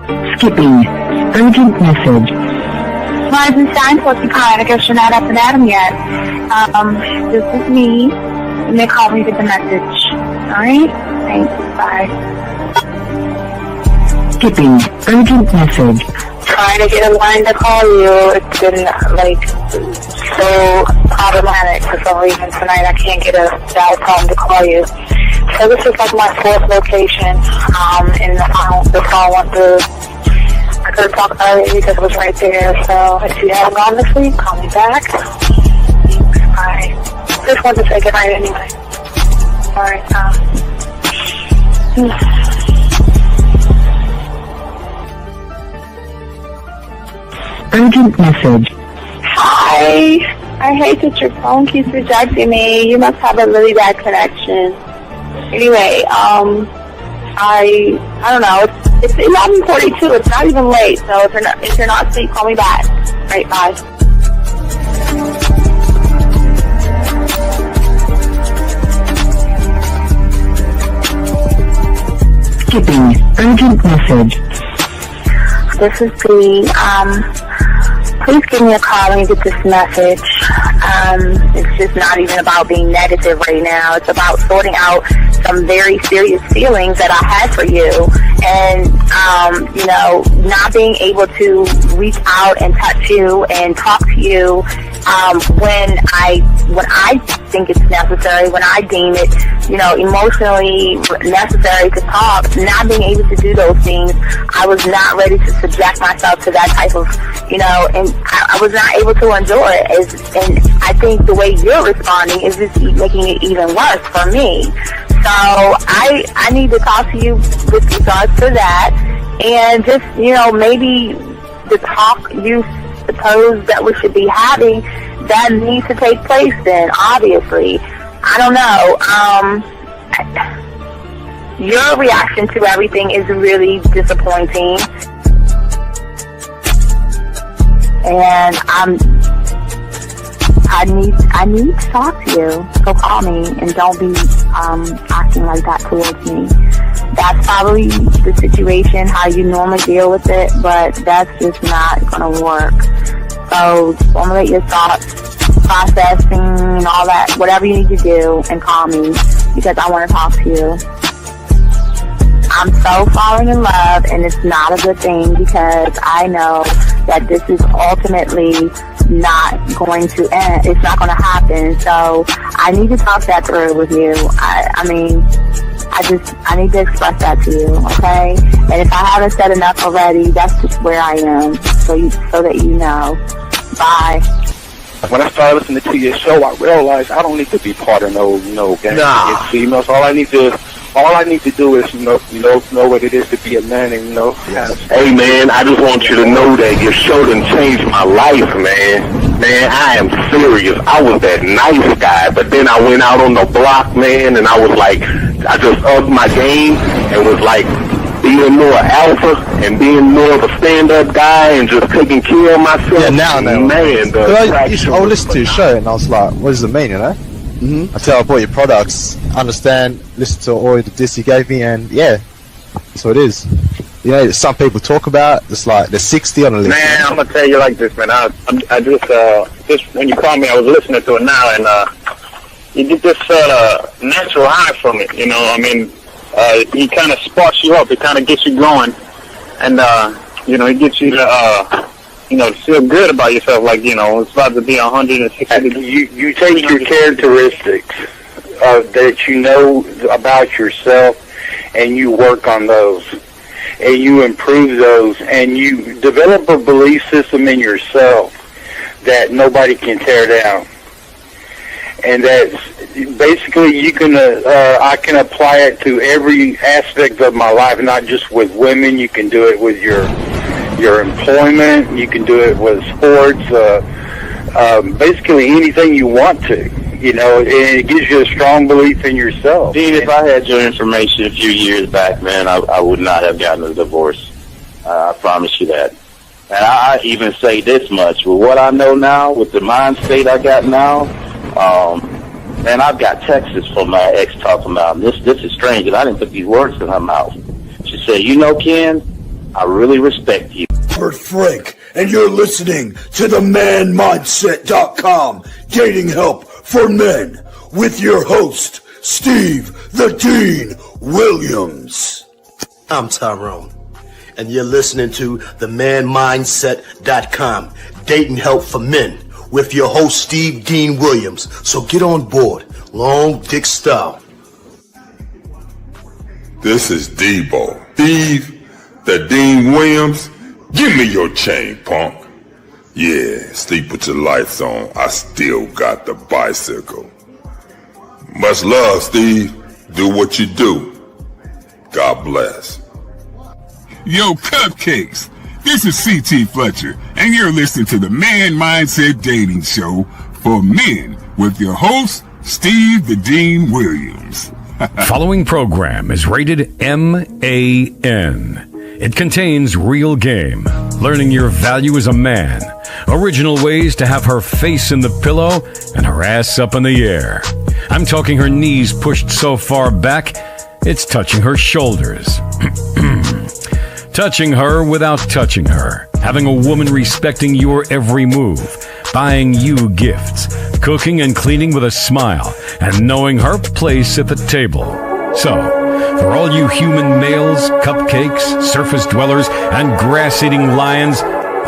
Skipping. Urgent message. Rising sign, what's the kind? I guess you're not up and at 'em yet. This is me, and they called me with the message. Alright? Thanks. Bye. Skipping. Urgent message. Trying to get a line to call you. It's been, so problematic for some reason tonight. I can't get a dial tone to call you. So this is like my fourth location, and the phone went through. I couldn't talk about it because it was right there. So if you haven't gone this week, call me back. Thanks. Bye. Just wanted to say goodnight anyway. Alright, Urgent message. Hi. I hate that your phone keeps rejecting me. You must have a really bad connection. Anyway, I don't know. It's 11:42. It's not even late. So if you're not asleep, call me back. Right, bye. Skipping. Urgent message. This is P. Please give me a call when you get this message. It's just not even about being negative right now. It's about sorting out some very serious feelings that I had for you, and not being able to reach out and touch you and talk to you when I think it's necessary, when I deem it, emotionally necessary to talk. Not being able to do those things, I was not ready to subject myself to that type of, and I was not able to endure it. And I think the way you're responding is just making it even worse for me. So I need to talk to you with regards to that, and just, maybe the talk you suppose that we should be having, that needs to take place then, obviously. I don't know. Your reaction to everything is really disappointing. And I need to talk to you. So call me and don't be acting like that towards me. That's probably the situation, how you normally deal with it, but that's just not going to work. So formulate your thoughts, processing, and all that, whatever you need to do, and call me, because I want to talk to you. I'm so falling in love, and it's not a good thing, because I know that this is ultimately not going to end. It's not going to happen. So I need to talk that through with you. I need to express that to you, okay? And if I haven't said enough already, that's just where I am, so that you know. Bye. When I started listening to your show, I realized I don't need to be part of no gang against females. All I need to do is know what it is to be a man, and Hey man, I just want you to know that your show done changed my life, man. Man, I am serious. I was that nice guy, but then I went out on the block, man, and I was like, I just upped my game and was like being more alpha and being more of a stand-up guy and just taking care of myself. Yeah, now. Man, I would listen to your show and I was like, what does it mean, Mm-hmm. Until I bought your products, understand, listen to all the diss you gave me, and yeah, that's what it is. Some people talk about, it's like they're 60 on the list. Man, I'm gonna tell you like this, man. I just when you called me, I was listening to it now, and you get this natural high from it. He kind of sparks you up. It kind of gets you going, and it gets you to feel good about yourself. Like it's about to be 160. You take your characteristics that you know about yourself, and you work on those, and you improve those, and you develop a belief system in yourself that nobody can tear down. And that's basically I can apply it to every aspect of my life, not just with women. You can do it with your employment. You can do it with sports. Basically anything you want to. And it gives you a strong belief in yourself. Dean, if I had your information a few years back, man, I would not have gotten a divorce. I promise you that. And I even say this much, with what I know now, with the mind state I got now, man, I've got texts from my ex talking about, this is strange, and I didn't put these words in her mouth. She said, Ken, I really respect you. Robert Frank, and you're listening to the manmindset.com dating help for men with your host, Steve the Dean Williams. I'm Tyrone, and you're listening to the manmindset.com dating help for men with your host, Steve Dean Williams. So get on board, long dick style. This is Debo. Steve the Dean Williams. Give me your chain, punk. Yeah, sleep with your lights on. I still got the bicycle. Much love, Steve. Do what you do. God bless. Yo, cupcakes. This is C.T. Fletcher, and you're listening to the Man Mindset Dating Show for men with your host, Steve the Dean Williams. Following program is rated MAN. It contains real game, learning your value as a man, original ways to have her face in the pillow and her ass up in the air. I'm talking her knees pushed so far back, it's touching her shoulders. Touching her without touching her. Having a woman respecting your every move. Buying you gifts. Cooking and cleaning with a smile. And knowing her place at the table. So, for all you human males, cupcakes, surface dwellers, and grass-eating lions,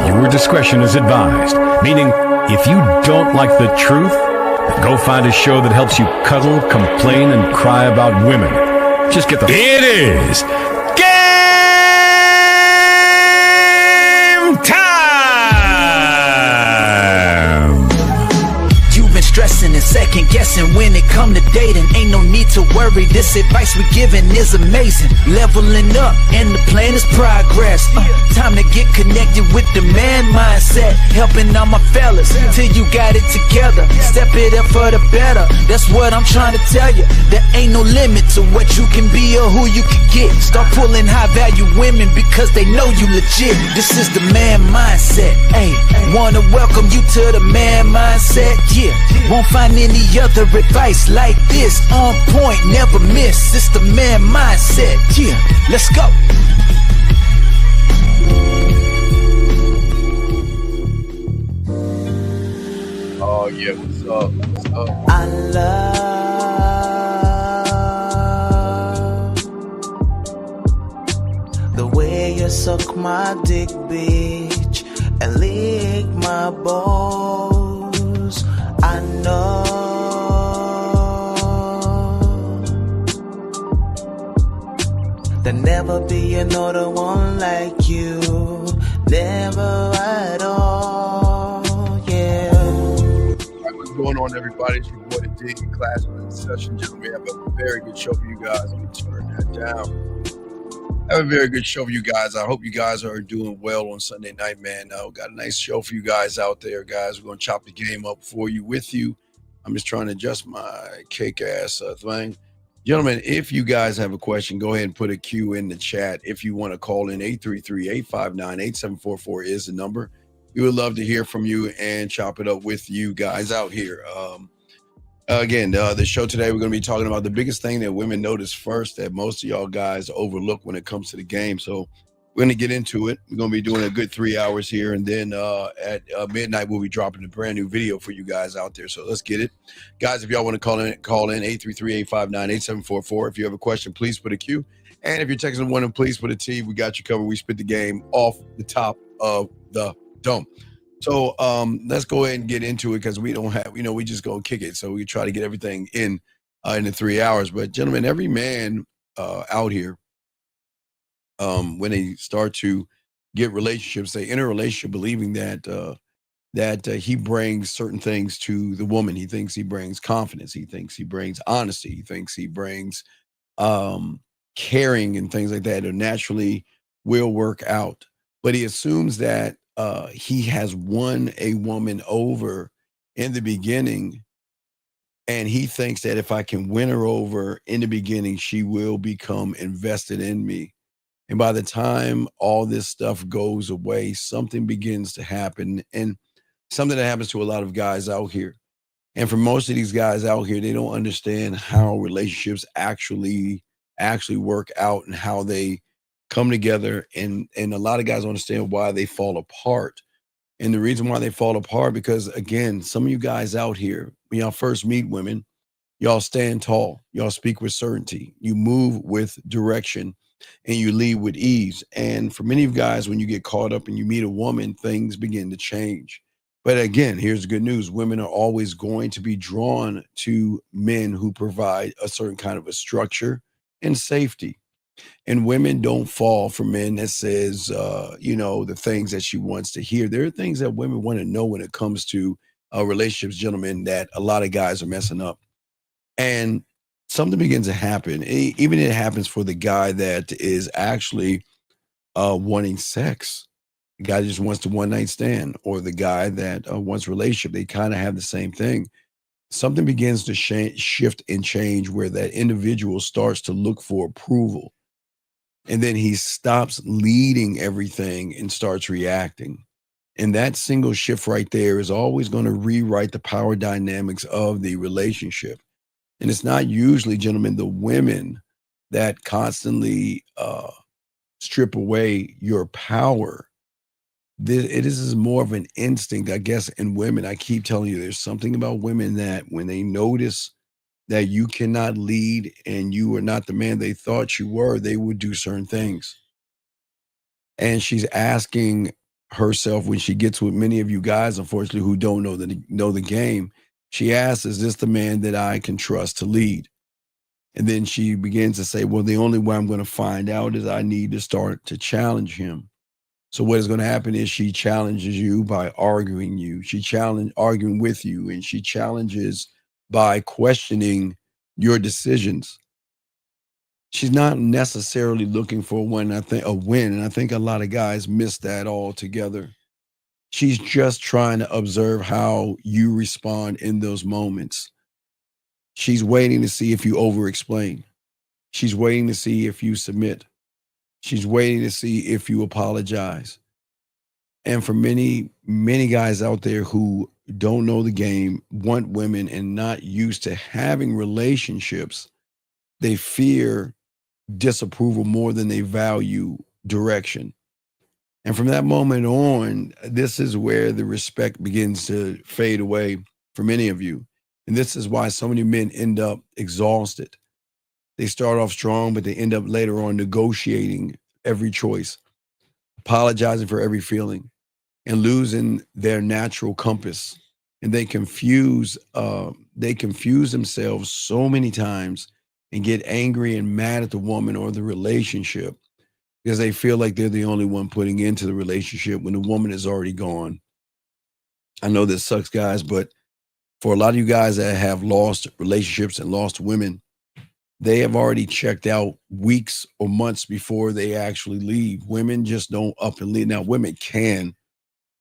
your discretion is advised. Meaning, if you don't like the truth, then go find a show that helps you cuddle, complain, and cry about women. Just get the... It is game time! You've been stressing and second guessing when it come to dating. Ain't no need to worry, this advice we giving is amazing. Leveling up and the plan is progress. Time to get connected with the man mindset. Helping all my fellas till you got it together. Step it up for the better, that's what I'm trying to tell you. There ain't no limit to what you can be or who you can get. Start pulling high value women because they know you legit. This is the man mindset. Hey, wanna welcome you to the man mindset. Yeah, won't find any other advice like this. On point, never miss. It's the man mindset. Yeah, let's go. Oh yeah, what's up? What's up? I love the way you suck my dick, bitch, and lick my balls. I know there'll never be another one like you. Never at all, yeah. What's going on, everybody? It's your boy, the D. Class in session, gentlemen. We have a very good show for you guys. Let me turn that down. I have a very good show for you guys. I hope you guys are doing well on Sunday night, man. Got a nice show for you guys out there, guys. We're going to chop the game up for you, with you. I'm just trying to adjust my cake-ass thing. Gentlemen, if you guys have a question, go ahead and put a Q in the chat. If you want to call in, 833-859-8744 is the number. We would love to hear from you and chop it up with you guys out here. Again, the show today, we're going to be talking about the biggest thing that women notice first that most of y'all guys overlook when it comes to the game. So we're going to get into it. We're going to be doing a good 3 hours here. And then at midnight, we'll be dropping a brand new video for you guys out there. So let's get it. Guys, if y'all want to call in 833-859-8744. If you have a question, please put a Q. And if you're texting one, please put a T. We got you covered. We spit the game off the top of the dome. So let's go ahead and get into it because we don't have, we just go kick it. So we try to get everything in the 3 hours. But gentlemen, every man out here, when they start to get relationships, they enter a relationship believing that he brings certain things to the woman. He thinks he brings confidence. He thinks he brings honesty. He thinks he brings caring and things like that. It naturally will work out. But he assumes that he has won a woman over in the beginning, and he thinks that if I can win her over in the beginning, she will become invested in me. And by the time all this stuff goes away, something begins to happen, and something that happens to a lot of guys out here. And for most of these guys out here, they don't understand how relationships actually work out and how they come together, and a lot of guys understand why they fall apart. And the reason why they fall apart, because again, some of you guys out here, when y'all first meet women, y'all stand tall, y'all speak with certainty, you move with direction, and you lead with ease. And for many of you guys, when you get caught up and you meet a woman, things begin to change. But again, here's the good news: women are always going to be drawn to men who provide a certain kind of a structure and safety. And women don't fall for men that says, the things that she wants to hear. There are things that women want to know when it comes to relationships, gentlemen, that a lot of guys are messing up. And something begins to happen. Even it happens for the guy that is actually wanting sex. The guy just wants to one night stand, or the guy that wants a relationship. They kind of have the same thing. Something begins to shift and change where that individual starts to look for approval. And then he stops leading everything and starts reacting. And that single shift right there is always going to rewrite the power dynamics of the relationship. And it's not usually, gentlemen, the women that constantly strip away your power. It is more of an instinct, I guess, in women. I keep telling you, there's something about women that when they notice that you cannot lead and you are not the man they thought you were, they would do certain things. And she's asking herself, when she gets with many of you guys, unfortunately, who don't know the game, she asks, is this the man that I can trust to lead? And then she begins to say, well, the only way I'm going to find out is I need to start to challenge him. So what is going to happen is she challenges you by arguing you. Arguing with you, and she challenges by questioning your decisions. She's not necessarily looking for a win. And I think a lot of guys miss that altogether. She's just trying to observe how you respond in those moments. She's waiting to see if you over-explain. She's waiting to see if you submit. She's waiting to see if you apologize. And for many, many guys out there who don't know the game, want women, and not used to having relationships, they fear disapproval more than they value direction. And from that moment on, this is where the respect begins to fade away for many of you. And this is why so many men end up exhausted. They start off strong, but they end up later on negotiating every choice, apologizing for every feeling, and losing their natural compass. And they confuse themselves so many times and get angry and mad at the woman or the relationship because they feel like they're the only one putting into the relationship when the woman is already gone. I know this sucks, guys, but for a lot of you guys that have lost relationships and lost women, they have already checked out weeks or months before they actually leave. Women just don't up and leave. Now, women can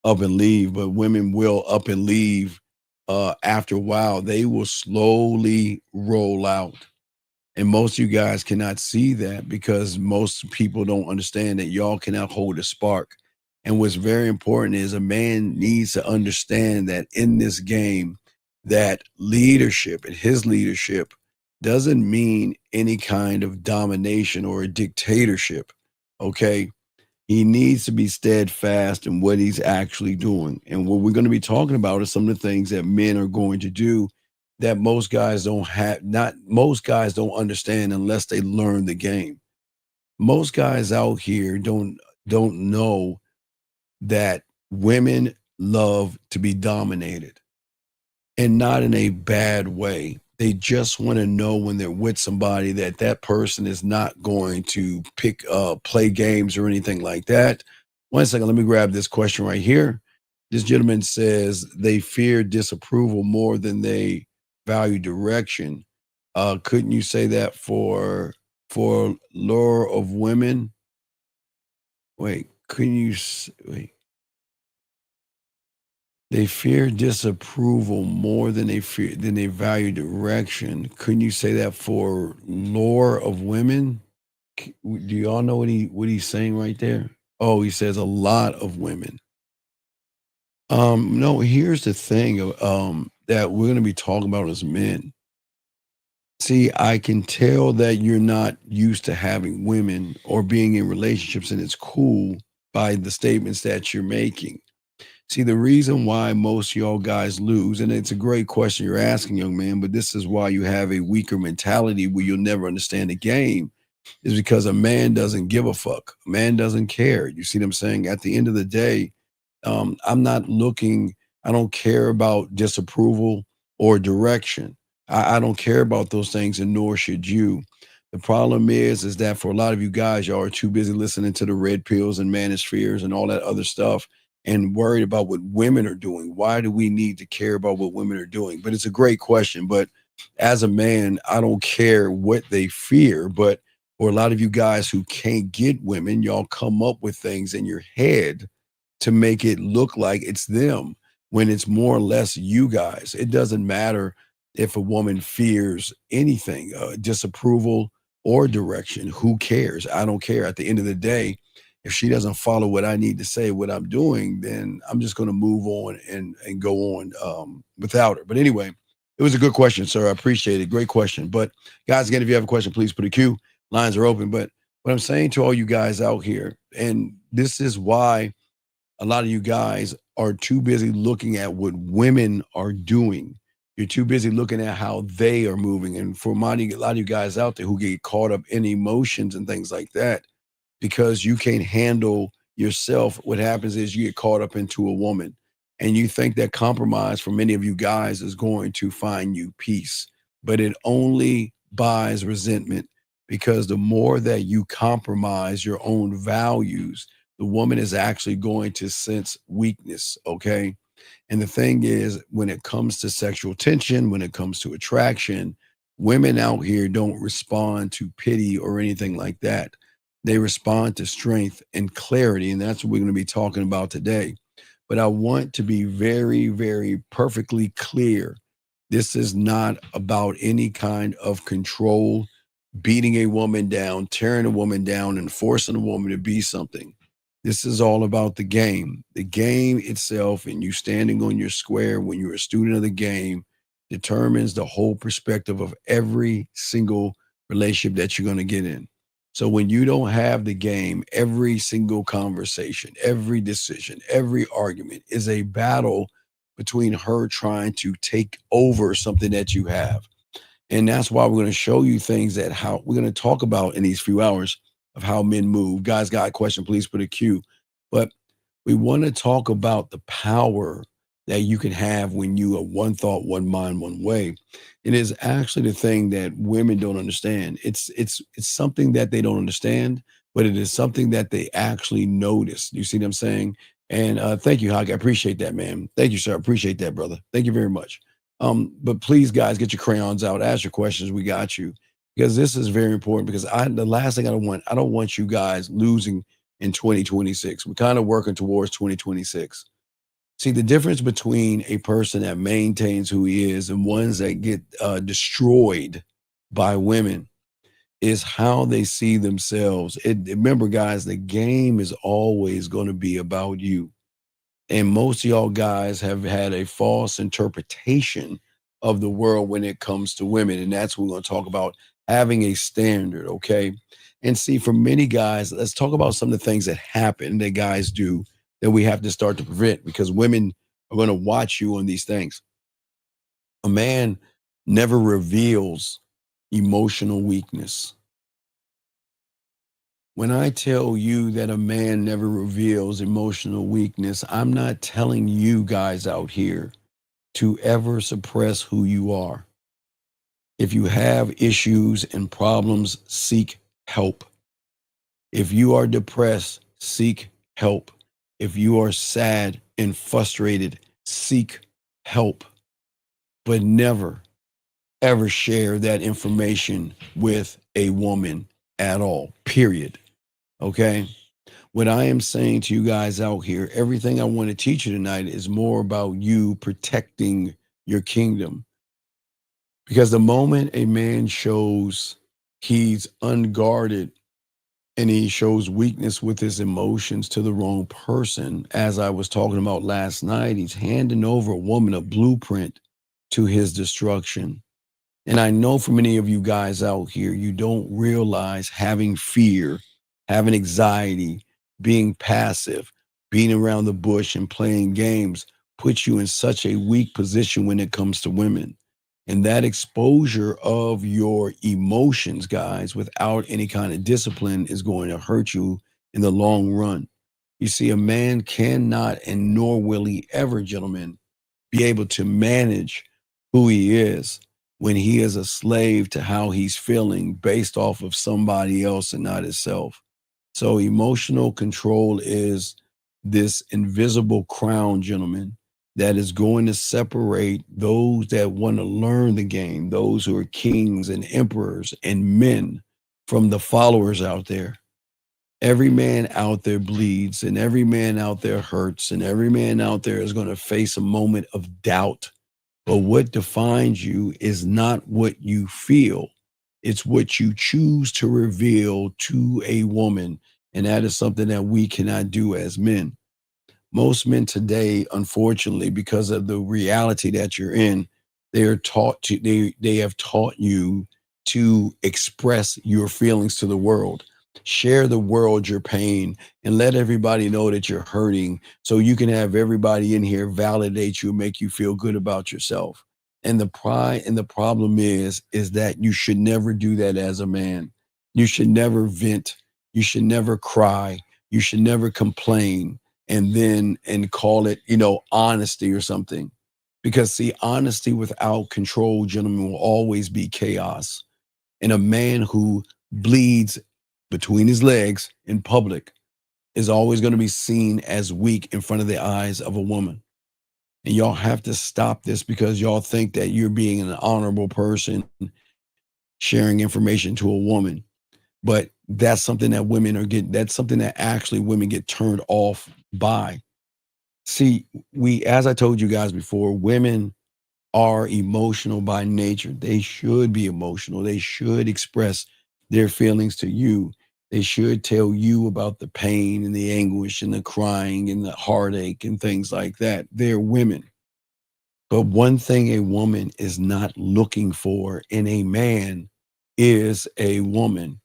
up and leave, but women will up and leave after a while. They will slowly roll out. And most of you guys cannot see that because most people don't understand that y'all cannot hold a spark. And what's very important is a man needs to understand that in this game, that leadership and his leadership doesn't mean any kind of domination or a dictatorship. Okay. He needs to be steadfast in what he's actually doing. And what we're going to be talking about is some of the things that men are going to do that most guys don't understand unless they learn the game. Most guys out here don't know that women love to be dominated, and not in a bad way. They just want to know when they're with somebody that person is not going to play games or anything like that. One second, let me grab this question right here. This gentleman says they fear disapproval more than they value direction. Couldn't you say that for lure of women? Wait, wait. They fear disapproval more than they value direction. Couldn't you say that for lure of women? Do y'all know what he's saying right there? Oh, he says a lot of women. No, here's the thing that we're going to be talking about as men. See, I can tell that you're not used to having women or being in relationships, and it's cool by the statements that you're making. See, the reason why most of y'all guys lose, and it's a great question you're asking, young man, but this is why you have a weaker mentality where you'll never understand the game, is because a man doesn't give a fuck. A man doesn't care. You see what I'm saying? At the end of the day, I'm not looking, I don't care about disapproval or direction. I don't care about those things, and nor should you. The problem is that for a lot of you guys, y'all are too busy listening to the red pills and manospheres and all that other stuff and worried about what women are doing. Why do we need to care about what women are doing? But it's a great question. But as a man, I don't care what they fear. But for a lot of you guys who can't get women, y'all come up with things in your head to make it look like it's them when it's more or less you guys. It doesn't matter if a woman fears anything, disapproval or direction. Who cares? I don't care. At the end of the day, if she doesn't follow what I need to say, what I'm doing, then I'm just going to move on and go on without her. But anyway, it was a good question, sir. I appreciate it. Great question. But guys, again, if you have a question, please put a Q. Lines are open. But what I'm saying to all you guys out here, and this is why a lot of you guys are too busy looking at what women are doing. You're too busy looking at how they are moving. And for a lot of you guys out there who get caught up in emotions and things like that, because you can't handle yourself, what happens is you get caught up into a woman. And you think that compromise for many of you guys is going to find you peace. But it only buys resentment, because the more that you compromise your own values, the woman is actually going to sense weakness, okay? And the thing is, when it comes to sexual tension, when it comes to attraction, women out here don't respond to pity or anything like that. They respond to strength and clarity, and that's what we're going to be talking about today. But I want to be very, very perfectly clear. This is not about any kind of control, beating a woman down, tearing a woman down, and forcing a woman to be something. This is all about the game itself, and you standing on your square when you're a student of the game determines the whole perspective of every single relationship that you're going to get in. So when you don't have the game, every single conversation, every decision, every argument is a battle between her trying to take over something that you have. And that's why we're going to show you things that how we're going to talk about in these few hours of how men move. Guys, got a question, please put a Q. But we want to talk about the power that you can have when you are one thought, one mind, one way. It is actually the thing that women don't understand. It's something that they don't understand, but it is something that they actually notice. You see what I'm saying? And thank you, Hog. I appreciate that, man. Thank you, sir. I appreciate that, brother. Thank you very much. But please, guys, get your crayons out, ask your questions. We got you, because this is very important. Because the last thing I don't want you guys losing in 2026. We're kind of working towards 2026. See, the difference between a person that maintains who he is and ones that get destroyed by women is how they see themselves. Remember, guys, the game is always going to be about you. And most of y'all guys have had a false interpretation of the world when it comes to women. And that's what we're going to talk about, having a standard, okay? And see, for many guys, let's talk about some of the things that happen that guys do that we have to start to prevent, because women are going to watch you on these things. A man never reveals emotional weakness. When I tell you that a man never reveals emotional weakness, I'm not telling you guys out here to ever suppress who you are. If you have issues and problems, seek help. If you are depressed, seek help. If you are sad and frustrated, seek help. But never, ever share that information with a woman at all, period. Okay? What I am saying to you guys out here, everything I want to teach you tonight is more about you protecting your kingdom. Because the moment a man shows he's unguarded and he shows weakness with his emotions to the wrong person, as I was talking about last night, he's handing over a woman a blueprint to his destruction. And I know for many of you guys out here, you don't realize having fear, having anxiety, being passive, being around the bush and playing games puts you in such a weak position when it comes to women. And that exposure of your emotions, guys, without any kind of discipline is going to hurt you in the long run. You see, a man cannot, and nor will he ever, gentlemen, be able to manage who he is when he is a slave to how he's feeling based off of somebody else and not himself. So emotional control is this invisible crown, gentlemen, that is going to separate those that want to learn the game, those who are kings and emperors and men, from the followers out there. Every man out there bleeds, and every man out there hurts, and every man out there is going to face a moment of doubt. But what defines you is not what you feel, it's what you choose to reveal to a woman. And that is something that we cannot do as men. Most men today, unfortunately, because of the reality that you're in, they have taught you to express your feelings to the world. Share the world your pain and let everybody know that you're hurting so you can have everybody in here validate you and make you feel good about yourself. And the pride and the problem is that you should never do that as a man. You should never vent. You should never cry. You should never complain and call it, honesty or something. Because see, honesty without control, gentlemen, will always be chaos. And a man who bleeds between his legs in public is always going to be seen as weak in front of the eyes of a woman. And y'all have to stop this because y'all think that you're being an honorable person sharing information to a woman. But that's something that that's something that actually women get turned off by. See, as I told you guys before, women are emotional by nature. They should be emotional. They should express their feelings to you. They should tell you about the pain and the anguish and the crying and the heartache and things like that. They're women. But one thing a woman is not looking for in a man is a woman.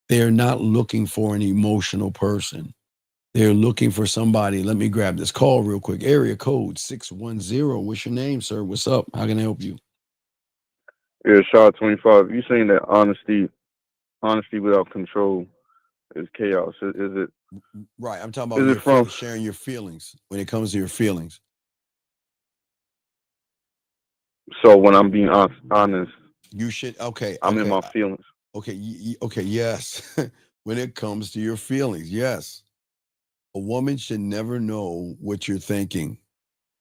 They're not looking for an emotional person. They're looking for somebody. Let me grab this call real quick. Area code 610. What's your name, sir? What's up? How can I help you? Yeah, Shaw 25. You saying that honesty without control is chaos? Is it right? I'm talking about sharing your feelings when it comes to your feelings. So when I'm being honest, you should. Okay, I'm in my feelings. Okay, okay, yes. When it comes to your feelings, yes. A woman should never know what you're thinking.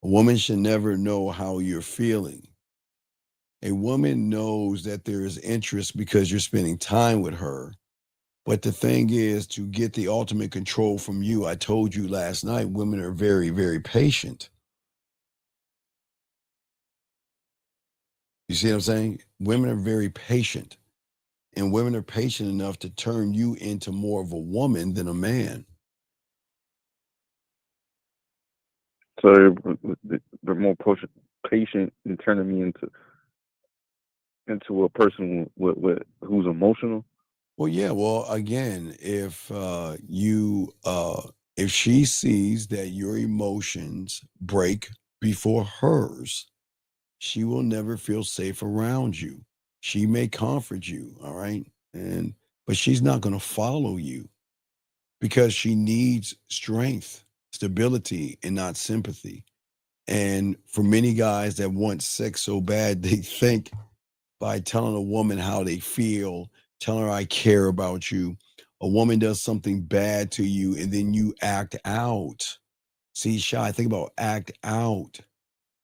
A woman should never know how you're feeling. A woman knows that there is interest because you're spending time with her. But the thing is, to get the ultimate control from you, I told you last night, women are very, very patient. You see what I'm saying? Women are very patient. And women are patient enough to turn you into more of a woman than a man. So they're more patient in turning me into a person with who's emotional. Well, yeah. Well, again, if if she sees that your emotions break before hers, she will never feel safe around you. She may comfort you, all right, but she's not going to follow you because she needs strength, stability, and not sympathy. And for many guys that want sex so bad, they think by telling a woman how they feel, telling her I care about you. A woman does something bad to you and then you act out. See, Shy, think about act out.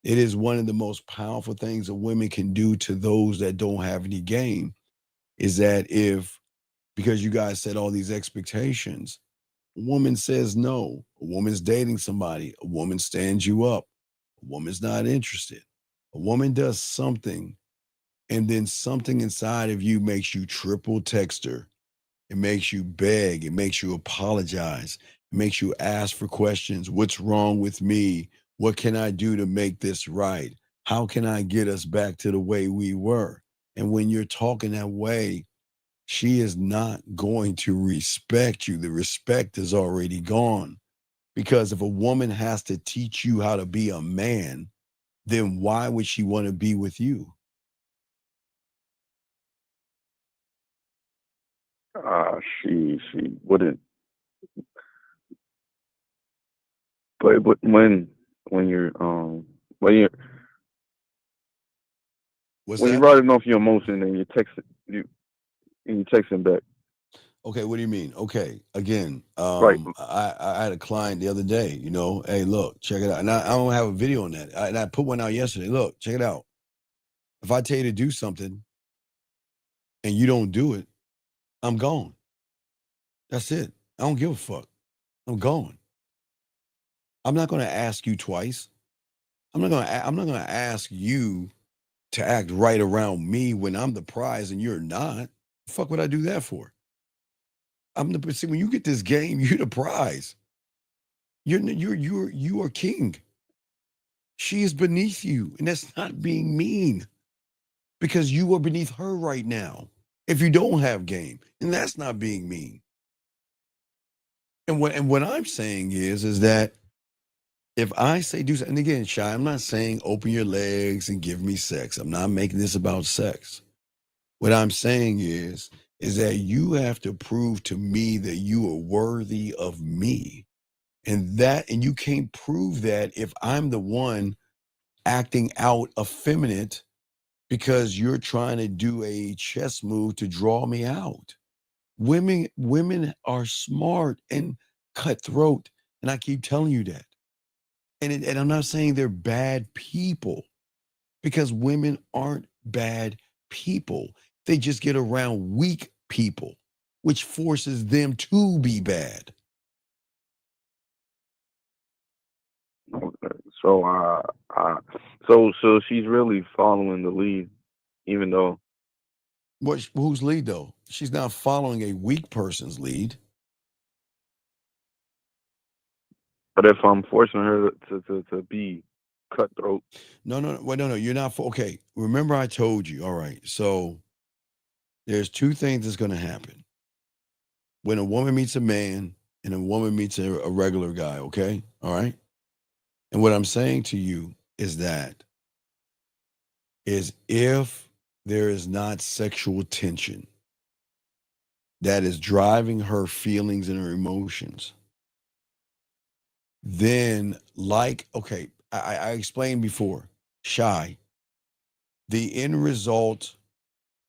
It is one of the most powerful things a woman can do to those that don't have any game. Is that because you guys set all these expectations, a woman says no, a woman's dating somebody, a woman stands you up, a woman's not interested, a woman does something, and then something inside of you makes you triple text her. It makes you beg. It makes you apologize. It makes you ask for questions. What's wrong with me? What can I do to make this right? How can I get us back to the way we were? And when you're talking that way, she is not going to respect you. The respect is already gone. Because if a woman has to teach you how to be a man, then why would she want to be with you? She wouldn't. But when you're when you're What's when that? you're writing off your emotion and you're texting back. Okay, what do you mean? Okay, again, Right. I had a client the other day, hey, look, check it out. And I don't have a video on that. And I put one out yesterday. Look, check it out. If I tell you to do something and you don't do it, I'm gone. That's it. I don't give a fuck. I'm going. I'm not going to ask you twice. I'm not going to ask you to act right around me when I'm the prize and you're not. The fuck would I do that for? See, when you get this game, you're the prize. You are king. She is beneath you, and that's not being mean, because you are beneath her right now. If you don't have game, and that's not being mean. And what I'm saying is that if I say do something, and again, Shy, I'm not saying open your legs and give me sex. I'm not making this about sex. What I'm saying is that you have to prove to me that you are worthy of me. And you can't prove that if I'm the one acting out effeminate because you're trying to do a chess move to draw me out. Women are smart and cutthroat, and I keep telling you that. And I'm not saying they're bad people, because women aren't bad people. They just get around weak people, which forces them to be bad. Okay. So she's really following the lead, even though. Whose lead though? She's not following a weak person's lead. But if I'm forcing her to be cutthroat. No, you're not. Okay, remember I told you. All right, so there's two things that's going to happen when a woman meets a man and a woman meets a regular guy. Okay, all right. And what I'm saying to you is if there is not sexual tension that is driving her feelings and her emotions, then okay, I explained before, Shy, the end result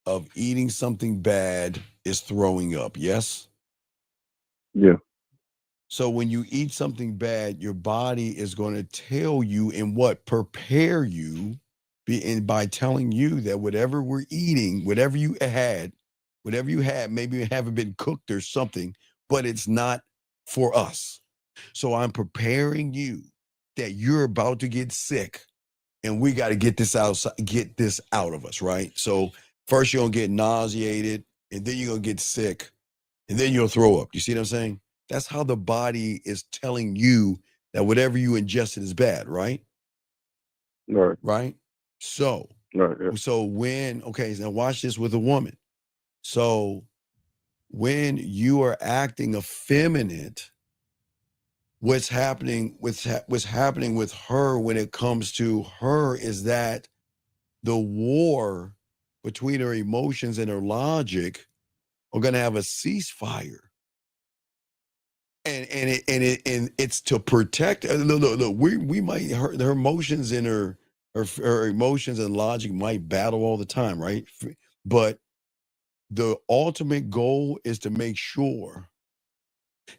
of eating something bad is throwing up, yes? Yeah. So when you eat something bad, your body is going to tell you and prepare you by telling you that whatever we're eating, whatever you had, maybe it haven't been cooked or something, but it's not for us. So I'm preparing you that you're about to get sick, and we got to get this out of us, right? So first you're gonna get nauseated, and then you're gonna get sick, and then you'll throw up. You see what I'm saying? That's how the body is telling you that whatever you ingested is bad, right? Right. Right? So, right, yeah. Now watch this with a woman. So when you are acting effeminate, what's happening with her when it comes to her is that the war between her emotions and her logic are going to have a ceasefire. And it's to protect. Look, we might her emotions and her emotions and logic might battle all the time, right? But the ultimate goal is to make sure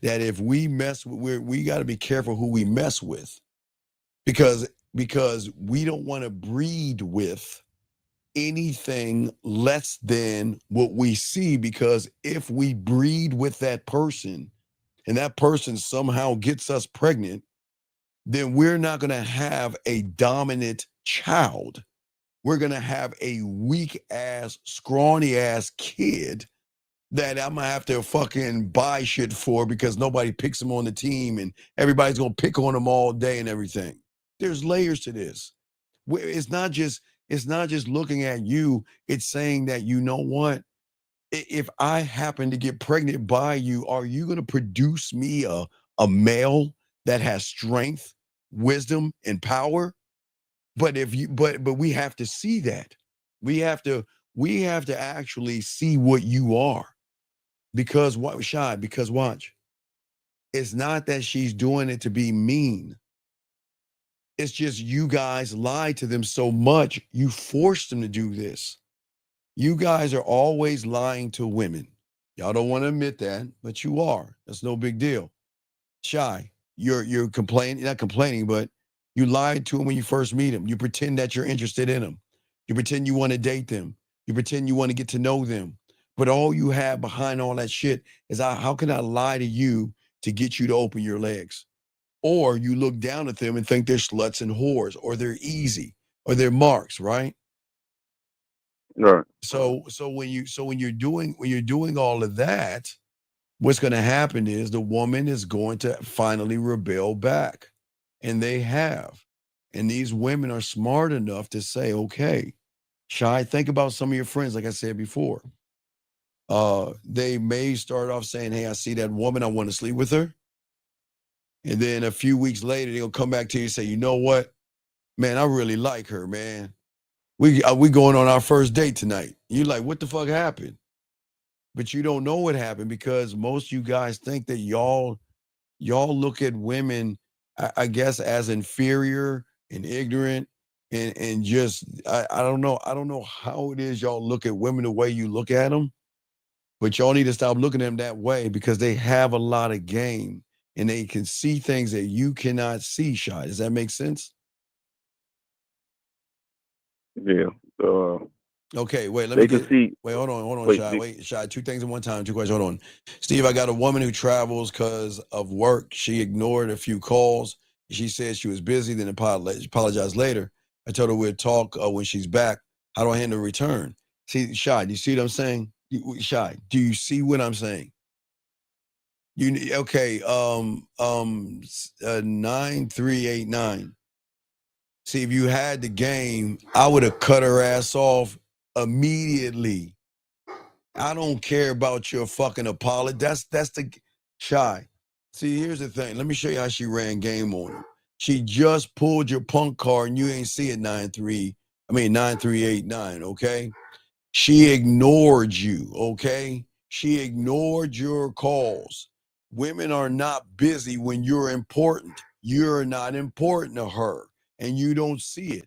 that if we we got to be careful who we mess with, because we don't want to breed with anything less than what we see, because if we breed with that person and that person somehow gets us pregnant, then we're not going to have a dominant child. We're going to have a weak ass, scrawny ass kid that I'm going to have to fucking buy shit for because nobody picks him on the team and everybody's going to pick on him all day and everything. There's layers to this. It's not just It's not just looking at you. It's saying that, you know what? If I happen to get pregnant by you, are you going to produce me a male that has strength, wisdom, and power? But if you but we have to see that. We have to actually see what you are. Because what shy, because watch. It's not that she's doing it to be mean. It's just you guys lied to them so much, you forced them to do this. You guys are always lying to women. Y'all don't want to admit that, but you are. That's no big deal. Shy, you're complaining, not complaining, but you lied to them when you first meet them. You pretend that you're interested in them. You pretend you want to date them. You pretend you want to get to know them. But all you have behind all that shit is, how can I lie to you to get you to open your legs? Or you look down at them and think they're sluts and whores, or they're easy, or they're marks, right? Right. So when you're doing all of that, what's going to happen is the woman is going to finally rebel back, and they have. And these women are smart enough to say, okay, Shy, think about some of your friends, like I said before. They may start off saying, hey, I see that woman, I want to sleep with her. And then a few weeks later, they'll come back to you and say, you know what, man, I really like her, man. We going on our first date tonight. You're like, what the fuck happened? But you don't know what happened, because most of you guys think that y'all look at women, I guess, as inferior and ignorant, and just I don't know how it is y'all look at women the way you look at them, but y'all need to stop looking at them that way, because they have a lot of game and they can see things that you cannot see. Shy, does that make sense? Yeah. Okay, wait, let They me can get. see. Wait, hold on, Wait, Shy. Wait, Shy. Two things in one time. Two questions. Hold on, Steve. I got a woman who travels because of work. She ignored a few calls. She said she was busy, then apologized later. I told her we'd talk when she's back. How do I handle return? See, Shy, do you see what I'm saying? Shy, do you see what I'm saying? Okay? 9389. See, if you had the game, I would have cut her ass off immediately. I don't care about your fucking apology. That's the Shy. See, here's the thing. Let me show you how she ran game on him. She just pulled your punk card and you ain't see it 9389, okay? She ignored you, okay? She ignored your calls. Women are not busy when you're important. You're not important to her, and you don't see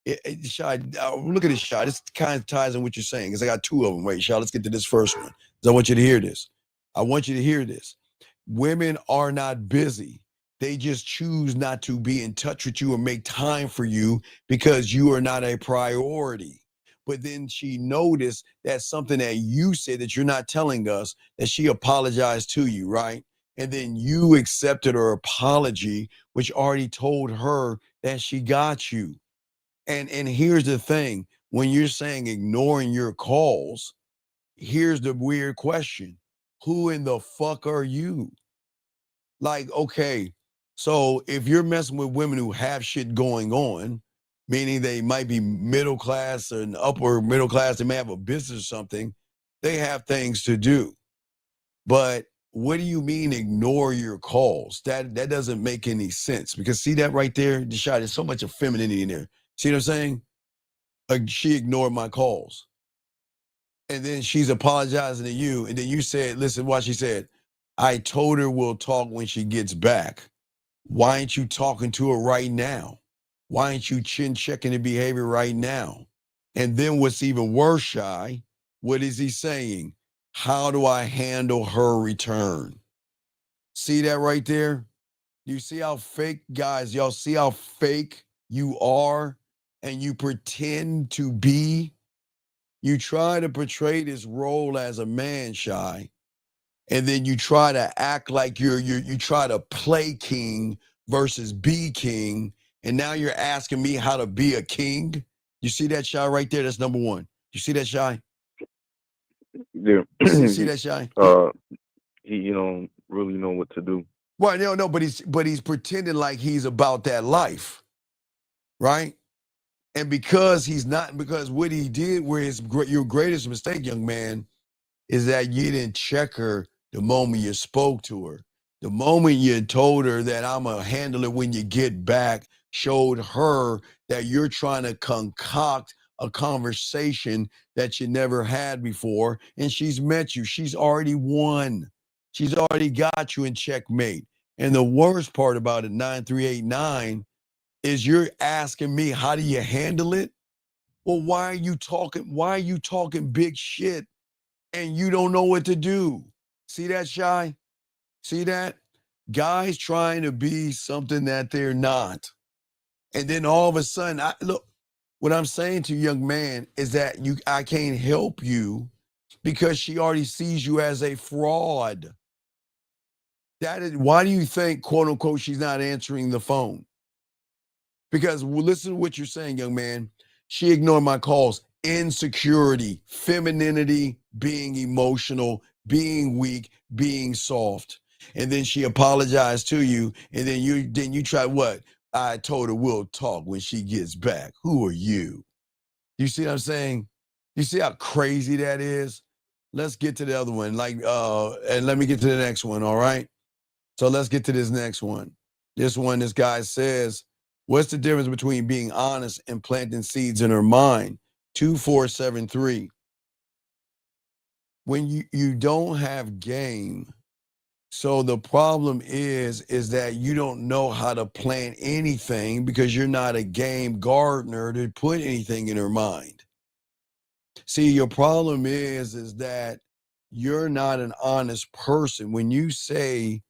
it. Shai, look at this shot. This kind of ties in what you're saying, because I got two of them. Wait, Shai, let's get to this first one, because I want you to hear this. I want you to hear this. Women are not busy. They just choose not to be in touch with you or make time for you because you are not a priority. But then she noticed that something that you said that you're not telling us, that she apologized to you, right? And then you accepted her apology, which already told her that she got you. And here's the thing, when you're saying ignoring your calls, here's the weird question. Who in the fuck are you? Like, okay, so if you're messing with women who have shit going on, meaning they might be middle class and upper middle class, they may have a business or something, they have things to do. But what do you mean ignore your calls? That doesn't make any sense, because see that right there, Deshaun, there's so much of femininity in there. See what I'm saying? She ignored my calls. And then she's apologizing to you. And then you said, listen, what she said, I told her we'll talk when she gets back. Why ain't you talking to her right now? Why ain't you chin checking the behavior right now? And then what's even worse, Shy, what is he saying? How do I handle her return? See that right there? You see how fake, guys, y'all see how fake you are, and you pretend to be? You try to portray this role as a man, Shy, and then you try to act like you try to play king versus be king, and now you're asking me how to be a king. You see that, Shy, right there? That's number one. You see that, Shy? Yeah. You see that, Shy? He don't really know what to do. Well, no, but he's pretending like he's about that life, right? And because he's not, because what he did, your greatest mistake, young man, is that you didn't check her the moment you spoke to her. The moment you told her that I'm going to handle it when you get back, showed her that you're trying to concoct a conversation that you never had before. And she's met you. She's already won. She's already got you in checkmate. And the worst part about it, 9389, is you're asking me, how do you handle it? Well, why are you talking? Why are you talking big shit and you don't know what to do? See that, Shy? See that? Guys trying to be something that they're not. And then all of a sudden, look, what I'm saying to you, young man, is that I can't help you because she already sees you as a fraud. That is, why do you think, quote unquote, she's not answering the phone? Because listen to what you're saying, young man. She ignored my calls. Insecurity, femininity, being emotional, being weak, being soft. And then she apologized to you. And then you try what? I told her we'll talk when she gets back. Who are you? You see what I'm saying? You see how crazy that is? Let's get to the other one. And let me get to the next one, all right? So let's get to this next one. This guy says, what's the difference between being honest and planting seeds in her mind? 2473. When you don't have game, so the problem is that you don't know how to plant anything because you're not a game gardener to put anything in her mind. See, your problem is that you're not an honest person. When you say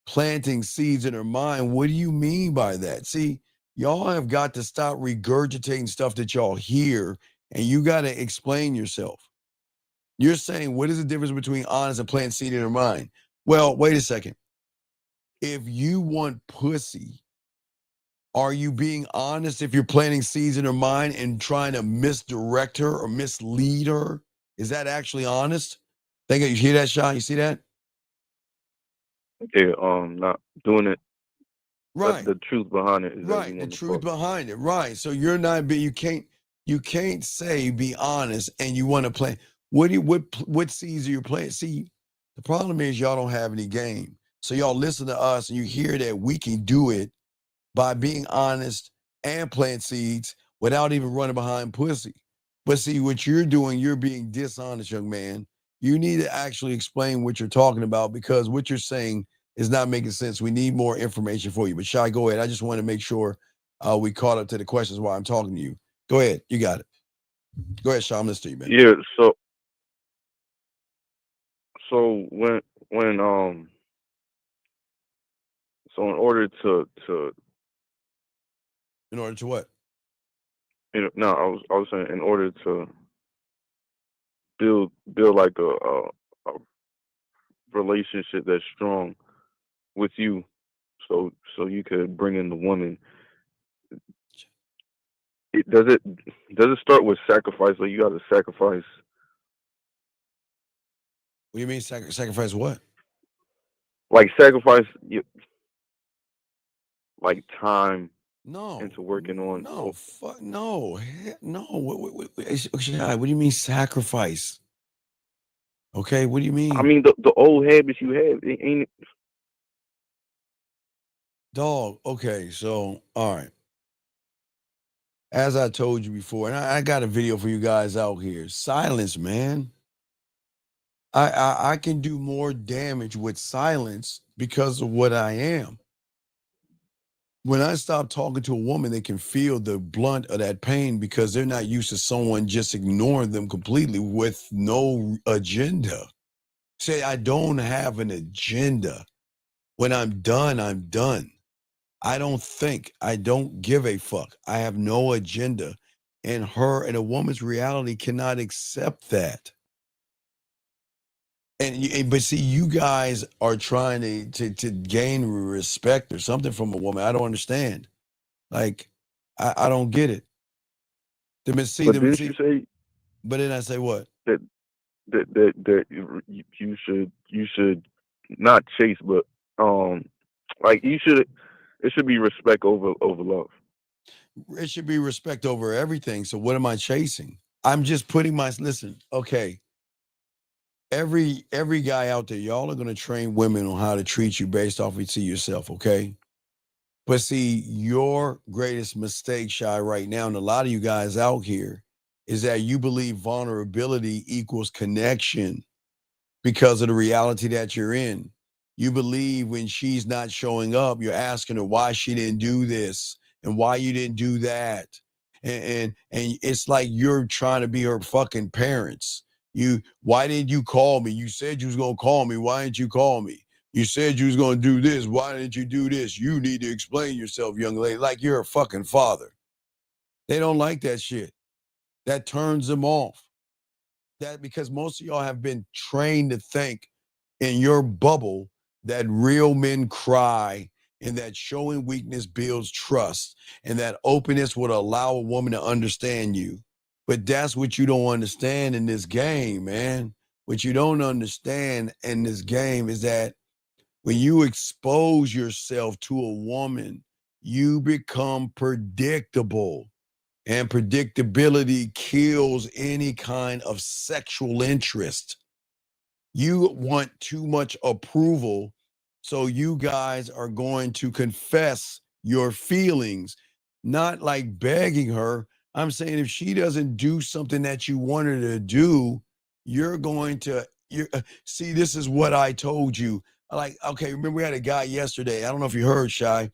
planting seeds in her mind, what do you mean by that? See, y'all have got to stop regurgitating stuff that y'all hear, and you got to explain yourself. You're saying, what is the difference between honest and planting seed in her mind? Well, wait a second. If you want pussy, are you being honest if you're planting seeds in her mind and trying to misdirect her or mislead her? Is that actually honest? You hear that, Sean? You see that? Yeah, not doing it. Right. The truth behind it is that Right. you The want to truth fuck. behind it. Right. So you're not being, you can't say be honest and you want to play. What seeds are you playing? See, the problem is y'all don't have any game. So y'all listen to us and you hear that we can do it by being honest and plant seeds without even running behind pussy. But see, what you're doing, you're being dishonest, young man. You need to actually explain what you're talking about because what you're saying is not making sense. We need more information for you. But Shy, go ahead. I just want to make sure we caught up to the questions while I'm talking to you. Go ahead. You got it. Go ahead, Shy. I'm listening to you, man. Yeah. So when so in order to In order to what? no, I was saying in order to build like a relationship that's strong with you, so you could bring in the woman. Does it start with sacrifice? Like you got to sacrifice. What do you mean sacrifice what? Like sacrifice like time No. into working on. No. Fuck no. No. What do you mean sacrifice? Okay. What do you mean? I mean the old habits you have, ain't it? Dog. Okay. So all right. As I told you before, and I got a video for you guys out here. Silence, man. I can do more damage with silence because of what I am. When I stop talking to a woman, they can feel the blunt of that pain because they're not used to someone just ignoring them completely with no agenda. Say, I don't have an agenda. When I'm done, I'm done. I don't think. I don't give a fuck. I have no agenda. And a woman's reality cannot accept that. But see, you guys are trying to gain respect or something from a woman. I don't understand. Like, I don't get it. But didn't you say But then I say what? that you should not chase, but like you should, it should be respect over love. It should be respect over everything. So what am I chasing? I'm just putting listen, okay. Every guy out there, y'all are gonna train women on how to treat you based off you see yourself, okay? But see, your greatest mistake, Shy, right now, and a lot of you guys out here, is that you believe vulnerability equals connection because of the reality that you're in. You believe when she's not showing up, you're asking her why she didn't do this and why you didn't do that. And it's like you're trying to be her fucking parents. Why didn't you call me? You said you was gonna call me. Why didn't you call me? You said you was gonna do this. Why didn't you do this? You need to explain yourself, young lady, like you're a fucking father. They don't like that shit. That turns them off. That because most of y'all have been trained to think in your bubble that real men cry and that showing weakness builds trust and that openness would allow a woman to understand you. But that's what you don't understand in this game, man. What you don't understand in this game is that when you expose yourself to a woman, you become predictable. And predictability kills any kind of sexual interest. You want too much approval, so you guys are going to confess your feelings, not like begging her. I'm saying if she doesn't do something that you want her to do, you're going to see. This is what I told you. Like, okay, remember we had a guy yesterday. I don't know if you heard, Shy.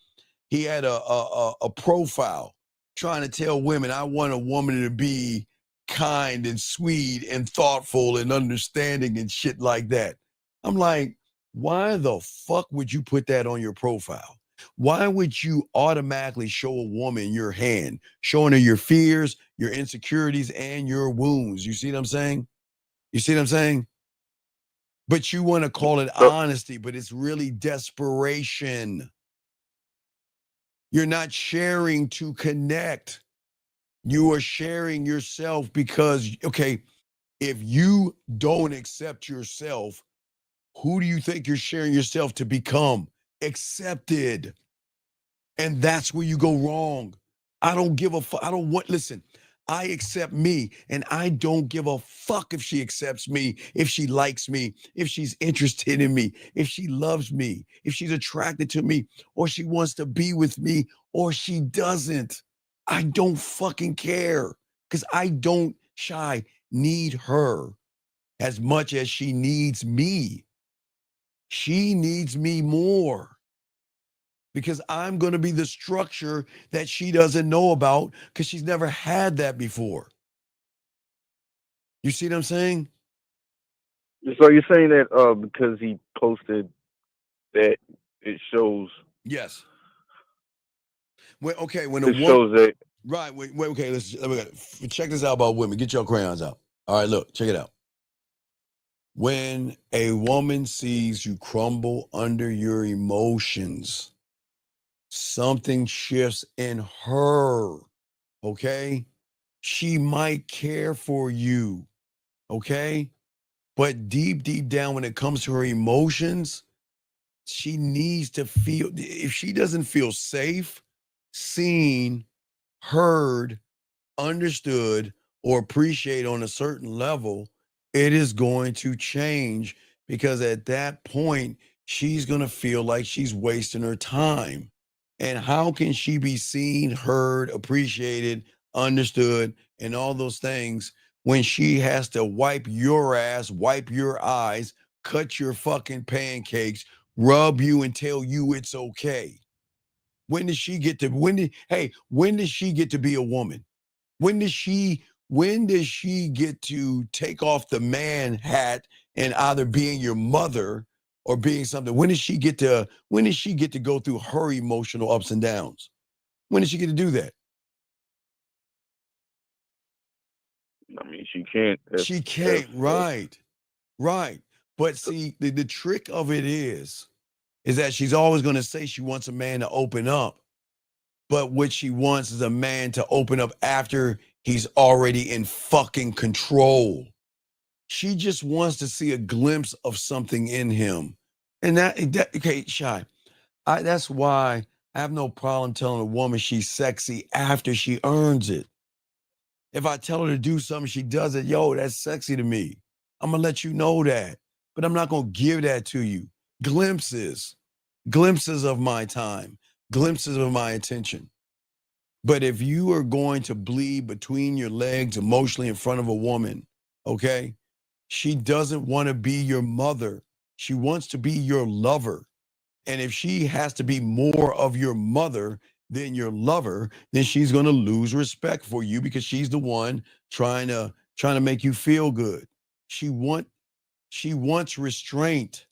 He had a profile trying to tell women, I want a woman to be kind and sweet and thoughtful and understanding and shit like that. I'm like, why the fuck would you put that on your profile? Why would you automatically show a woman your hand, showing her your fears, your insecurities, and your wounds? You see what I'm saying? You see what I'm saying? But you want to call it honesty, but it's really desperation. You're not sharing to connect. You are sharing yourself because, okay, if you don't accept yourself, who do you think you're sharing yourself to become? Accepted. And that's where you go wrong. I don't give a fuck. I don't want, listen, I accept me and I don't give a fuck if she accepts me, if she likes me, if she's interested in me, if she loves me, if she's attracted to me, or she wants to be with me, or she doesn't. I don't fucking care because I don't need her as much as she needs me. She needs me more because I'm going to be the structure that she doesn't know about because she's never had that before. You see what I'm saying? So you're saying that because he posted that it shows. Yes. When a It woman, shows that. right? Wait, okay. Let's check this out about women. Get your crayons out. All right, look, check it out. When a woman sees you crumble under your emotions, something shifts in her. Okay, she might care for you. Okay, but deep down, when it comes to her emotions, she needs to feel. If she doesn't feel safe, seen, heard, understood, or appreciated on a certain level, it is going to change because at that point, she's going to feel like she's wasting her time. And how can she be seen, heard, appreciated, understood, and all those things when she has to wipe your ass, wipe your eyes, cut your fucking pancakes, rub you and tell you it's okay? When does she get to when does she get to be a woman? When does she get to take off the man hat and either being your mother or being something? When does she get to go through her emotional ups and downs? When does she get to do that? I mean, she can't. She can't, right. But see, the trick of it is that she's always going to say she wants a man to open up. But what she wants is a man to open up after he's already in fucking control. She just wants to see a glimpse of something in him. And that okay, Shy. That's why I have no problem telling a woman she's sexy after she earns it. If I tell her to do something, she does it. Yo, that's sexy to me. I'm going to let you know that. But I'm not going to give that to you. Glimpses of my time, glimpses of my attention. But if you are going to bleed between your legs emotionally in front of a woman, okay, she doesn't want to be your mother. She wants to be your lover. And if she has to be more of your mother than your lover, then she's going to lose respect for you because she's the one trying to make you feel good. She wants restraint,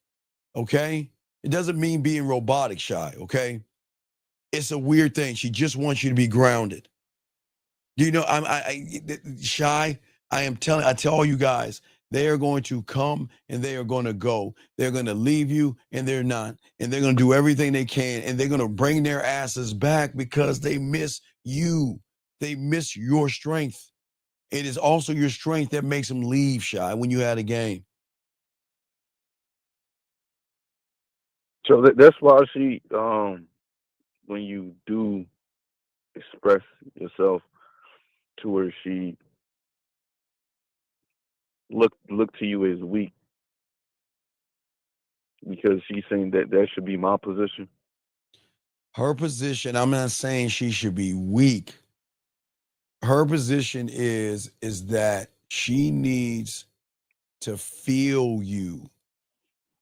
okay? It doesn't mean being robotic, Shy, okay? It's a weird thing. She just wants you to be grounded. You know, Shy, I tell all you guys, they are going to come and they are going to go. They're going to leave you and they're not. And they're going to do everything they can and they're going to bring their asses back because they miss you. They miss your strength. It is also your strength that makes them leave, Shy, when you had a game. So that's why she, when you do express yourself to her, she look to you as weak, because she's saying that should be my position. Her position, I'm not saying she should be weak. Her position is that she needs to feel you,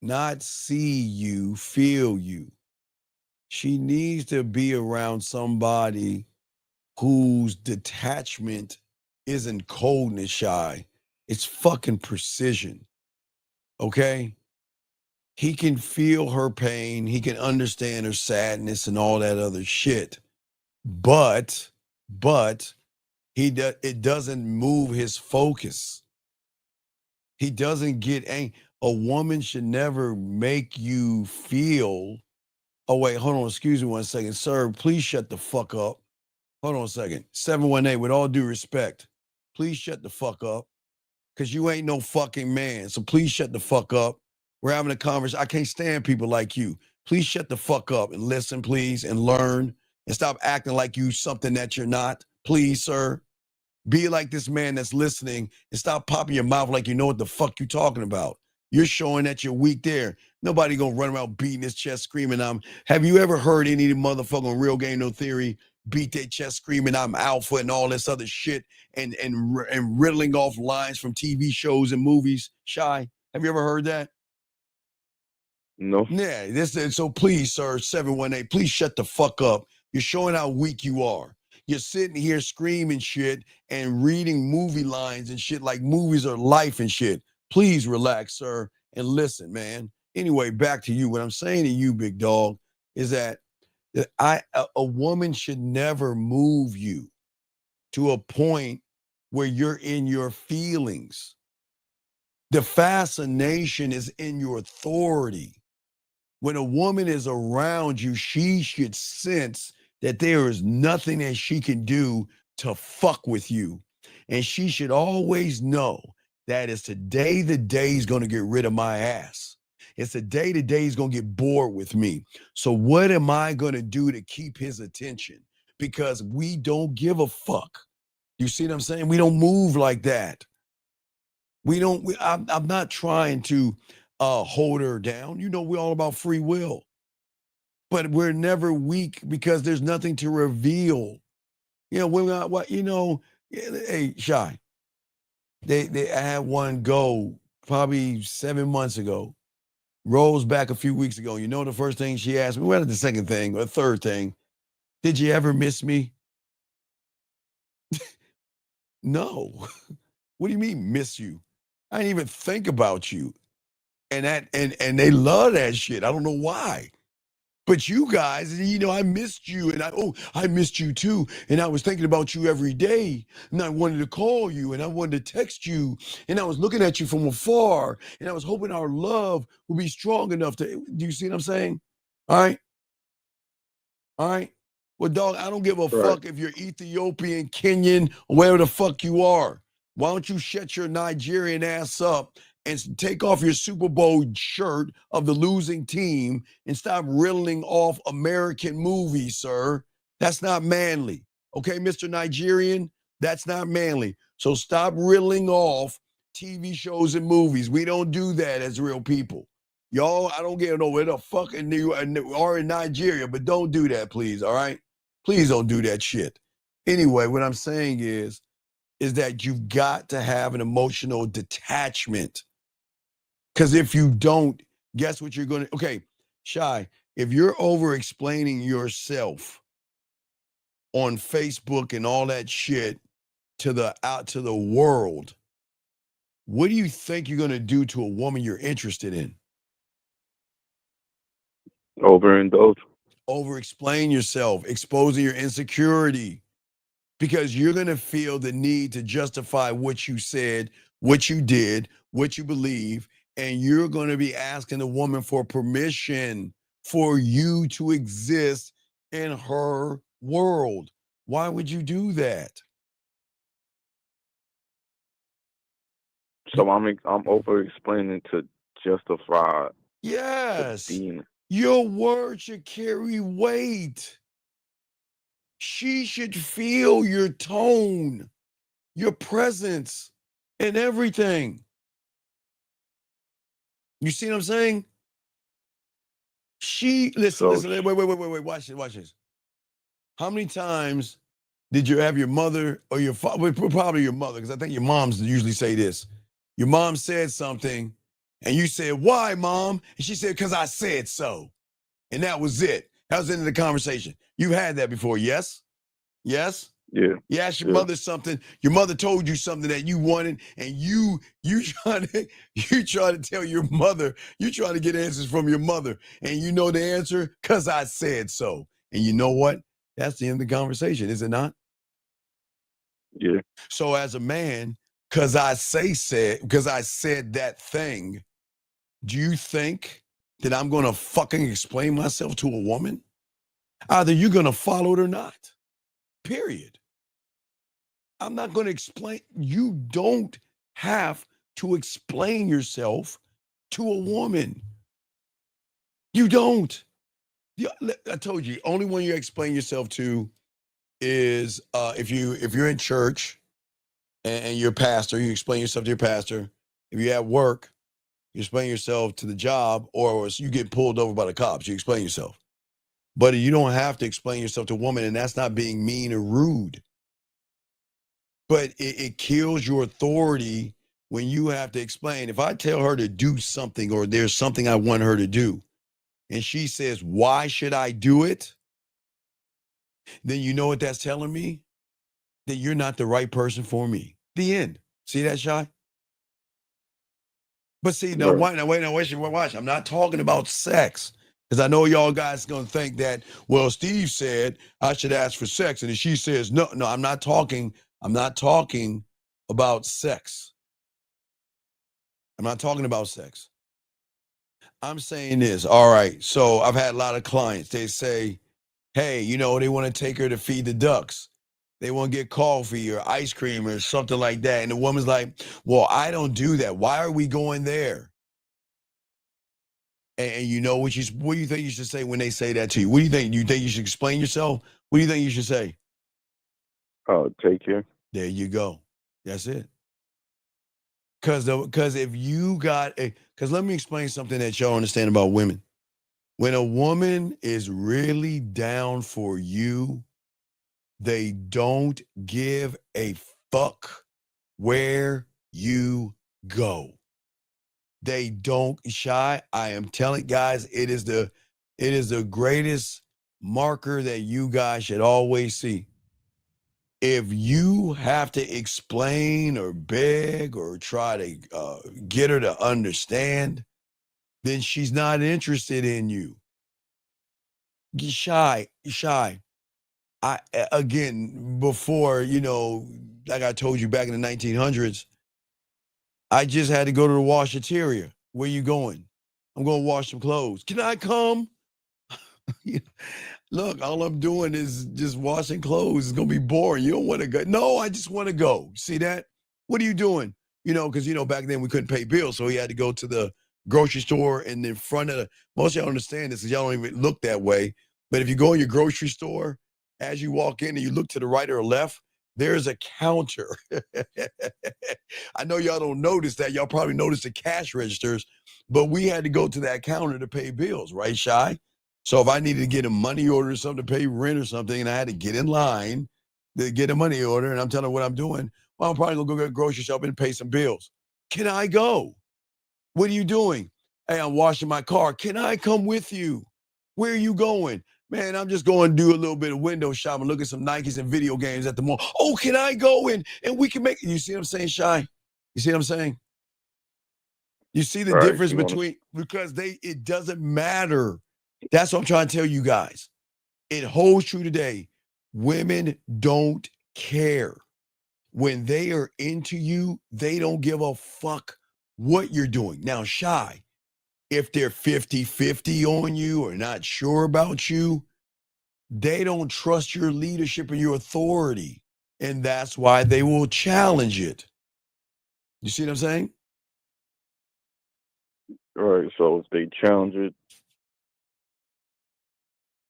not see you, feel you. She needs to be around somebody whose detachment isn't coldness, Shy. It's fucking precision. Okay? He can feel her pain. He can understand her sadness and all that other shit. But it doesn't move his focus. He doesn't get angry. A woman should never make you feel, oh, wait, hold on, excuse me 1 second. Sir, please shut the fuck up. Hold on a second. 718, with all due respect, please shut the fuck up. Because you ain't no fucking man. So please shut the fuck up. We're having a conversation. I can't stand people like you. Please shut the fuck up and listen, please, and learn. And stop acting like you something that you're not. Please, sir. Be like this man that's listening and stop popping your mouth like you know what the fuck you're talking about. You're showing that you're weak there. Nobody gonna run around beating his chest screaming, have you ever heard any of the motherfucking Real Game No Theory beat their chest screaming, I'm alpha and all this other shit and riddling off lines from TV shows and movies? Shy, have you ever heard that? No. Yeah, so please, sir, 718, please shut the fuck up. You're showing how weak you are. You're sitting here screaming shit and reading movie lines and shit like movies are life and shit. Please relax, sir, and listen, man. Anyway, back to you. What I'm saying to you, big dog, is that a woman should never move you to a point where you're in your feelings. The fascination is in your authority. When a woman is around you, she should sense that there is nothing that she can do to fuck with you. And she should always know that it's today the day he's going to get rid of my ass. It's the day he's going to get bored with me. So what am I going to do to keep his attention? Because we don't give a fuck. You see what I'm saying? We don't move like that. I'm not trying to hold her down. You know, we're all about free will. But we're never weak because there's nothing to reveal. You know, we're not what, hey, Shy. I had one go probably 7 months ago. Rolls back a few weeks ago. You know the first thing she asked me? Well, the second thing, or third thing. Did you ever miss me? No. What do you mean miss you? I didn't even think about you. And they love that shit. I don't know why. But you guys, I missed you and I missed you too. And I was thinking about you every day. And I wanted to call you and I wanted to text you. And I was looking at you from afar. And I was hoping our love would be strong enough to, do you see what I'm saying? All right. All right. Well, dog, I don't give a fuck if you're Ethiopian, Kenyan, or whatever the fuck you are. Why don't you shut your Nigerian ass up and take off your Super Bowl shirt of the losing team and stop riddling off American movies, sir. That's not manly. Okay, Mr. Nigerian? That's not manly. So stop riddling off TV shows and movies. We don't do that as real people. Y'all, I don't get where the fucking you are in Nigeria, but don't do that, please, all right? Please don't do that shit. Anyway, what I'm saying is that you've got to have an emotional detachment. Because if you don't, guess what you're going to, okay, Shy, if you're over explaining yourself on Facebook and all that shit out to the world, what do you think you're going to do to a woman you're interested in? Overindulge. Over explain yourself, exposing your insecurity, because you're going to feel the need to justify what you said, what you did, what you believe, and you're going to be asking the woman for permission for you to exist in her world. Why would you do that? So I'm over explaining to justify. Yes. Being. Your words should carry weight. She should feel your tone, your presence, and everything. You see what I'm saying? Listen, wait, watch this. How many times did you have your mother or your father, probably your mother, because I think your moms usually say this. Your mom said something, and you said, "Why, Mom?" And she said, "Because I said so." And that was it. That was the end of the conversation. You've had that before, yes? Yes? Yeah. You asked your mother something, your mother told you something that you wanted, and you try to tell your mother, you try to get answers from your mother, and you know the answer, because I said so. And you know what? That's the end of the conversation, is it not? Yeah. So as a man, because I said that thing, do you think that I'm going to fucking explain myself to a woman? Either you're going to follow it or not. Period. I'm not going to explain. You don't have to explain yourself to a woman. You don't. I told you, only one you explain yourself to is if you're in church and you're a pastor, you explain yourself to your pastor. If you're at work, you explain yourself to the job, or you get pulled over by the cops, you explain yourself. But you don't have to explain yourself to a woman, and that's not being mean or rude. But it kills your authority when you have to explain. If I tell her to do something, or there's something I want her to do, and she says, "Why should I do it?" Then you know what that's telling me? That you're not the right person for me. The end. See that, Shy? But see, now, watch. I'm not talking about sex. Because I know y'all guys gonna think that, well, Steve said I should ask for sex, and if she says no, I'm not talking about sex. I'm not talking about sex. I'm saying this. All right. So I've had a lot of clients. They say, hey, they want to take her to feed the ducks. They want to get coffee or ice cream or something like that. And the woman's like, well, I don't do that. Why are we going there? And you know what do you think you should say when they say that to you? What do you think? You think you should explain yourself? What do you think you should say? Take care. There you go. That's it. Because if you got because let me explain something that y'all understand about women. When a woman is really down for you, they don't give a fuck where you go. They don't. Shy. I am telling guys, it is the greatest marker that you guys should always see. If you have to explain or beg or try to get her to understand, then she's not interested in you. Shy. Again, before, like I told you back in the 1900s, I just had to go to the washateria. Where you going? I'm going to wash some clothes. Can I come? Look, all I'm doing is just washing clothes. It's going to be boring. You don't want to go. No, I just want to go. See that? What are you doing? because back then we couldn't pay bills, so he had to go to the grocery store, and in front of most of y'all understand this, because y'all don't even look that way. But if you go in your grocery store, as you walk in and you look to the right or left, there's a counter. I know y'all don't notice that. Y'all probably notice the cash registers, but we had to go to that counter to pay bills, right, Shy? So if I needed to get a money order or something to pay rent or something, and I had to get in line to get a money order, and I'm telling her what I'm doing, well, I'm probably gonna go get a grocery shop and pay some bills. Can I go? What are you doing? Hey, I'm washing my car. Can I come with you? Where are you going? Man, I'm just going to do a little bit of window shopping, look at some Nikes and video games at the mall. Oh, can I go in and we can make, you see what I'm saying, Shy? You see what I'm saying? You see the difference between, because it doesn't matter. That's what I'm trying to tell you guys. It holds true today. Women don't care. When they are into you, they don't give a fuck what you're doing. Now, Shy, if they're 50-50 on you or not sure about you, they don't trust your leadership and your authority. And that's why they will challenge it. You see what I'm saying? All right, so if they challenge it,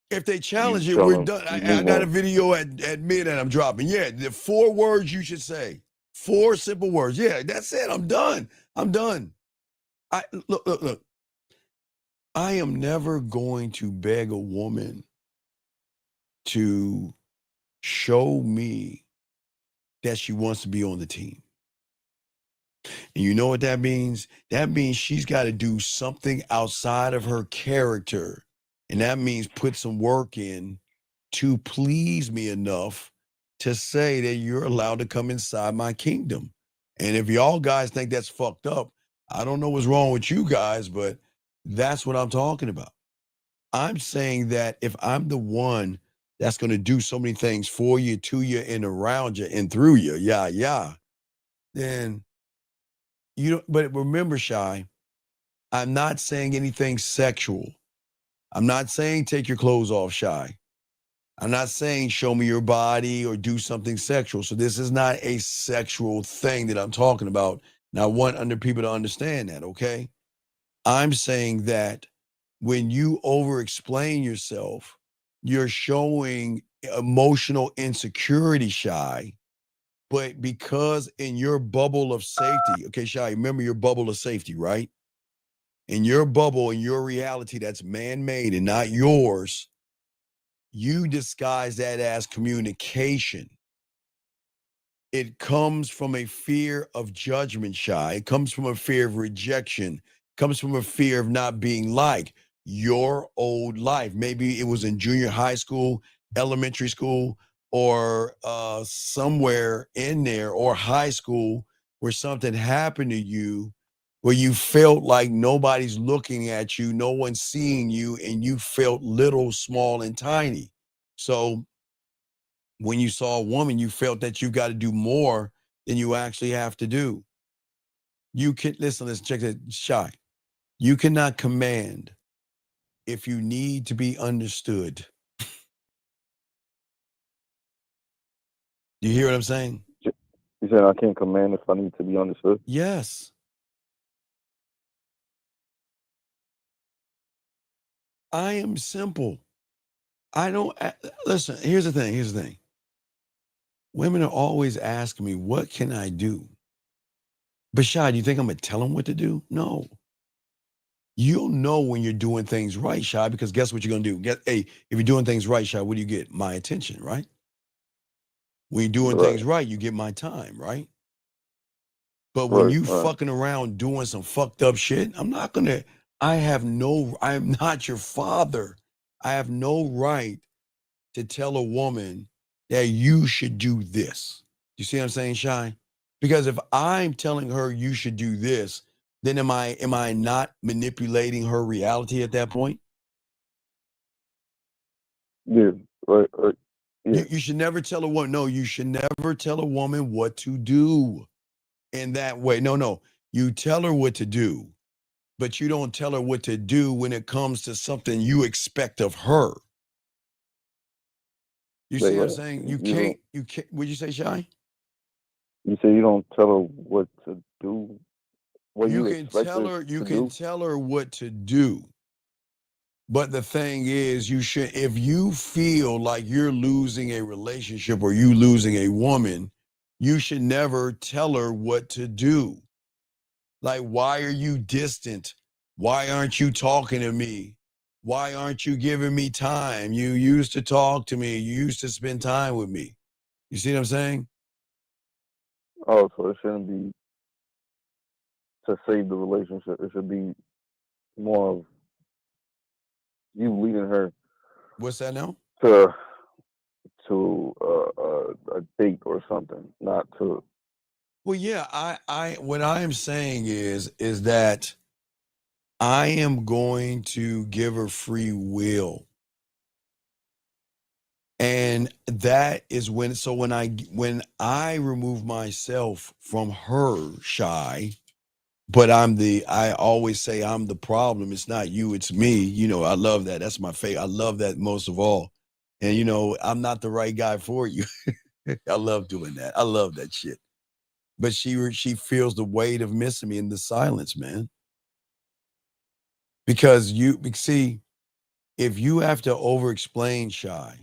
if they challenge it, we're done. I got a video at midnight I'm dropping. Yeah, the 4 words you should say. 4 simple words. Yeah, that's it. I'm done. Look. I am never going to beg a woman to show me that she wants to be on the team. And you know what that means? That means she's got to do something outside of her character. And that means put some work in to please me enough to say that you're allowed to come inside my kingdom. And if y'all guys think that's fucked up, I don't know what's wrong with you guys, but that's what I'm talking about. I'm saying that if I'm the one that's going to do so many things for you, to you, and around you, and through you, then but remember, Shy, I'm not saying anything sexual. I'm not saying take your clothes off, Shy. I'm not saying show me your body or do something sexual. So this is not a sexual thing that I'm talking about. And I want people to understand that, okay? I'm saying that when you over-explain yourself, you're showing emotional insecurity, Shy. But because in your bubble of safety, okay, Shy, remember your bubble of safety, right? In your bubble, in your reality that's man-made and not yours, you disguise that as communication. It comes from a fear of judgment, Shy. It comes from a fear of rejection. It comes from a fear of not being like your old life. Maybe it was in junior high school, elementary school, or somewhere in there, or high school, where something happened to you where you felt like nobody's looking at you, no one's seeing you, and you felt little, small, and tiny. So when you saw a woman, you felt that you got to do more than you actually have to do. You can, let's check that, Shy. You cannot command if you need to be understood. You hear what I'm saying? You said I can't command if I need to be understood? Yes. I am simple. I don't, listen, here's the thing. Women are always asking me, what can I do? But Shy, do you think I'm going to tell them what to do? No. You'll know when you're doing things right, Shy, because guess what you're going to do? If you're doing things right, Shy, what do you get? My attention, right? When you're doing things right, you get my time, right? But when you fucking around doing some fucked up shit, I'm not your father. I have no right to tell a woman that you should do this. You see what I'm saying, Shy? Because if I'm telling her you should do this, then am I not manipulating her reality at that point? Yeah, right. Yeah. You should never tell a woman, no, you should never tell a woman what to do in that way. No. You tell her what to do, but you don't tell her what to do when it comes to something you expect of her. You see what I'm saying? You can't, what'd you say, Shy? You say you don't tell her what to do. What You you can expect tell her her. You to can do. tell her what to do. But the thing is, you should. If you feel like you're losing a relationship or you losing a woman, you should never tell her what to do. Like, why are you distant? Why aren't you talking to me? Why aren't you giving me time? You used to talk to me. You used to spend time with me. You see what I'm saying? Oh, so it shouldn't be to save the relationship. It should be more of you leading her What's that now? to a date or something, not to. Well, yeah, what I am saying is that I am going to give her free will. And that is when I remove myself from her, Shy, but I always say I'm the problem. It's not you, it's me. You know, I love that. That's my favorite. I love that most of all. And you know, I'm not the right guy for you. I love doing that. I love that shit. But she feels the weight of missing me in the silence, man. Because you see, if you have to over explain, Shy,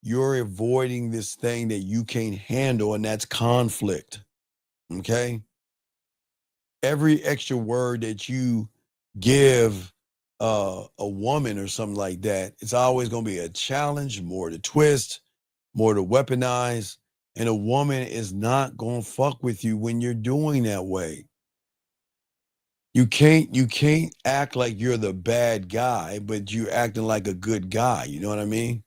you're avoiding this thing that you can't handle, and that's conflict. Okay. Every extra word that you give a woman or something like that, it's always going to be a challenge, more to twist, more to weaponize. And a woman is not going to fuck with you when you're doing that way. You can't act like you're the bad guy, but you're acting like a good guy. You know what I mean?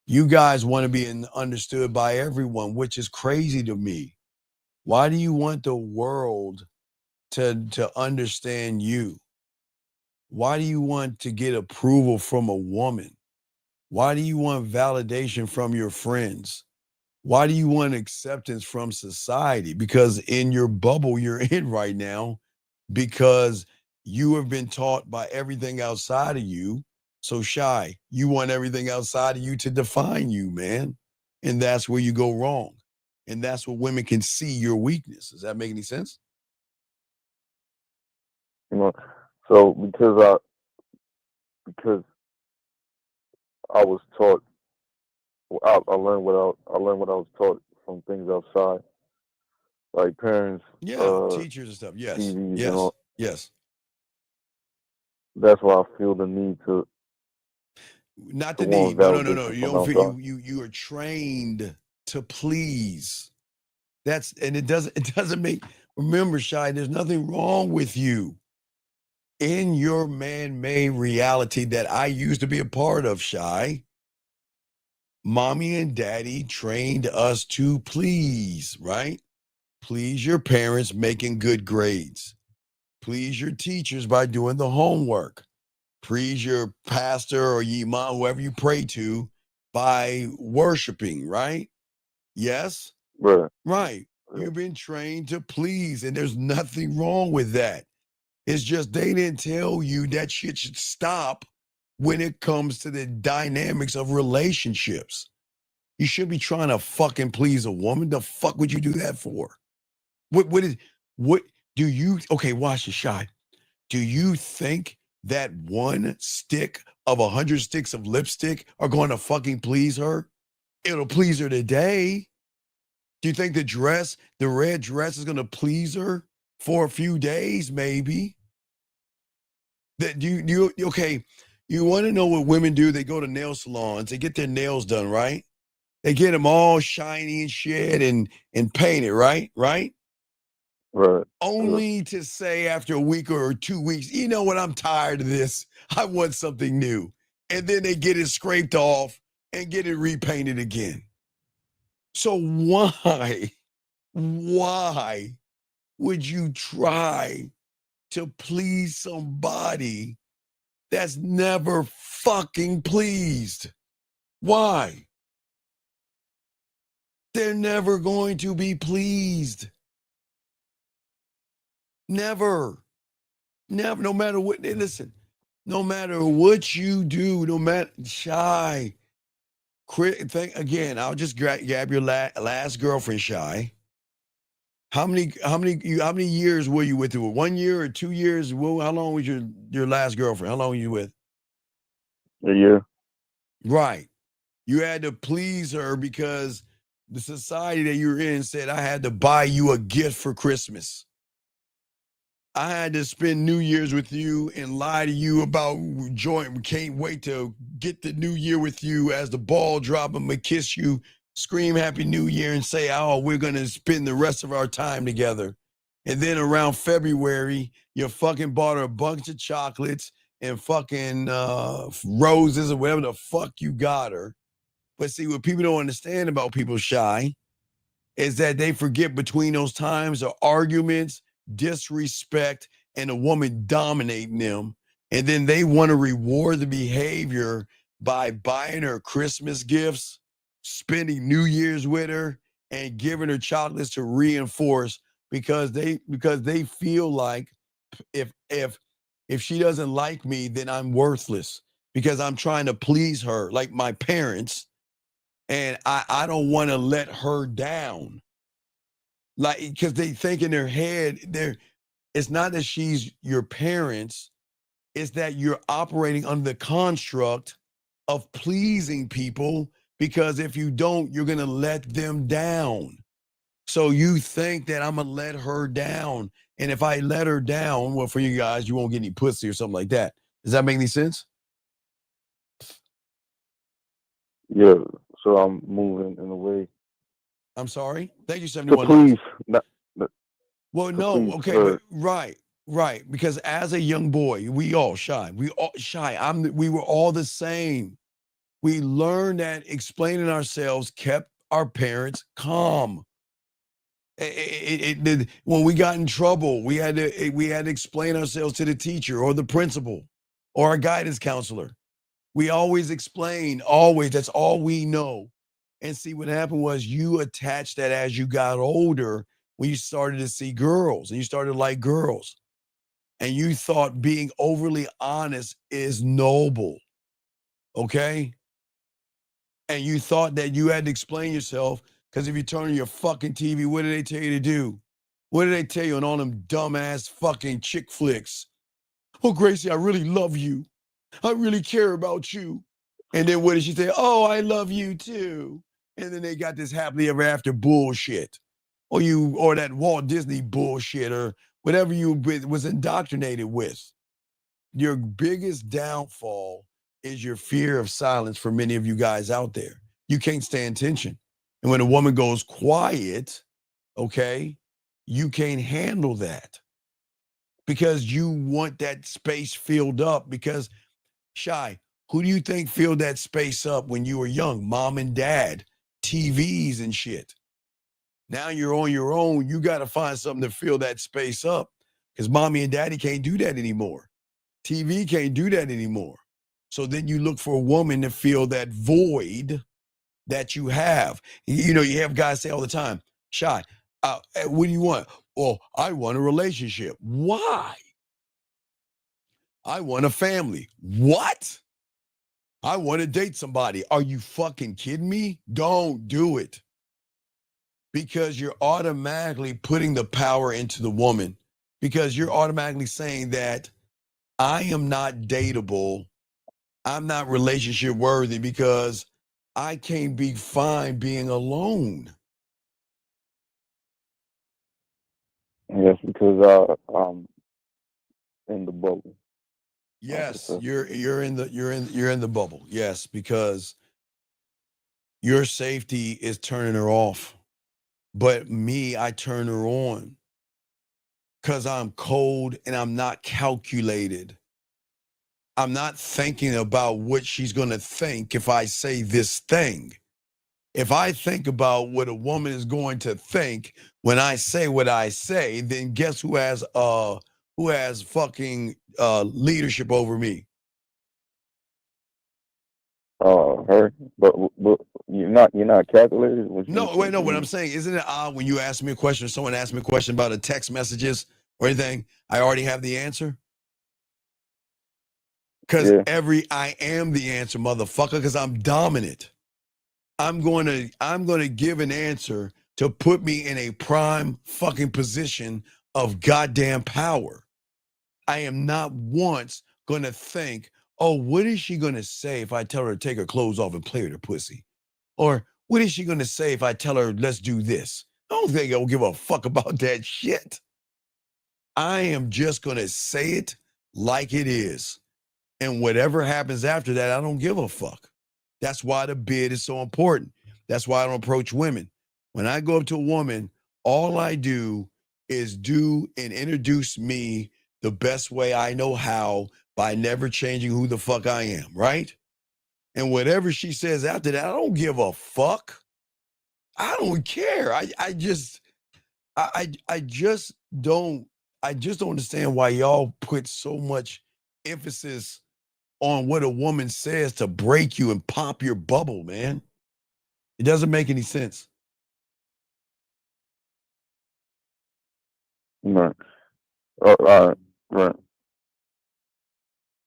You guys want to be understood by everyone, which is crazy to me. Why do you want the world to understand you? Why do you want to get approval from a woman? Why do you want validation from your friends? Why do you want acceptance from society? Because in your bubble you're in right now, because you have been taught by everything outside of you. So Shy, you want everything outside of you to define you, man. And that's where you go wrong. And that's where women can see your weakness. Does that make any sense? You know, so because I was taught, I learned I learned what I was taught from things outside, like parents, Yeah, teachers and stuff. Yes, TVs, and yes, all. yes. That's why I feel the need to Not to the want need. No, no, no, no. validation You from don't feel outside. you are trained to please. It doesn't make, remember, Shy, there's nothing wrong with you. In your man-made reality that I used to be a part of, Shy, mommy and daddy trained us to please, right? Please your parents making good grades. Please your teachers by doing the homework. Please your pastor or ye mom, whoever you pray to, by worshiping, right? Yes? Right. Right. You've been trained to please, and there's nothing wrong with that. It's just they didn't tell you that shit should stop when it comes to the dynamics of relationships. You should be trying to fucking please a woman. The fuck would you do that for? What do you okay, watch the shot. Do you think that one stick of 100 sticks of lipstick are going to fucking please her? It'll please her today. Do you think the red dress is going to please her for a few days, maybe? That okay, you want to know what women do? They go to nail salons, they get their nails done, right? They get them all shiny and shit and painted, right? Right? Right. Only to say after a week or 2 weeks, you know what, I'm tired of this. I want something new. And then they get it scraped off and get it repainted again. So why would you try to please somebody that's never fucking pleased? Why? They're never going to be pleased. Never. Never, no matter what, listen, no matter what you do, no matter, Shy, again, I'll just grab your last girlfriend, Shy. How many years were you with her? 1 year or 2 years? Well, how long was your last girlfriend? How long were you with? A year. Right. You had to please her because the society that you're in said I had to buy you a gift for Christmas. I had to spend New Year's with you and lie to you about joint. We can't wait to get the new year with you. As the ball drop, I'm gonna kiss you, scream Happy New Year, and say, oh, we're gonna spend the rest of our time together. And then around February, you fucking bought her a bunch of chocolates and fucking roses or whatever the fuck you got her. But see, what people don't understand about people shy is that they forget between those times are arguments, disrespect, and a woman dominating them. And then they want to reward the behavior by buying her Christmas gifts, spending New Year's with her, and giving her chocolates to reinforce because they feel like if she doesn't like me, then I'm worthless because I'm trying to please her, like my parents. And I don't want to let her down. Like, because they think in their head, it's not that she's your parents, it's that you're operating under the construct of pleasing people, because if you don't, you're going to let them down. So you think that I'm going to let her down. And if I let her down, well, for you guys, you won't get any pussy or something like that. Does that make any sense? Yeah. So I'm moving in a way. I'm sorry. Thank you, To 71. please, not, Well, to no, please okay, her. but right. Because as a young boy, we all shy. We were all the same. We learned that explaining ourselves kept our parents calm. When we got in trouble, we had to explain ourselves to the teacher or the principal or our guidance counselor. We always explain, always. That's all we know. And see, what happened was you attached that as you got older, when you started to see girls and you started to like girls. And you thought being overly honest is noble. Okay? And you thought that you had to explain yourself because if you turn on your fucking TV, what do they tell you to do? What do they tell you on all them dumbass fucking chick flicks? Oh, Gracie, I really love you. I really care about you. And then what did she say? Oh, I love you too. And then they got this happily ever after bullshit. Or that Walt Disney bullshit or whatever you was indoctrinated with. Your biggest downfall is your fear of silence for many of you guys out there. You can't stand tension. And when a woman goes quiet, okay, you can't handle that because you want that space filled up because Shy, who do you think filled that space up when you were young? Mom and dad, TVs and shit. Now you're on your own. You got to find something to fill that space up because mommy and daddy can't do that anymore. TV can't do that anymore. So then you look for a woman to fill that void that you have. You know, you have guys say all the time, Shy, what do you want? Well, I want a relationship. Why? I want a family. What? I want to date somebody. Are you fucking kidding me? Don't do it. Because you're automatically putting the power into the woman. Because you're automatically saying that I am not dateable. I'm not relationship worthy because I can't be fine being alone. Yes, because I'm in the bubble. Yes, you're in the bubble. Yes, because your safety is turning her off. But me, I turn her on because I'm cold and I'm not calculated. I'm not thinking about what she's going to think if I say this thing. If I think about what a woman is going to think when I say what I say, then guess who has fucking leadership over me? Her, but you're not calculated. No, wait, no. What I'm saying, isn't it odd when you ask me a question, or someone asks me a question about a text messages or anything, I already have the answer? Because I am the answer, motherfucker, because I'm dominant. I'm going to give an answer to put me in a prime fucking position of goddamn power. I am not once going to think, oh, what is she going to say if I tell her to take her clothes off and play with her pussy? Or what is she going to say if I tell her, let's do this? I don't think I'll give a fuck about that shit. I am just going to say it like it is. And whatever happens after that, I don't give a fuck. That's why the bid is so important. That's why I don't approach women. When I go up to a woman, all I do is do and introduce me the best way I know how by never changing who the fuck I am, right? And whatever she says after that, I don't give a fuck. I don't care. I just don't understand why y'all put so much emphasis on what a woman says to break you and pop your bubble, man. It doesn't make any sense. Right. All right. Right.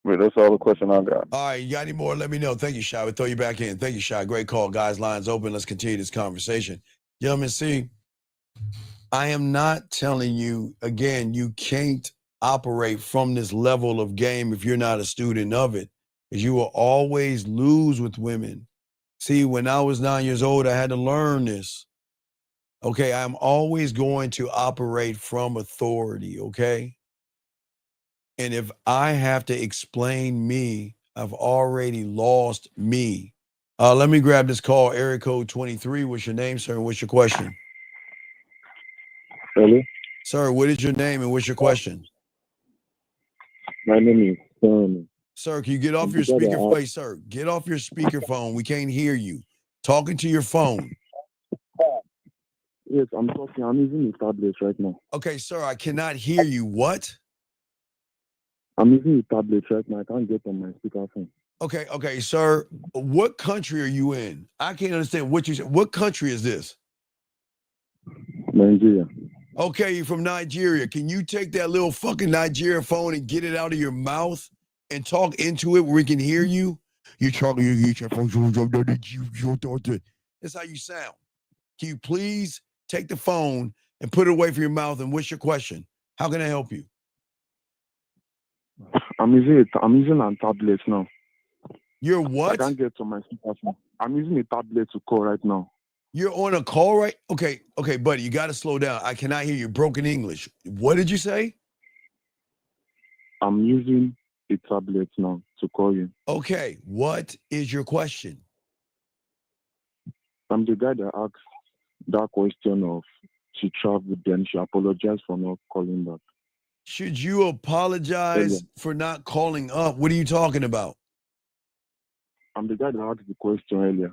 Wait, that's all the question I got. All right, you got any more? Let me know. Thank you, Shy. We'll throw you back in. Thank you, Shy. Great call, guys. Lines open. Let's continue this conversation. Gentlemen, see, I am not telling you, again, you can't operate from this level of game if you're not a student of it, because you will always lose with women. See, when I was 9 years old, I had to learn this. Okay, I'm always going to operate from authority, okay? And if I have to explain me, I've already lost me. Let me grab this call, area code 23. What's your name, sir, and what's your question? Hello? Sir, what is your name and what's your question? My name is Tony. Sir, can you get off your speaker? Wait, sir, get off your speakerphone. We can't hear you. Talking to your phone. Yes, I'm talking. I'm using a tablet right now. Okay, sir, I cannot hear you. What? I'm using a tablet right now. I can't get on my speakerphone. Okay, sir. What country are you in? I can't understand what you said. What country is this? Nigeria. Okay, you're from Nigeria. Can you take that little fucking Nigeria phone and get it out of your mouth and talk into it where we can hear you? You're talking. That's how you sound. Can you please take the phone and put it away from your mouth? And what's your question? How can I help you? I'm using a tablet now. You're what? I can't get to my speakerphone. I'm using a tablet to call right now. You're on a call, right? Okay, buddy, you got to slow down. I cannot hear you. Broken English. What did you say? I'm using a tablet now to call you. Okay, what is your question? I'm the guy that asked that question of she traveled, then she apologized for not calling back. Should you apologize for not calling up? What are you talking about? I'm the guy that asked the question earlier.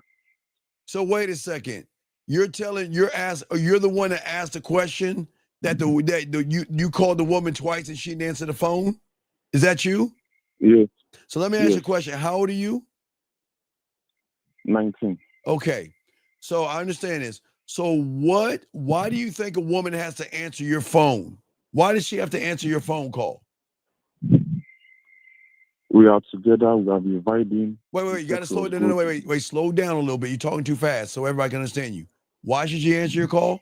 So wait a second. You're the one that asked the question that you called the woman twice and she didn't answer the phone? Is that you? Yes. So let me ask you a question. How old are you? 19. Okay. So I understand this. So why do you think a woman has to answer your phone? Why does she have to answer your phone call? We are together. We are vibing. Wait. You got to slow it down. No, wait. Slow down a little bit. You're talking too fast so everybody can understand you. Why should she answer your call?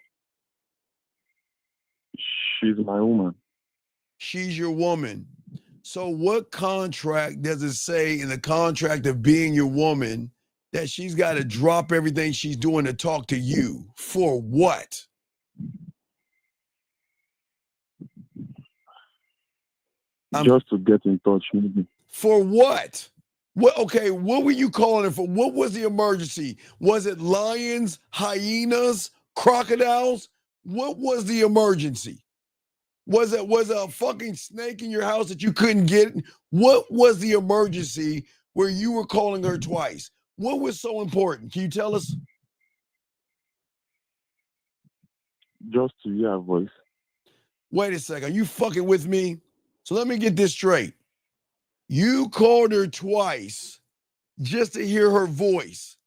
She's my woman. She's your woman. So what contract does it say in the contract of being your woman that she's got to drop everything she's doing to talk to you? For what? Just to get in touch, maybe. For what? What were you calling her for? What was the emergency? Was it lions, hyenas, crocodiles? What was the emergency? Was it a fucking snake in your house that you couldn't get? What was the emergency where you were calling her twice? What was so important? Can you tell us? Just to hear her voice. Wait a second. Are you fucking with me? So let me get this straight. You called her twice just to hear her voice.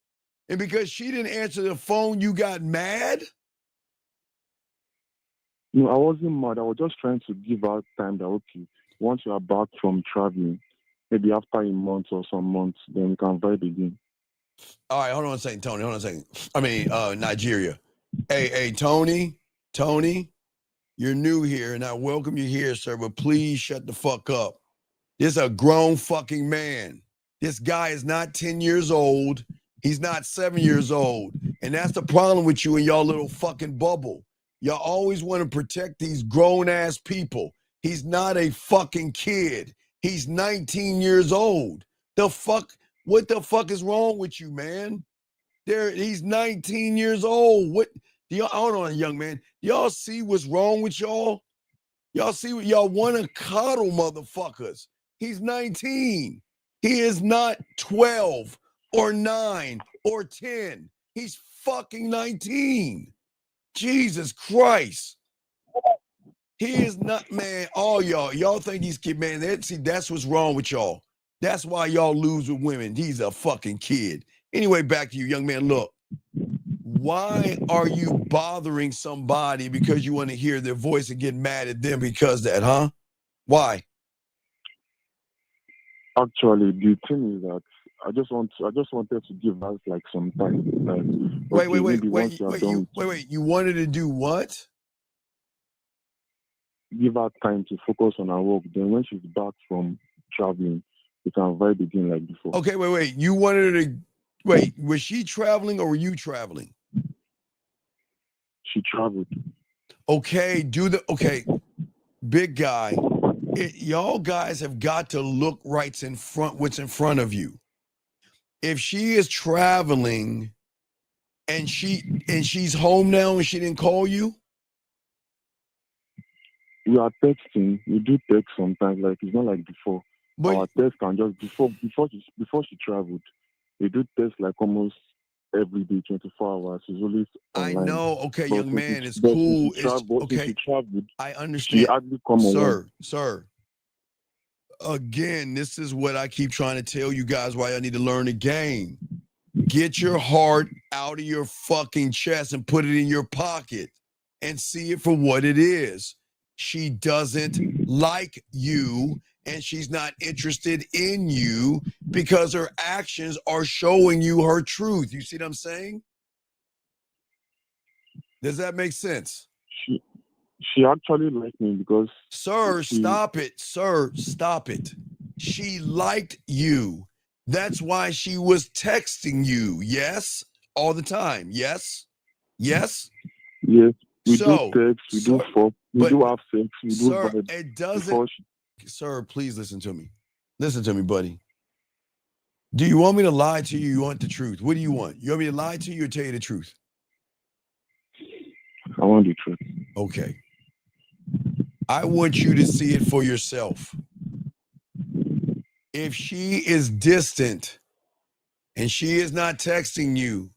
And because she didn't answer the phone, you got mad? No, I wasn't mad. I was just trying to give her time that, okay, once you are back from traveling, maybe after a month or some months, then we can vibe again. All right, hold on a second, Tony. Hold on a second. Nigeria. Hey, Tony, you're new here, and I welcome you here, sir. But please shut the fuck up. This is a grown fucking man. This guy is not 10 years old. He's not 7 years old. And that's the problem with you and y'all little fucking bubble. Y'all always want to protect these grown-ass people. He's not a fucking kid. He's 19 years old. What the fuck is wrong with you, man? He's 19 years old. What do y'all, hold on, young man. Y'all see what's wrong with y'all? Y'all see what y'all want to coddle motherfuckers. He's 19. He is not 12 or 9 or 10. He's fucking 19. Jesus Christ. He is not, man. All y'all think he's kid, man. See, that's what's wrong with y'all. That's why y'all lose with women. He's a fucking kid. Anyway, back to you, young man. Look, why are you bothering somebody because you want to hear their voice and get mad at them because that, huh? Why? Actually, the thing is that I just wanted to give us like some time. Like, Wait. You wanted to do what? Give her time to focus on her work. Then when she's back from traveling, we can vibe again like before. Okay, wait. You wanted her to wait. Was she traveling or were you traveling? She traveled. Okay, big guy. Y'all guys have got to look what's in front of you. If she is traveling and she's home now and she didn't call you? We are texting. We do text sometimes. Like it's not like before. But our text can just before she traveled, we do text like almost every day, 24 hours. She's always online. I know. Okay, but young man, it's cool. Okay, she traveled. I understand. She hardly come online. Sir. Again, this is what I keep trying to tell you guys why I need to learn the game. Get your heart out of your fucking chest and put it in your pocket and see it for what it is. She doesn't like you and she's not interested in you because her actions are showing you her truth. You see what I'm saying? Does that make sense? She actually liked me because... Stop it. Sir, stop it. She liked you. That's why she was texting you. Yes? All the time. Yes? Yes? Yes. We do text. We do fuck. We do have sex. We do vibe. It doesn't... Sir, please listen to me. Listen to me, buddy. Do you want me to lie to you? You want the truth? What do you want? You want me to lie to you or tell you the truth? I want the truth. Okay. I want you to see it for yourself. If she is distant and she is not texting you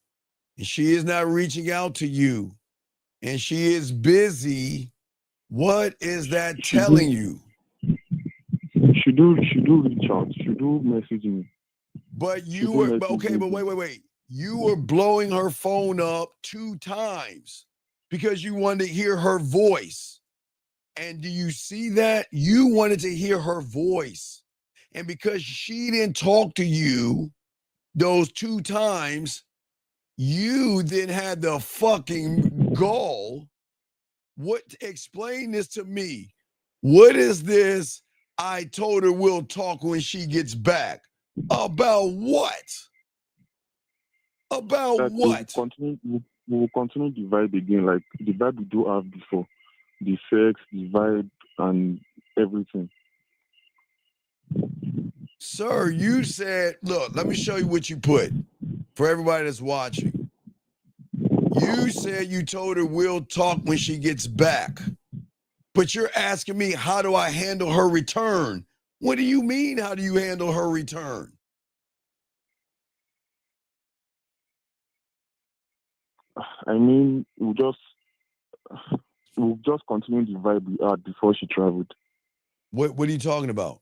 and she is not reaching out to you and she is busy, what is that telling you? She do reach out. She do message me. But wait. You were blowing her phone up 2 times because you wanted to hear her voice. And do you see that? You wanted to hear her voice. And because she didn't talk to you those 2 times, you then had the fucking gall. Explain this to me. What is this? I told her we'll talk when she gets back. About what? About what? We will continue the vibe again, like the vibe we do have before. The sex, the vibe, and everything. Sir, you said, look, let me show you what you put for everybody that's watching. You said you told her we'll talk when she gets back. But you're asking me, how do I handle her return? What do you mean, how do you handle her return? I mean, we'll just continue the vibe we had before she traveled. What are you talking about?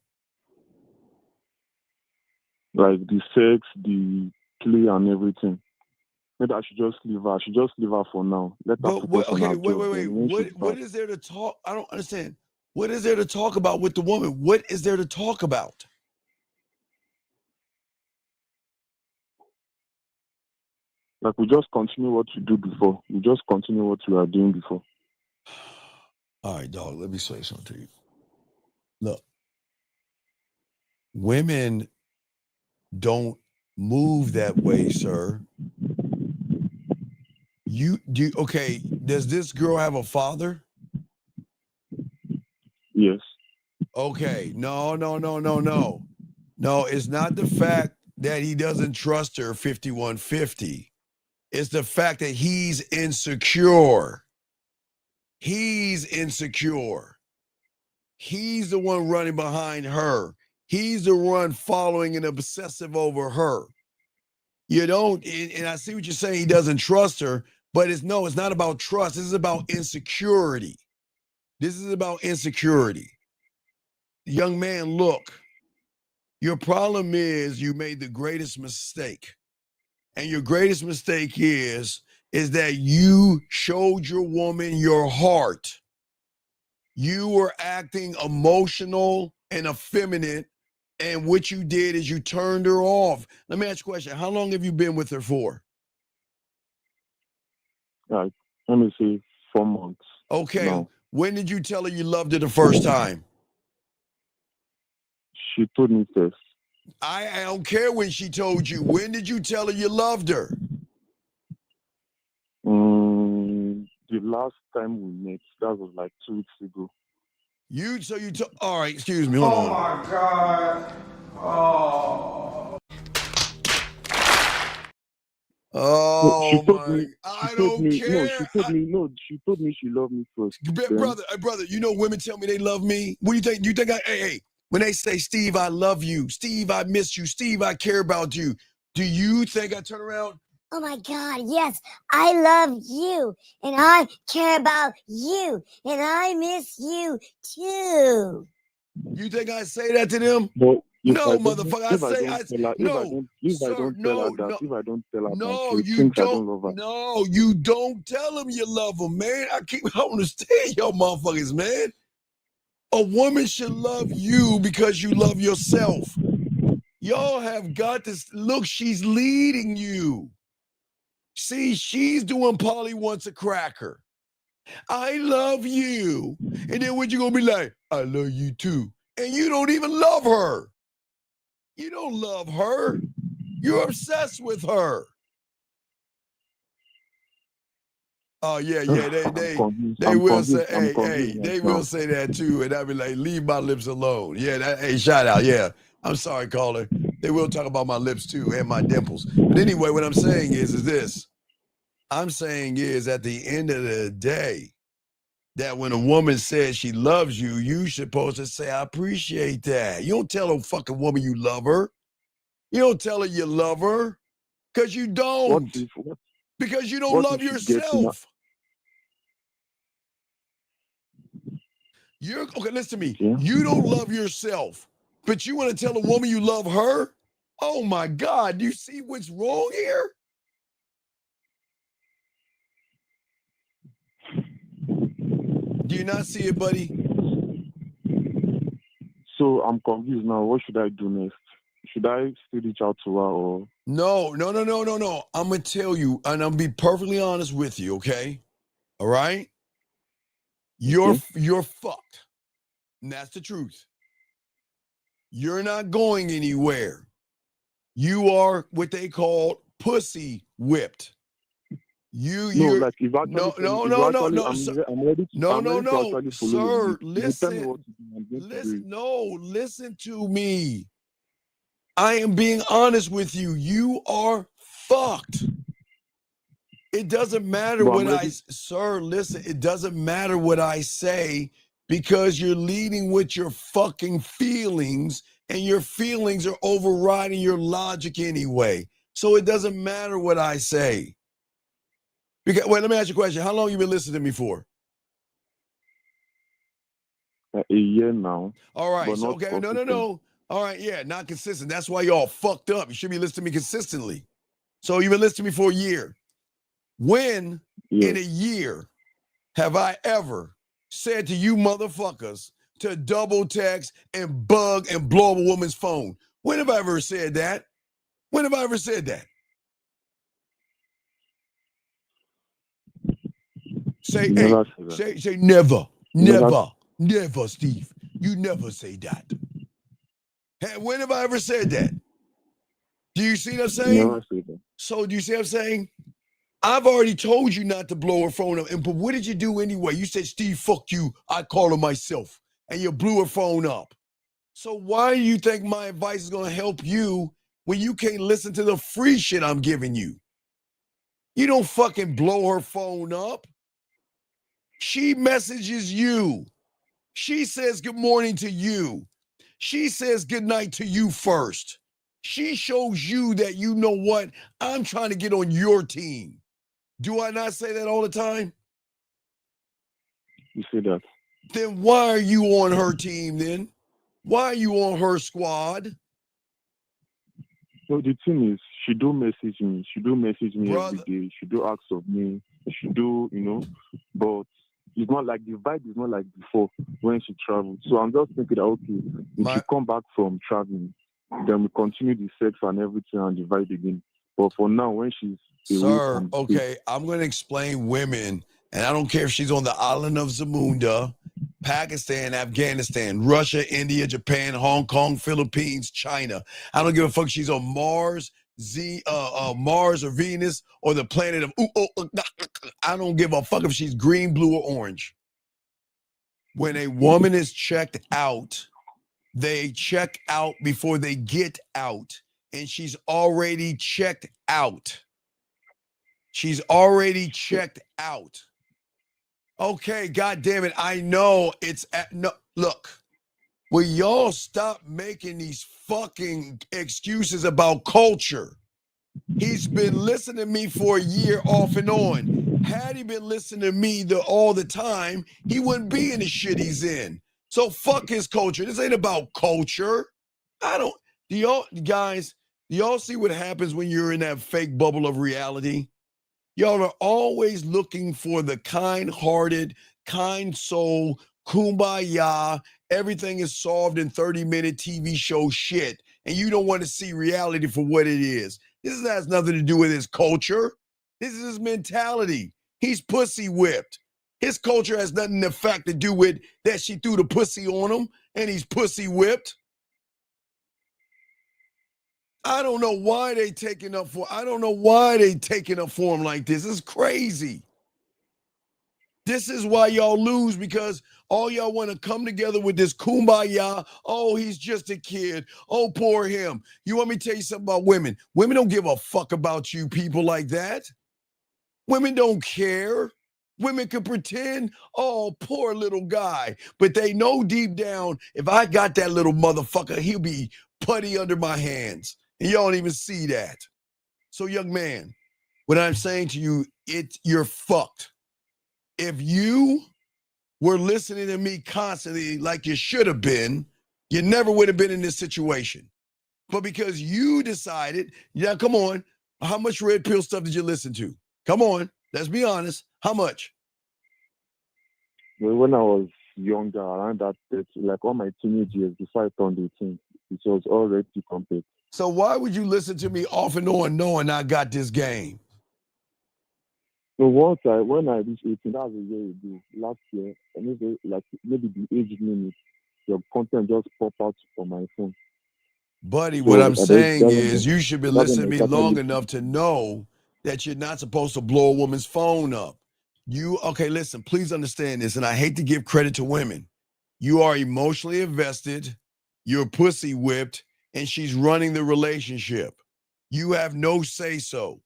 Like the sex, the play, and everything. Maybe I should just leave her. I should just leave her for now. Let her focus on her job. Wait. What is there to talk? I don't understand. What is there to talk about with the woman? What is there to talk about? Like, we just continue what you do before. We just continue what you are doing before. All right, dog, let me say something to you. Look, women don't move that way, sir. Okay, does this girl have a father? Yes. Okay, no. No, it's not the fact that he doesn't trust her 5150. It's the fact that he's insecure. He's insecure. He's the one running behind her. He's the one following and obsessive over her. You don't, and I see what you're saying, he doesn't trust her, but it's not about trust. This is about insecurity. This is about insecurity. Young man, look, your problem is you made the greatest mistake. And your greatest mistake is that you showed your woman your heart. You were acting emotional and effeminate, and what you did is you turned her off. Let me ask you a question. How long have you been with her for? Like, let me say 4 months. Okay. No. When did you tell her you loved her the first time? She told me first. I don't care when she told you. When did you tell her you loved her? The last time we met, that was like 2 weeks ago. All right, excuse me, hold on. Oh my God. Oh. Oh, she told me. I She don't told me. care. No, she told me. No, she told me she loved me first. Then- Brother, you know women tell me they love me. What do you think? Do you think hey, when they say, Steve, I love you, Steve, I miss you, Steve, I care about you, do you think I turn around? Oh my God, yes, I love you, and I care about you, and I miss you too. You think I say that to them? But No, motherfucker, I say, no, if I don't tell her that she thinks I don't love her. No, you don't tell them you love them, man. I don't understand y'all motherfuckers, man. A woman should love you because you love yourself. Y'all have got this. Look, she's leading you. See, she's doing Polly wants a cracker. I love you. And then what you gonna be like? I love you too. And you don't even love her. You don't love her. You're obsessed with her. Oh yeah, they will say, hey, they will say that too, and I'll be like, leave my lips alone. Yeah, hey, shout out, yeah. I'm sorry, caller. They will talk about my lips too and my dimples. But anyway, what I'm saying is this. I'm saying is at the end of the day, that when a woman says she loves you, you supposed to say, I appreciate that. You don't tell a fucking woman you love her. You don't tell her you love her, because you don't. Because you don't love yourself. Okay, listen to me. Yeah. You don't love yourself, but you want to tell a woman you love her? Oh my God, do you see what's wrong here? Do you not see it, buddy? So I'm confused now. What should I do next? Should I still reach out to her or? No. I'm going to tell you, and I'm going to be perfectly honest with you, okay? All right? You're fucked. And that's the truth. You're not going anywhere. You are what they call pussy whipped. No, sir, listen to me. I am being honest with you. You are fucked. It doesn't matter it doesn't matter what I say, because you're leading with your fucking feelings, and your feelings are overriding your logic anyway. So it doesn't matter what I say. Wait, let me ask you a question. How long you been listening to me for? A year now. All right. So, okay. No. All right. Yeah. Not consistent. That's why y'all fucked up. You should be listening to me consistently. So you've been listening to me for a year. When in a year have I ever said to you motherfuckers to double text and bug and blow up a woman's phone? When have I ever said that? When have I ever said that? Say, You hey, never say that. say never, You never, Steve. You never say that. Hey, when have I ever said that? Do you see what I'm saying? never say that. So do you see what I'm saying? I've already told you not to blow her phone up. But what did you do anyway? You said, Steve, fuck you. I call her myself. And you blew her phone up. So why do you think my advice is going to help you when you can't listen to the free shit I'm giving you? You don't fucking blow her phone up. She messages you. She says good morning to you. She says good night to you first. She shows you that, you know what, I'm trying to get on your team. Do I not say that all the time? You say that. Then why are you on her team then? Why are you on her squad? No, the thing is, she do message me. She do message me Brother. every day. She do ask of me. She do, but it's not like the vibe is not like before when she traveled. So I'm just thinking that, okay, if she come back from traveling, then we continue the sex and everything and the vibe again. But for now, when she's away Sir, from the okay, States, I'm going to explain women, and I don't care if she's on the island of Zamunda, Pakistan, Afghanistan, Russia, India, Japan, Hong Kong, Philippines, China. I don't give a fuck if she's on Mars, Mars or Venus or the planet of I don't give a fuck if she's green, blue, or orange. When a woman is checked out, they check out before they get out, and she's already checked out. She's already checked out. Okay, God damn it. I know it's no. Look, will y'all stop making these fucking excuses about culture? He's been listening to me for a year off and on. Had he been listening to me all the time, he wouldn't be in the shit he's in. So fuck his culture. This ain't about culture. Do y'all see what happens when you're in that fake bubble of reality? Y'all are always looking for the kind-hearted, kind soul, kumbaya, everything is solved in 30-minute TV show shit, and you don't want to see reality for what it is. This has nothing to do with his culture. This is his mentality. He's pussy whipped. His culture has nothing in fact to do with that she threw the pussy on him, and he's pussy whipped. I don't know why they taking up for him like this. It's crazy. This is why y'all lose, because all y'all want to come together with this kumbaya. Oh, he's just a kid. Oh, poor him. You want me to tell you something about women? Women don't give a fuck about you people like that. Women don't care. Women can pretend, oh, poor little guy. But they know deep down, if I got that little motherfucker, he'll be putty under my hands. And y'all don't even see that. So, young man, what I'm saying to you, you're fucked. If you were listening to me constantly like you should have been, you never would have been in this situation. But because you decided, yeah, come on, how much red pill stuff did you listen to? Come on, let's be honest. How much? when I was younger, around that age, like all my teenage years before I turned 18, it was already complete. So why would you listen to me off and on knowing I got this game? So when I reached 18, that was a year ago, last year, and maybe the age limit, your content just popped out on my phone. Buddy, what I'm saying is you should be listening to me long enough to know that you're not supposed to blow a woman's phone up. Okay, listen, please understand this, and I hate to give credit to women. You are emotionally invested, you're pussy whipped, and she's running the relationship. You have no say-so.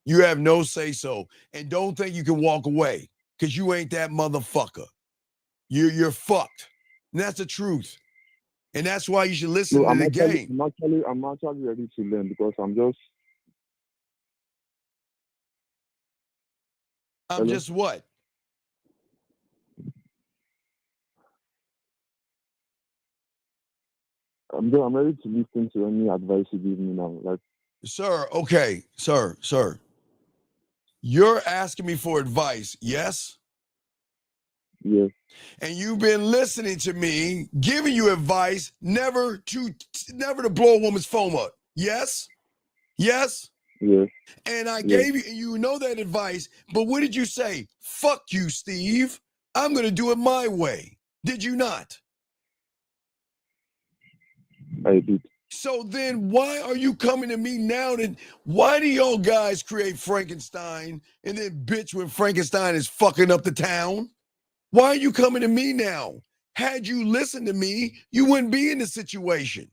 You have no say-so. And don't think you can walk away, because you ain't that motherfucker. You're fucked. And that's the truth. And that's why you should listen to the game. I'm actually ready to learn, because I'm just... I'm just what? I'm ready to listen to any advice you give me now. Like, sir, okay, sir. You're asking me for advice, yes? Yes. And you've been listening to me, giving you advice never to blow a woman's phone up. Yes? Yes? Yes. And I Yes. gave you know that advice, but what did you say? Fuck you, Steve. I'm going to do it my way. Did you not? I did. So then why are you coming to me now? Why do y'all guys create Frankenstein and then bitch when Frankenstein is fucking up the town? Why are you coming to me now? Had you listened to me, you wouldn't be in this situation.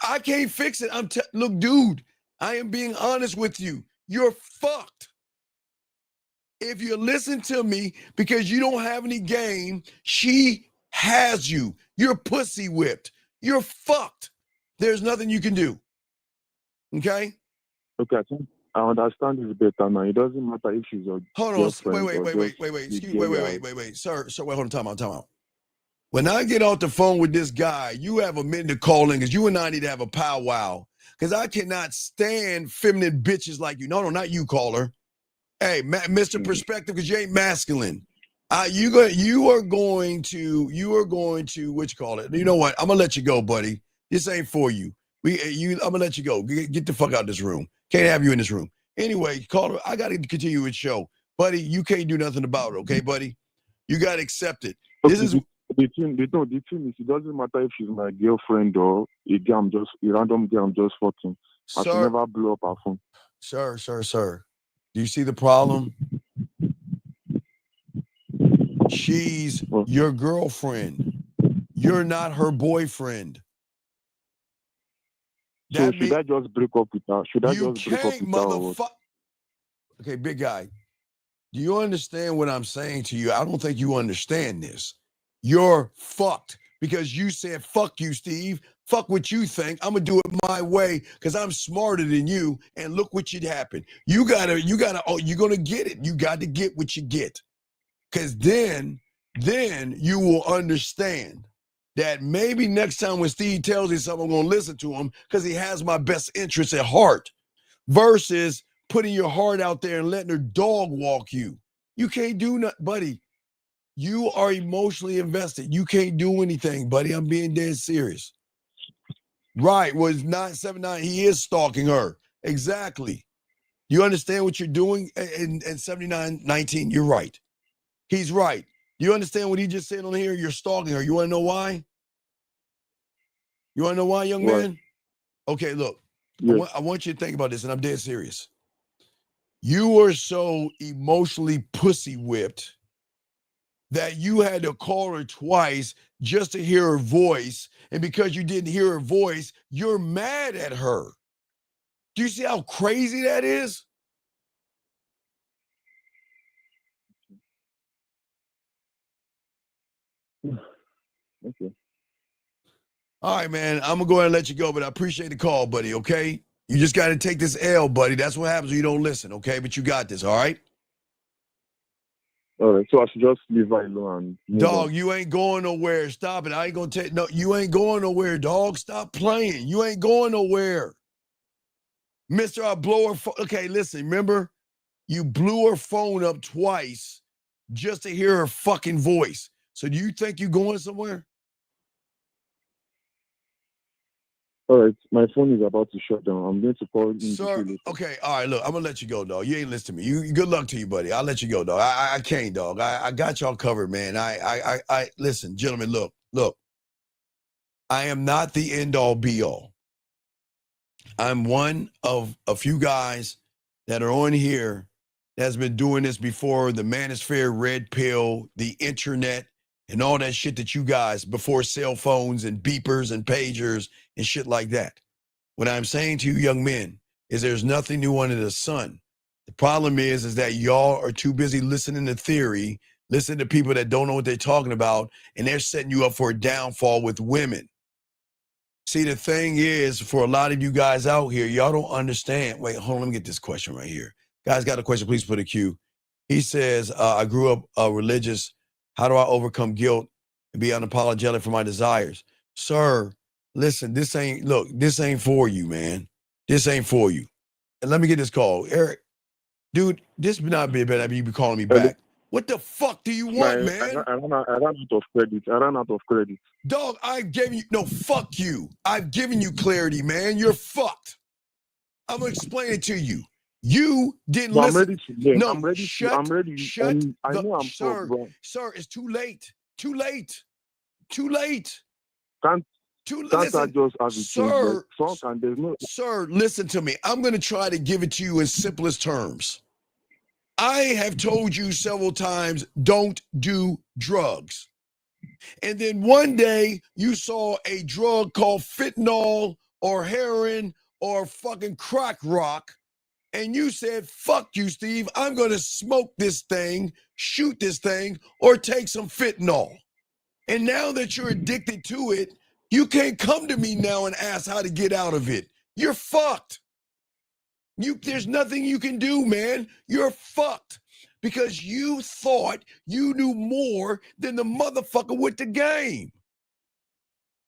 I can't fix it. Look, dude, I am being honest with you. You're fucked. If you listen to me because you don't have any game, she has you. You're pussy whipped. You're fucked. There's nothing you can do. Okay? Okay, I understand this better now. It doesn't matter if she's your girlfriend. Wait. Excuse me. Wait. Sir, wait, hold on, time out. When I get off the phone with this guy, you have a minute to call in because you and I need to have a powwow. Because I cannot stand feminine bitches like you. No, not you, caller. Hey, Mr. Perspective, because you ain't masculine. You are going to, what you call it? You know what? I'm going to let you go, buddy. This ain't for you. I'm going to let you go. Get the fuck out of this room. Can't have you in this room. Anyway, caller, I got to continue with show. Buddy, you can't do nothing about it, okay, buddy? You got to accept it. Okay, This is... The thing is, it doesn't matter if she's my girlfriend or a random girl I'm just fucking. I should never blow up her phone. Sir. Do you see the problem? She's your girlfriend. You're not her boyfriend. So should I just break up with her? Okay, big guy. Do you understand what I'm saying to you? I don't think you understand this. You're fucked because you said, fuck you, Steve. Fuck what you think. I'm going to do it my way because I'm smarter than you. And look what should happen. You're going to get it. You got to get what you get. Because then you will understand that maybe next time when Steve tells me something, I'm going to listen to him because he has my best interests at heart versus putting your heart out there and letting her dog walk you. You can't do nothing, buddy. You are emotionally invested. You can't do anything, buddy. I'm being dead serious. Right. Was 979. He is stalking her. Exactly. You understand what you're doing in 7919? You're right. He's right. You understand what he just said on here? You're stalking her. You want to know why? You want to know why, young man? Okay, look. Yes. I want you to think about this, and I'm dead serious. You are so emotionally pussy whipped that you had to call her twice just to hear her voice. And because you didn't hear her voice, you're mad at her. Do you see how crazy that is? Okay. All right, man. I'm going to go ahead and let you go, but I appreciate the call, buddy, okay? You just got to take this L, buddy. That's what happens when you don't listen, okay? But you got this, all right? All right, so I should just leave her alone and dog, you ain't going nowhere. Stop it. I ain't going to take... No, you ain't going nowhere, dog. Stop playing. You ain't going nowhere. Mister, I blow her... Okay, listen, remember? You blew her phone up twice just to hear her fucking voice. So do you think you going somewhere? All right, my phone is about to shut down. I'm going to call you. Sir, okay, all right, look, I'm going to let you go, dog. You ain't listening to me. You good luck to you, buddy. I'll let you go, dog. I can't, dog. I got y'all covered, man. I listen, gentlemen, look. I am not the end-all, be-all. I'm one of a few guys that are on here that has been doing this before the Manosphere, Red Pill, the internet, and all that shit that you guys, before cell phones and beepers and pagers and shit like that. What I'm saying to you young men is there's nothing new under the sun. The problem is that y'all are too busy listening to theory, listening to people that don't know what they're talking about, and they're setting you up for a downfall with women. See, the thing is, for a lot of you guys out here, y'all don't understand. Wait, hold on, let me get this question right here. Guys got a question, please put a Q. He says, I grew up religious. How do I overcome guilt and be unapologetic for my desires? Sir, listen, this ain't for you, man. This ain't for you. And let me get this call. Eric, dude, this would not be a bad idea. You be calling me back. What the fuck do you want, man? I ran out of credit. Dog, I've given you, no, fuck you. I've given you clarity, man. You're fucked. I'm gonna explain it to you. You didn't But I'm listen. ready to learn. No, I'm ready to. I'm ready. shut And I the know I'm tough, sir, bro. sir. It's too late. Too late. Too late. Can't can't I Listen, just have it changed? Like, sir. so can there's no. Sir, listen to me. I'm gonna try to give it to you in simplest terms. I have told you several times, don't do drugs. And then one day you saw a drug called fentanyl or heroin or fucking crack rock. And you said, fuck you, Steve. I'm going to smoke this thing, shoot this thing, or take some fentanyl. And now that you're addicted to it, you can't come to me now and ask how to get out of it. You're fucked. There's nothing you can do, man. You're fucked. Because you thought you knew more than the motherfucker with the game.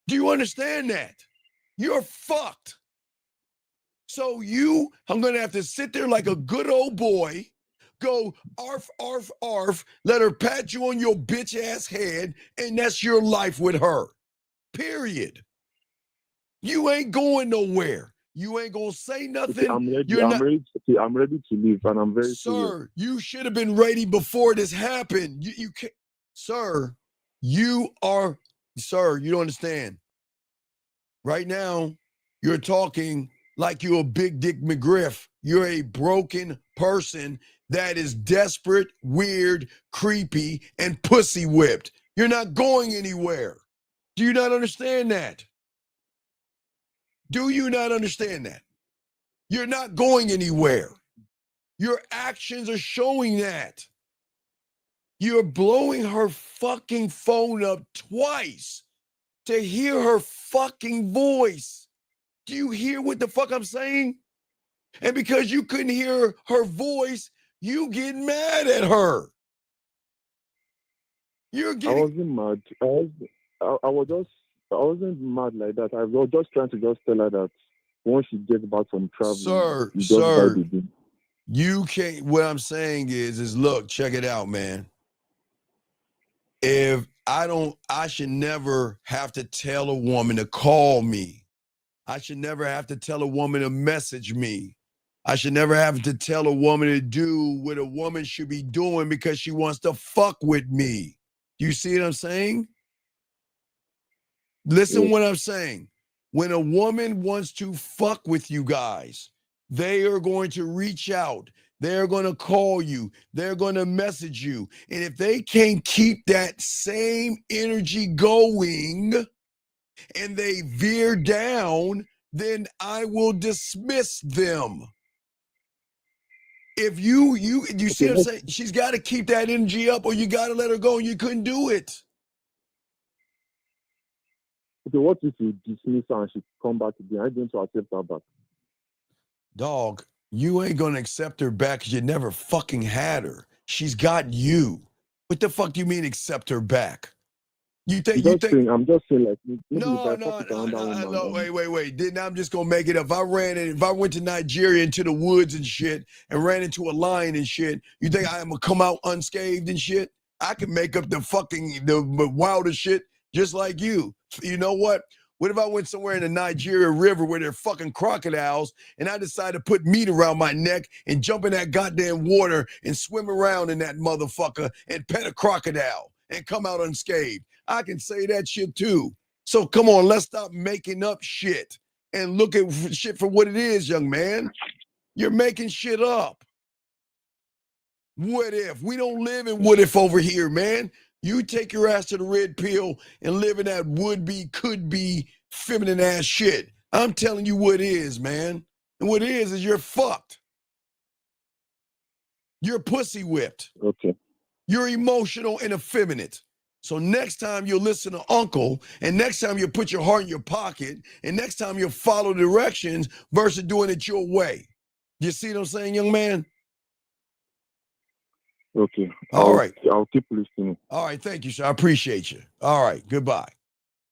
Do you understand that? You're fucked. So I'm going to have to sit there like a good old boy, go arf, arf, arf, let her pat you on your bitch ass head, and that's your life with her. Period. You ain't going nowhere. You ain't going to say nothing. I'm ready. You're not. I'm ready to leave, and I'm very serious. Sir, you should have been ready before this happened. You can't, sir, you don't understand. Right now, you're talking like you're a big dick McGriff. You're a broken person that is desperate, weird, creepy, and pussy whipped. You're not going anywhere. Do you not understand that? Do you not understand that? You're not going anywhere. Your actions are showing that. You're blowing her fucking phone up twice to hear her fucking voice. Do you hear what the fuck I'm saying? And because you couldn't hear her voice, you get mad at her. You're getting. I wasn't mad. I wasn't mad like that. I was just trying to just tell her that once she gets back from traveling, Sir, you can't. What I'm saying is look, check it out, man. I should never have to tell a woman to call me. I should never have to tell a woman to message me. I should never have to tell a woman to do what a woman should be doing because she wants to fuck with me. Do you see what I'm saying? Listen what I'm saying. When a woman wants to fuck with you guys, they are going to reach out. They're going to call you. They're going to message you. And if they can't keep that same energy going and they veer down, then I will dismiss them. If you see what I'm saying? She's got to keep that energy up or you got to let her go and you couldn't do it. Okay, what if you dismiss her and she come back again? Are you going to accept her back? Dog, you ain't going to accept her back because you never fucking had her. She's got you. What the fuck do you mean accept her back? I'm just saying like no, wait. Then I'm just gonna make it up. If I went to Nigeria into the woods and shit and ran into a lion and shit, you think I'm gonna come out unscathed and shit? I can make up the wildest shit just like you. You know what? What if I went somewhere in the Nigeria River where there are fucking crocodiles and I decided to put meat around my neck and jump in that goddamn water and swim around in that motherfucker and pet a crocodile and come out unscathed? I can say that shit too. So come on, let's stop making up shit and look at shit for what it is, young man. You're making shit up. What if? We don't live in what if over here, man. You take your ass to the red pill and live in that would-be, could-be, feminine ass shit. I'm telling you what is, man. And what it is you're fucked. You're pussy whipped. Okay. You're emotional and effeminate. So next time you'll listen to Uncle, and next time you'll put your heart in your pocket, and next time you'll follow directions versus doing it your way. You see what I'm saying, young man? Okay. All right. I'll keep listening. All right. Thank you, sir. I appreciate you. All right. Goodbye.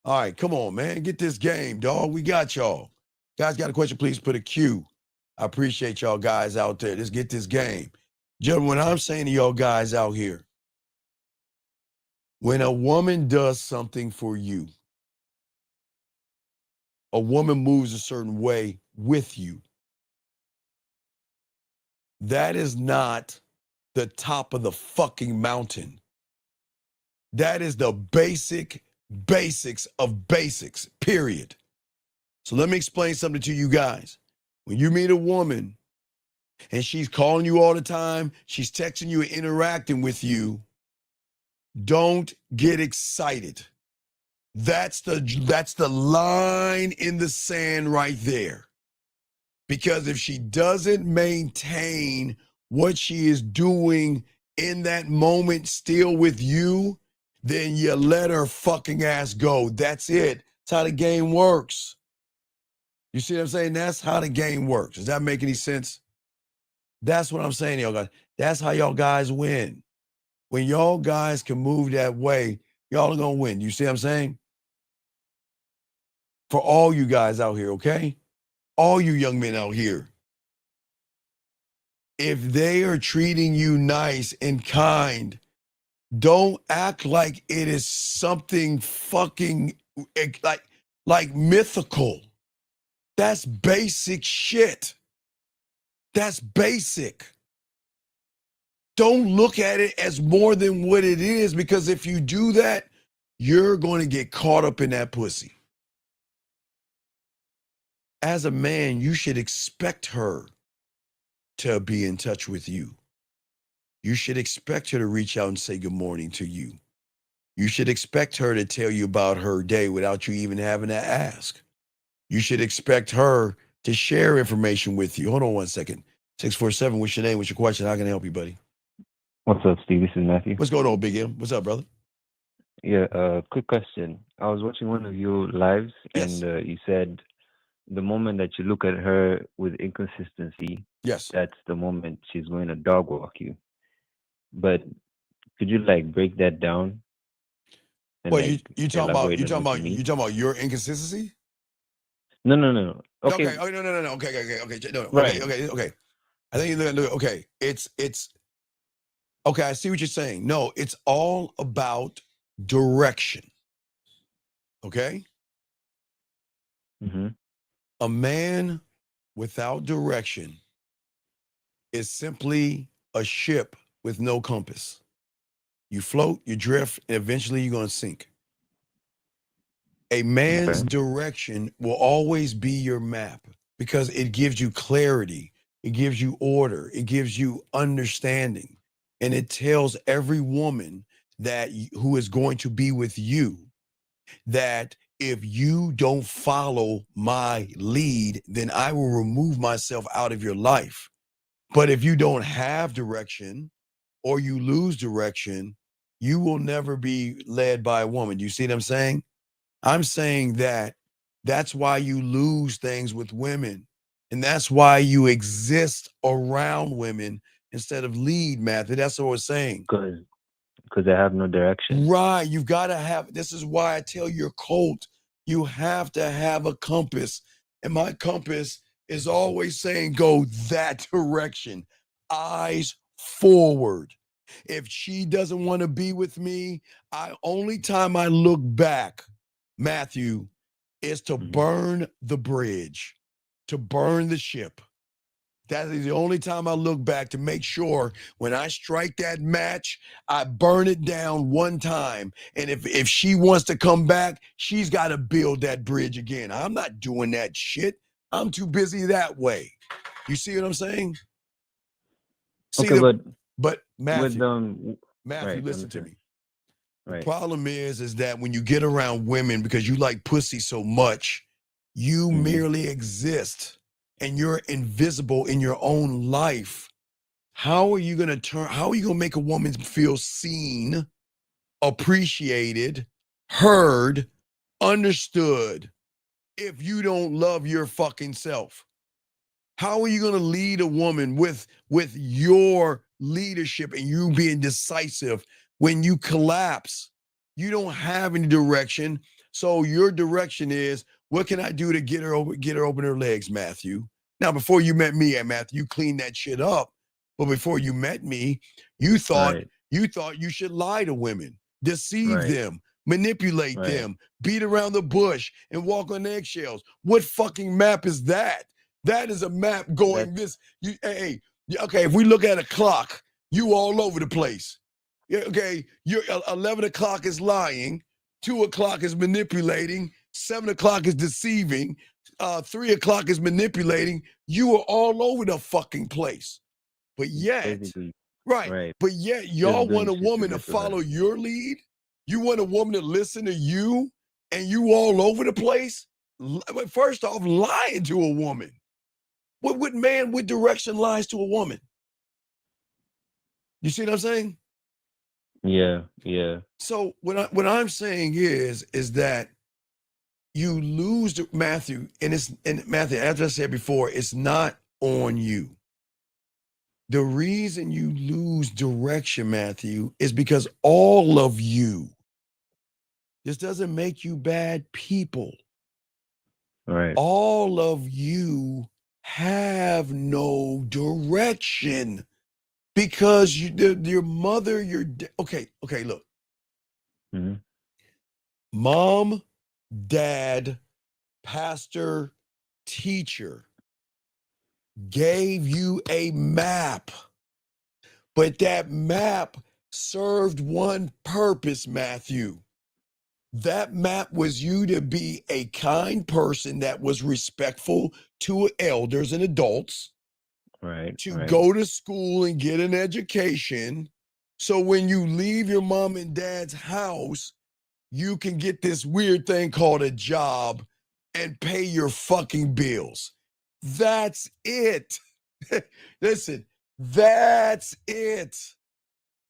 All right. Come on, man. Get this game, dog. We got y'all. Guys, got a question? Please put a Q. I appreciate y'all guys out there. Let's get this game. Gentlemen, I'm saying to y'all guys out here, when a woman does something for you, a woman moves a certain way with you, that is not the top of the fucking mountain. That is the basics of basics, period. So let me explain something to you guys. When you meet a woman and she's calling you all the time, she's texting you and interacting with you, don't get excited. That's the line in the sand right there. Because if she doesn't maintain what she is doing in that moment still with you, then you let her fucking ass go. That's it. That's how the game works. You see what I'm saying? That's how the game works. Does that make any sense? That's what I'm saying, y'all guys. That's how y'all guys win. When y'all guys can move that way, y'all are gonna win. You see what I'm saying? For all you guys out here, okay? All you young men out here. If they are treating you nice and kind, don't act like it is something fucking like mythical. That's basic shit. That's basic. Don't look at it as more than what it is, because if you do that, you're going to get caught up in that pussy. As a man, you should expect her to be in touch with you. You should expect her to reach out and say good morning to you. You should expect her to tell you about her day without you even having to ask. You should expect her to share information with you. Hold on one second. 647, what's your name? What's your question? How can I help you, buddy? What's up, Steve? This is Matthew. What's going on, Big M? What's up, brother? Yeah, quick question. I was watching one of your lives, Yes. and you said the moment that you look at her with inconsistency, yes, that's the moment she's going to dog walk you. But could you break that down? And, Well, you talking elaborate on what you mean? about your inconsistency? No. Okay. Okay. Oh, no. Okay. No. Right. Okay. I think you look. Okay. It's. Okay. I see what you're saying. No, it's all about direction. Okay. Mm-hmm. A man without direction is simply a ship with no compass. You float, you drift, and eventually you're going to sink. A man's direction will always be your map because it gives you clarity, it gives you order, it gives you understanding, and it tells every woman that who is going to be with you that if you don't follow my lead, then I will remove myself out of your life. But if you don't have direction or you lose direction, you will never be led by a woman. You see what I'm saying? I'm saying that that's why you lose things with women. And that's why you exist around women instead of lead, Matthew. That's what we're saying. Because I have no direction. Right. You've got to have, this is why I tell your cult, you have to have a compass. And my compass is always saying, go that direction. Eyes forward. If she doesn't want to be with me, only time I look back, Matthew, is to burn the bridge, to burn the ship. That is the only time I look back, to make sure when I strike that match, I burn it down one time. And if she wants to come back, she's got to build that bridge again. I'm not doing that shit. I'm too busy that way. You see what I'm saying? See, okay, but Matthew, with, right, listen to me. Right. The problem is that when you get around women, because you like pussy so much, you merely exist and you're invisible in your own life. How are you going to make a woman feel seen, appreciated, heard, understood if you don't love your fucking self? How are you going to lead a woman with your leadership and you being decisive when you collapse? You don't have any direction. So your direction is, what can I do to get her open her legs, Matthew? Now, before you met me, Matthew, you cleaned that shit up. But before you met me, you thought you should lie to women, deceive them, manipulate them, beat around the bush, and walk on eggshells. What fucking map is that? That is a map going hey, Yeah, okay, if we look at a clock, you all over the place. Yeah, okay, you're 11 o'clock is lying, 2 o'clock is manipulating, 7 o'clock is deceiving, 3 o'clock is manipulating. You are all over the fucking place. But yet, Basically, right, but yet just y'all doing want a shit to woman to get to her. follow your lead? You want a woman to listen to you, and you all over the place? First off, lying to a woman. What man with direction lies to a woman? You see what I'm saying? Yeah, yeah. So what I'm saying is that you lose Matthew, and Matthew, as I said before, it's not on you. The reason you lose direction, Matthew, is because all of you. This doesn't make you bad people. Right. All of you have no direction because your mother, okay, look. Mm-hmm. Mom, dad, pastor, teacher gave you a map, but that map served one purpose, Matthew. That map was you to be a kind person that was respectful to elders and adults, Right. to Right. go to school and get an education. So when you leave your mom and dad's house, you can get this weird thing called a job and pay your fucking bills. That's it. Listen, that's it.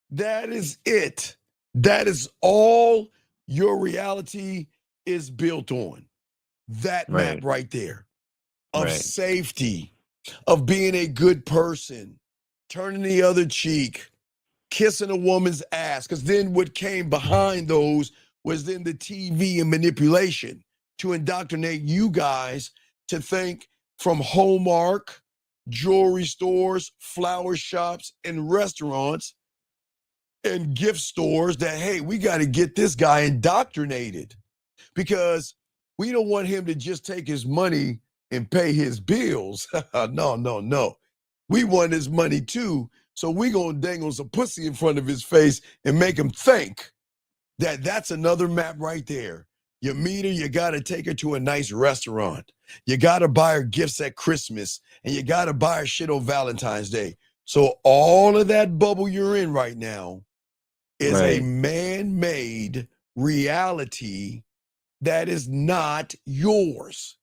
That is it. That is all your reality is built on. That map Right. right there of Right. safety, of being a good person, turning the other cheek, kissing a woman's ass. Because then what came behind those was then the TV and manipulation to indoctrinate you guys to think from Hallmark, jewelry stores, flower shops, and restaurants and gift stores that, hey, we got to get this guy indoctrinated because we don't want him to just take his money and pay his bills. No. We want his money too. So we going to dangle some pussy in front of his face and make him think that that's another map right there. You meet her, you got to take her to a nice restaurant. You got to buy her gifts at Christmas, and you got to buy her shit on Valentine's Day. So all of that bubble you're in right now is a man-made reality that is not yours.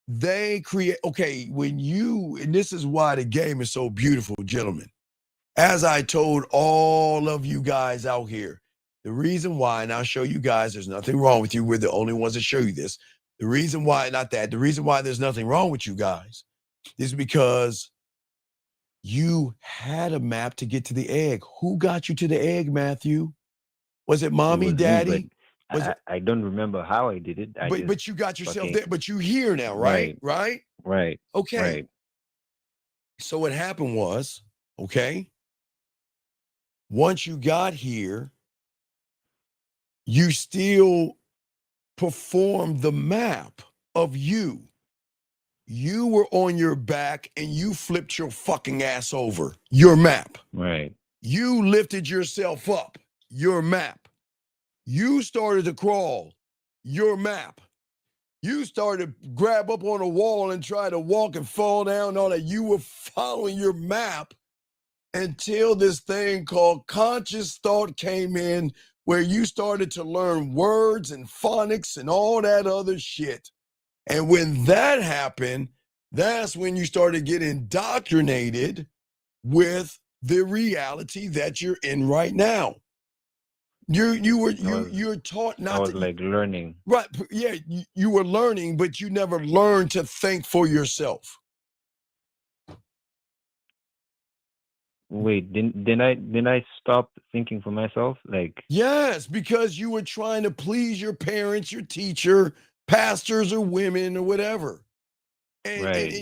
They create, okay, and this is why the game is so beautiful, gentlemen. As I told all of you guys out here, the reason why, and I'll show you guys, there's nothing wrong with you. We're the only ones that show you this. The reason why there's nothing wrong with you guys is because you had a map to get to the egg. Who got you to the egg, Matthew? Was it mommy, It was daddy? me, but I don't remember how I did it. But you got yourself there. But you here now, right? Right. Okay. Right. So what happened was, okay, once you got here, you still performed the map of you. You were on your back and you flipped your fucking ass over. Your map. Right. You lifted yourself up. Your map. You started to crawl. Your map. You started to grab up on a wall and try to walk and fall down on it. You were following your map until this thing called conscious thought came in, where you started to learn words and phonics and all that other shit. And when that happened, that's when you started getting indoctrinated with the reality that you're in right now. You're taught not to. I was like learning. Right. Yeah, you were learning, but you never learned to think for yourself. Wait, didn't I stop thinking for myself? Like, yes, because you were trying to please your parents, your teacher, pastors, or women, or whatever. And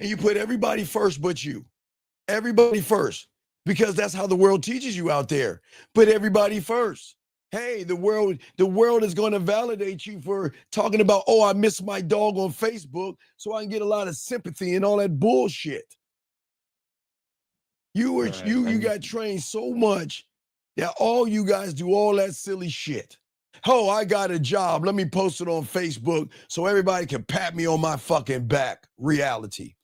you put everybody first but you. Everybody first. Because that's how the world teaches you out there. Put everybody first. Hey, the world is going to validate you for talking about, oh, I miss my dog on Facebook, so I can get a lot of sympathy and all that bullshit. You got trained so much that all you guys do all that silly shit. Oh, I got a job. Let me post it on Facebook so everybody can pat me on my fucking back. Reality.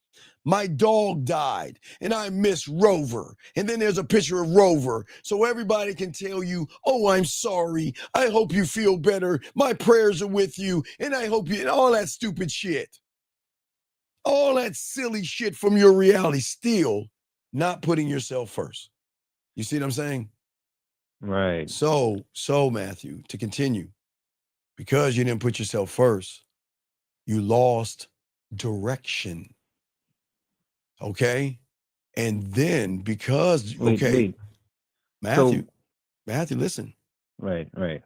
My dog died and I miss Rover. And then there's a picture of Rover so everybody can tell you, oh, I'm sorry. I hope you feel better. My prayers are with you. And I hope you, and all that stupid shit. All that silly shit from your reality, still not putting yourself first. You see what I'm saying? Right. So Matthew, to continue, because you didn't put yourself first, you lost direction. Okay? And then because, Wait. Matthew, listen. Right.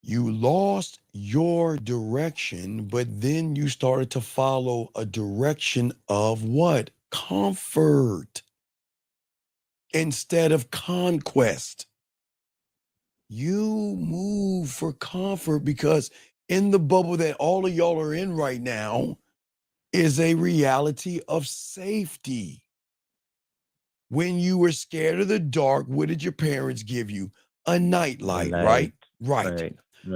You lost your direction, but then you started to follow a direction of what? Comfort instead of conquest. You move for comfort because in the bubble that all of y'all are in right now is a reality of safety. When you were scared of the dark, what did your parents give you? A nightlight, right? Right.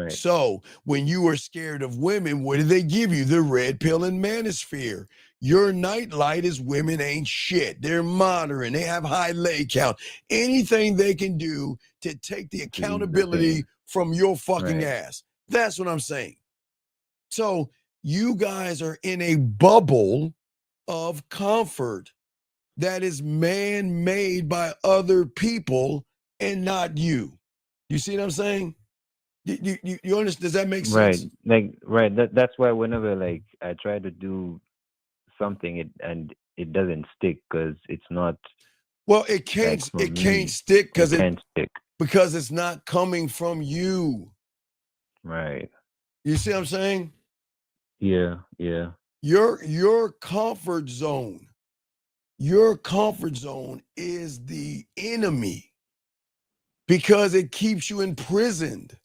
So when you were scared of women, what did they give you? The red pill and manosphere. Your nightlight is women ain't shit. They're modern. They have high lay count. Anything they can do to take the accountability from your fucking ass. That's what I'm saying. So you guys are in a bubble of comfort that is man-made by other people and not you. You see what I'm saying? You understand? Does that make sense? That's why whenever like I try to do something, it doesn't stick because it's not. Well, it can't stick because it can't stick because it's not coming from you. Right. You see what I'm saying? Yeah. Your comfort zone. Your comfort zone is the enemy because it keeps you imprisoned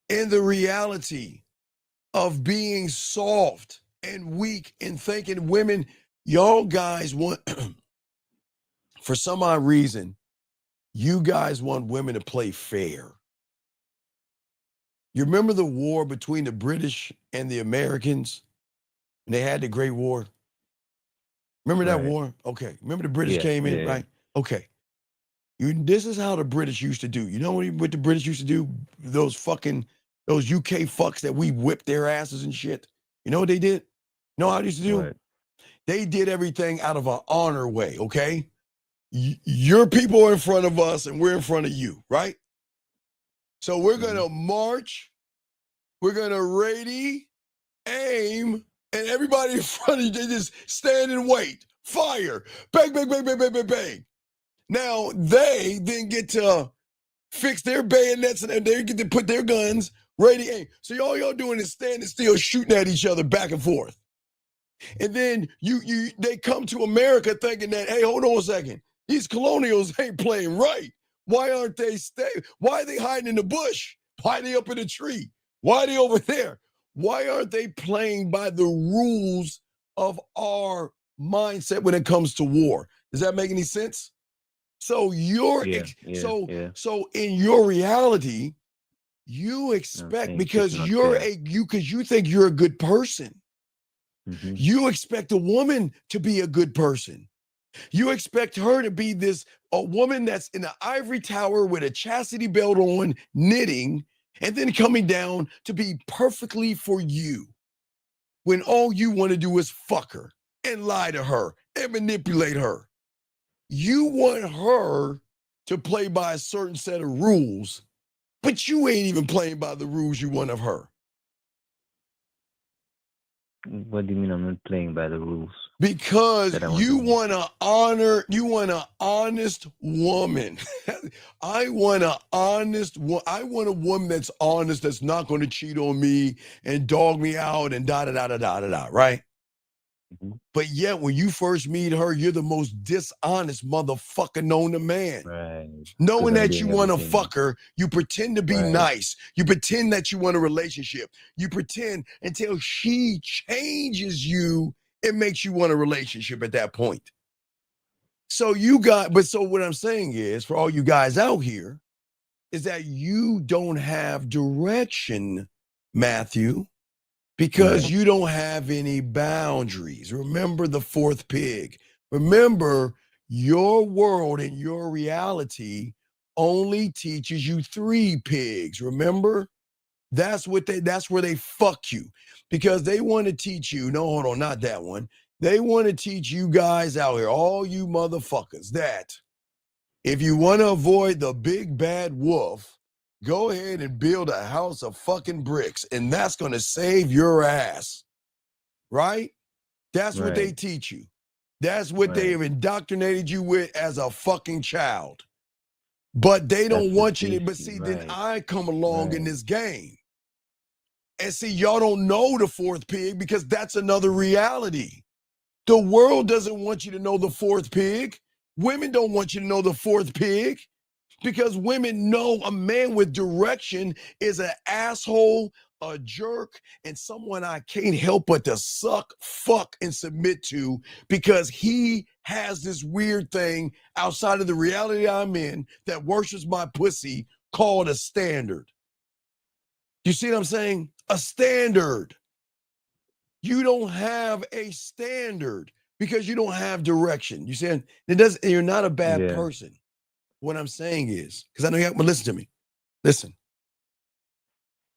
in the reality of being soft and weak and thinking women, y'all guys want, for some odd reason, you guys want women to play fair. You remember the war between the British and the Americans? And they had the Great War. Remember that war? Okay. Remember the British came in, right? Okay. This is how the British used to do. You know what the British used to do? Those UK fucks that we whipped their asses and shit. You know what they did? You know how they used to do? What? They did everything out of an honor way, okay? Your people are in front of us and we're in front of you, right? So we're going to march. We're going to ready, aim, and everybody in front of you, they just stand and wait. Fire. Bang, bang, bang, bang, bang, bang, bang. Now, they then get to fix their bayonets and they get to put their guns ready, aim. So all y'all doing is standing still, shooting at each other back and forth. And then they come to America thinking that, hey, hold on a second. These colonials ain't playing right. Why aren't they Why are they hiding in the bush? Why are they up in a tree? Why are they over there? Why aren't they playing by the rules of our mindset when it comes to war? Does that make any sense? So so in your reality, you expect because you think you're a good person. Mm-hmm. You expect a woman to be a good person. You expect her to be a woman that's in an ivory tower with a chastity belt on, knitting, and then coming down to be perfectly for you. When all you want to do is fuck her and lie to her and manipulate her. You want her to play by a certain set of rules, but you ain't even playing by the rules you want of her. What do you mean I'm not playing by the rules? Because you want an honest woman. I want a woman that's honest, that's not going to cheat on me and dog me out and da-da-da-da-da-da-da, right? Mm-hmm. But yet, when you first meet her, you're the most dishonest motherfucker known to man. Right. Knowing that you want to fuck her, you pretend to be nice. You pretend that you want a relationship. You pretend until she changes you, it makes you want a relationship at that point. So what I'm saying is, for all you guys out here, is that you don't have direction, Matthew, because you don't have any boundaries. Remember the fourth pig. Remember, your world and your reality only teaches you 3 pigs. Remember? That's where they fuck you, because they want to teach you. No, hold on, not that one. They want to teach you guys out here, all you motherfuckers, that if you want to avoid the big bad wolf, go ahead and build a house of fucking bricks, and that's going to save your ass. Right? That's what they teach you. That's what they have indoctrinated you with as a fucking child. But they don't want you to, but see, then I come along in this game. And see, y'all don't know the fourth pig because that's another reality. The world doesn't want you to know the fourth pig. Women don't want you to know the fourth pig, because women know a man with direction is an asshole, a jerk, and someone I can't help but to suck, fuck, and submit to, because he has this weird thing outside of the reality I'm in that worships my pussy called a standard. You see what I'm saying? A standard. You don't have a standard because you don't have direction. You saying you're not a bad person. What I'm saying is, because I know you have to listen to me. Listen.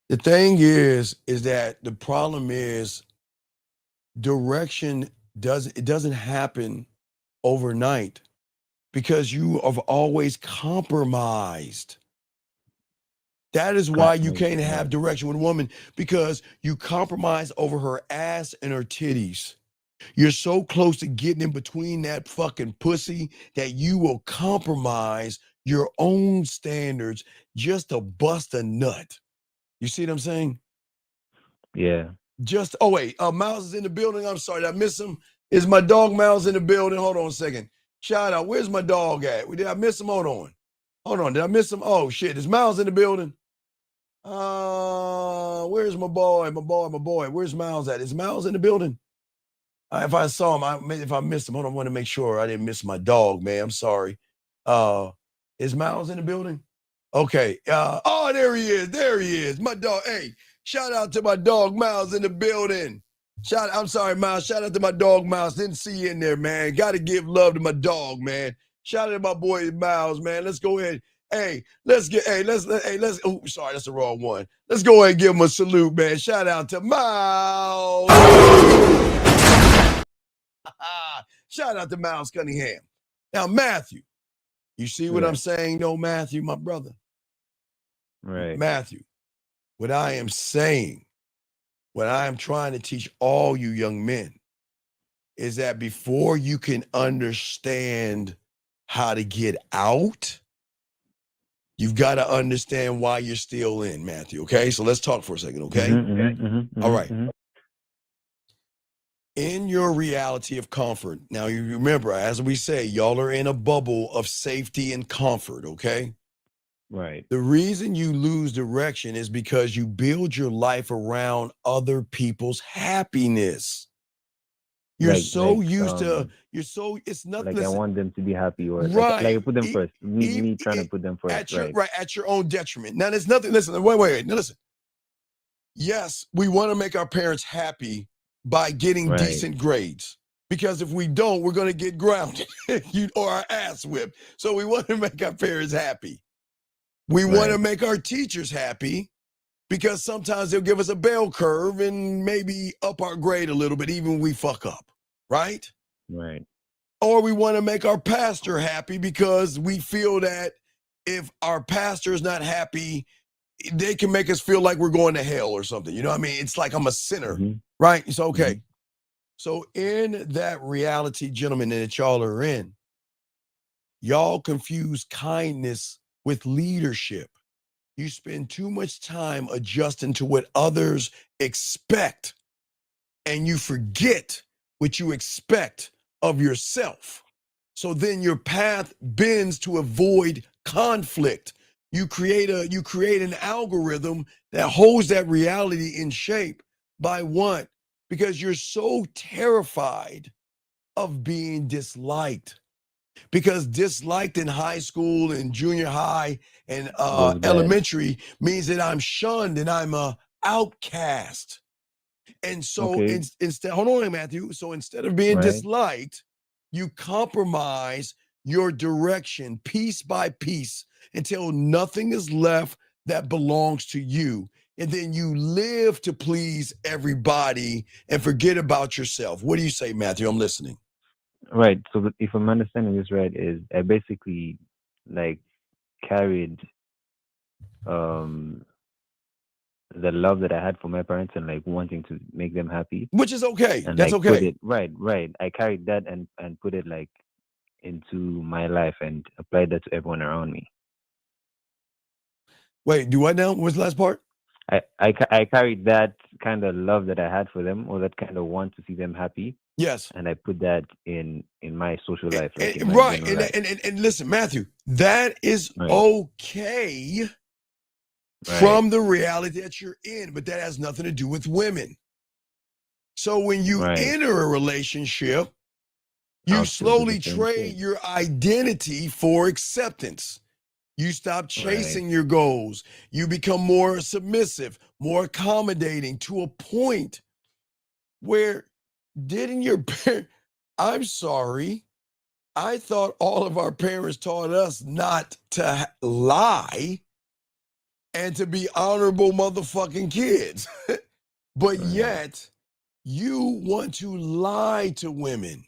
The thing is that the problem is direction doesn't happen overnight, because you have always compromised. That is why you can't have direction with a woman, because you compromise over her ass and her titties. You're so close to getting in between that fucking pussy that you will compromise your own standards just to bust a nut. You see what I'm saying? Yeah. Oh wait, Miles is in the building. I'm sorry, did I miss him? Is my dog Miles in the building? Hold on a second. Shout out, where's my dog at? Did I miss him? Hold on, did I miss him? Oh shit, is Miles in the building? Where's my boy? Where's Miles at? Is Miles in the building? If I saw him, if I missed him, hold on, I want to make sure I didn't miss my dog, man. I'm sorry. Is Miles in the building? Okay. There he is. There he is. My dog. Hey, shout out to my dog Miles in the building. I'm sorry, Miles. Shout out to my dog Miles. Didn't see you in there, man. Got to give love to my dog, man. Shout out to my boy Miles, man. Let's go ahead. Hey, let's. Oh, sorry, that's the wrong one. Let's go ahead and give him a salute, man. Shout out to Miles. Shout out to Miles Cunningham. Now, Matthew, you see what I'm saying, though, Matthew, my brother? Right. Matthew, what I am saying, what I am trying to teach all you young men, is that before you can understand how to get out, you've got to understand why you're still in, Matthew, okay? So let's talk for a second, okay? All right. In your reality of comfort, now you remember, as we say, y'all are in a bubble of safety and comfort, okay? Right. The reason you lose direction is because you build your life around other people's happiness. You're it's nothing. Like I want them to be happy, or like I put them first. Me trying to put them first, at your own detriment. Now there's nothing. Listen, wait. Now listen. Yes, we want to make our parents happy by getting decent grades, because if we don't, we're going to get grounded or our ass whipped. So we want to make our parents happy. We want to make our teachers happy, because sometimes they'll give us a bell curve and maybe up our grade a little bit, even when we fuck up, right? Right. Or we want to make our pastor happy, because we feel that if our pastor is not happy, they can make us feel like we're going to hell or something. You know what I mean? It's like I'm a sinner, right? It's okay. So in that reality, gentlemen, that y'all are in, y'all confuse kindness with leadership. You spend too much time adjusting to what others expect, and you forget what you expect of yourself. So then your path bends to avoid conflict. You create an algorithm that holds that reality in shape by what? Because you're so terrified of being disliked. Because disliked in high school and junior high and Goes bad. elementary means that I'm shunned and I'm a outcast. And so Okay. instead, hold on, Matthew. So instead of being Right. disliked, you compromise your direction piece by piece until nothing is left that belongs to you. And then you live to please everybody and forget about yourself. What do you say, Matthew? I'm listening. Right. So if I'm understanding this right, is I basically like carried the love that I had for my parents and like wanting to make them happy. Which is okay. And That's like okay. put it right. I carried that and put it like into my life and applied that to everyone around me. Wait, do what now? What's the last part? I carried that kind of love that I had for them, or that kind of want to see them happy. Yes. And I put that in my social life. Like in my Right. general life. And listen, Matthew, that is Right. okay Right. from the reality that you're in, but that has nothing to do with women. So when you Right. enter a relationship, you I'll still do slowly the same trade thing. your identity for acceptance. You stop chasing your goals. You become more submissive, more accommodating to a point where didn't your parents, I'm sorry, I thought all of our parents taught us not to lie and to be honorable motherfucking kids. But yet, you want to lie to women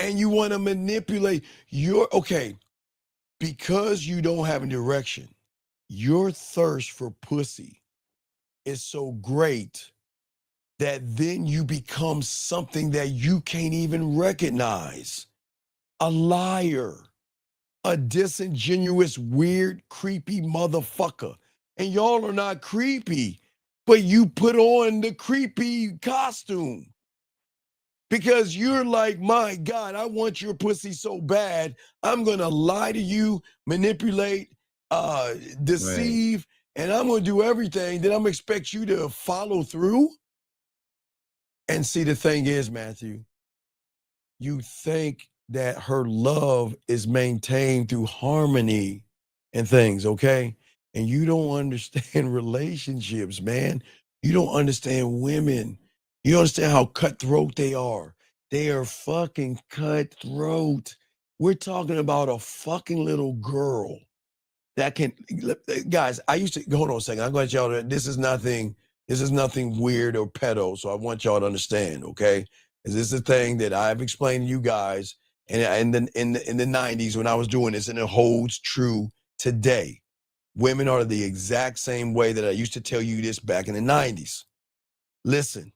and you want to manipulate okay, because you don't have a direction, your thirst for pussy is so great that then you become something that you can't even recognize. A liar, a disingenuous, weird, creepy motherfucker. And y'all are not creepy, but you put on the creepy costume. Because you're like, my God, I want your pussy so bad, I'm gonna lie to you, manipulate, deceive, and I'm gonna do everything. Then I'm gonna expect you to follow through. And see, the thing is, Matthew, you think that her love is maintained through harmony and things, okay? And you don't understand relationships, man. You don't understand women. You don't understand how cutthroat they are. They are fucking cutthroat. We're talking about a fucking little girl that can, guys, I used to, hold on a second. I'm going to y'all, this is nothing weird or pedo. So I want y'all to understand, okay? This is the thing that I've explained to you guys in the 90s when I was doing this, and it holds true today. Women are the exact same way that I used to tell you this back in the 90s. Listen,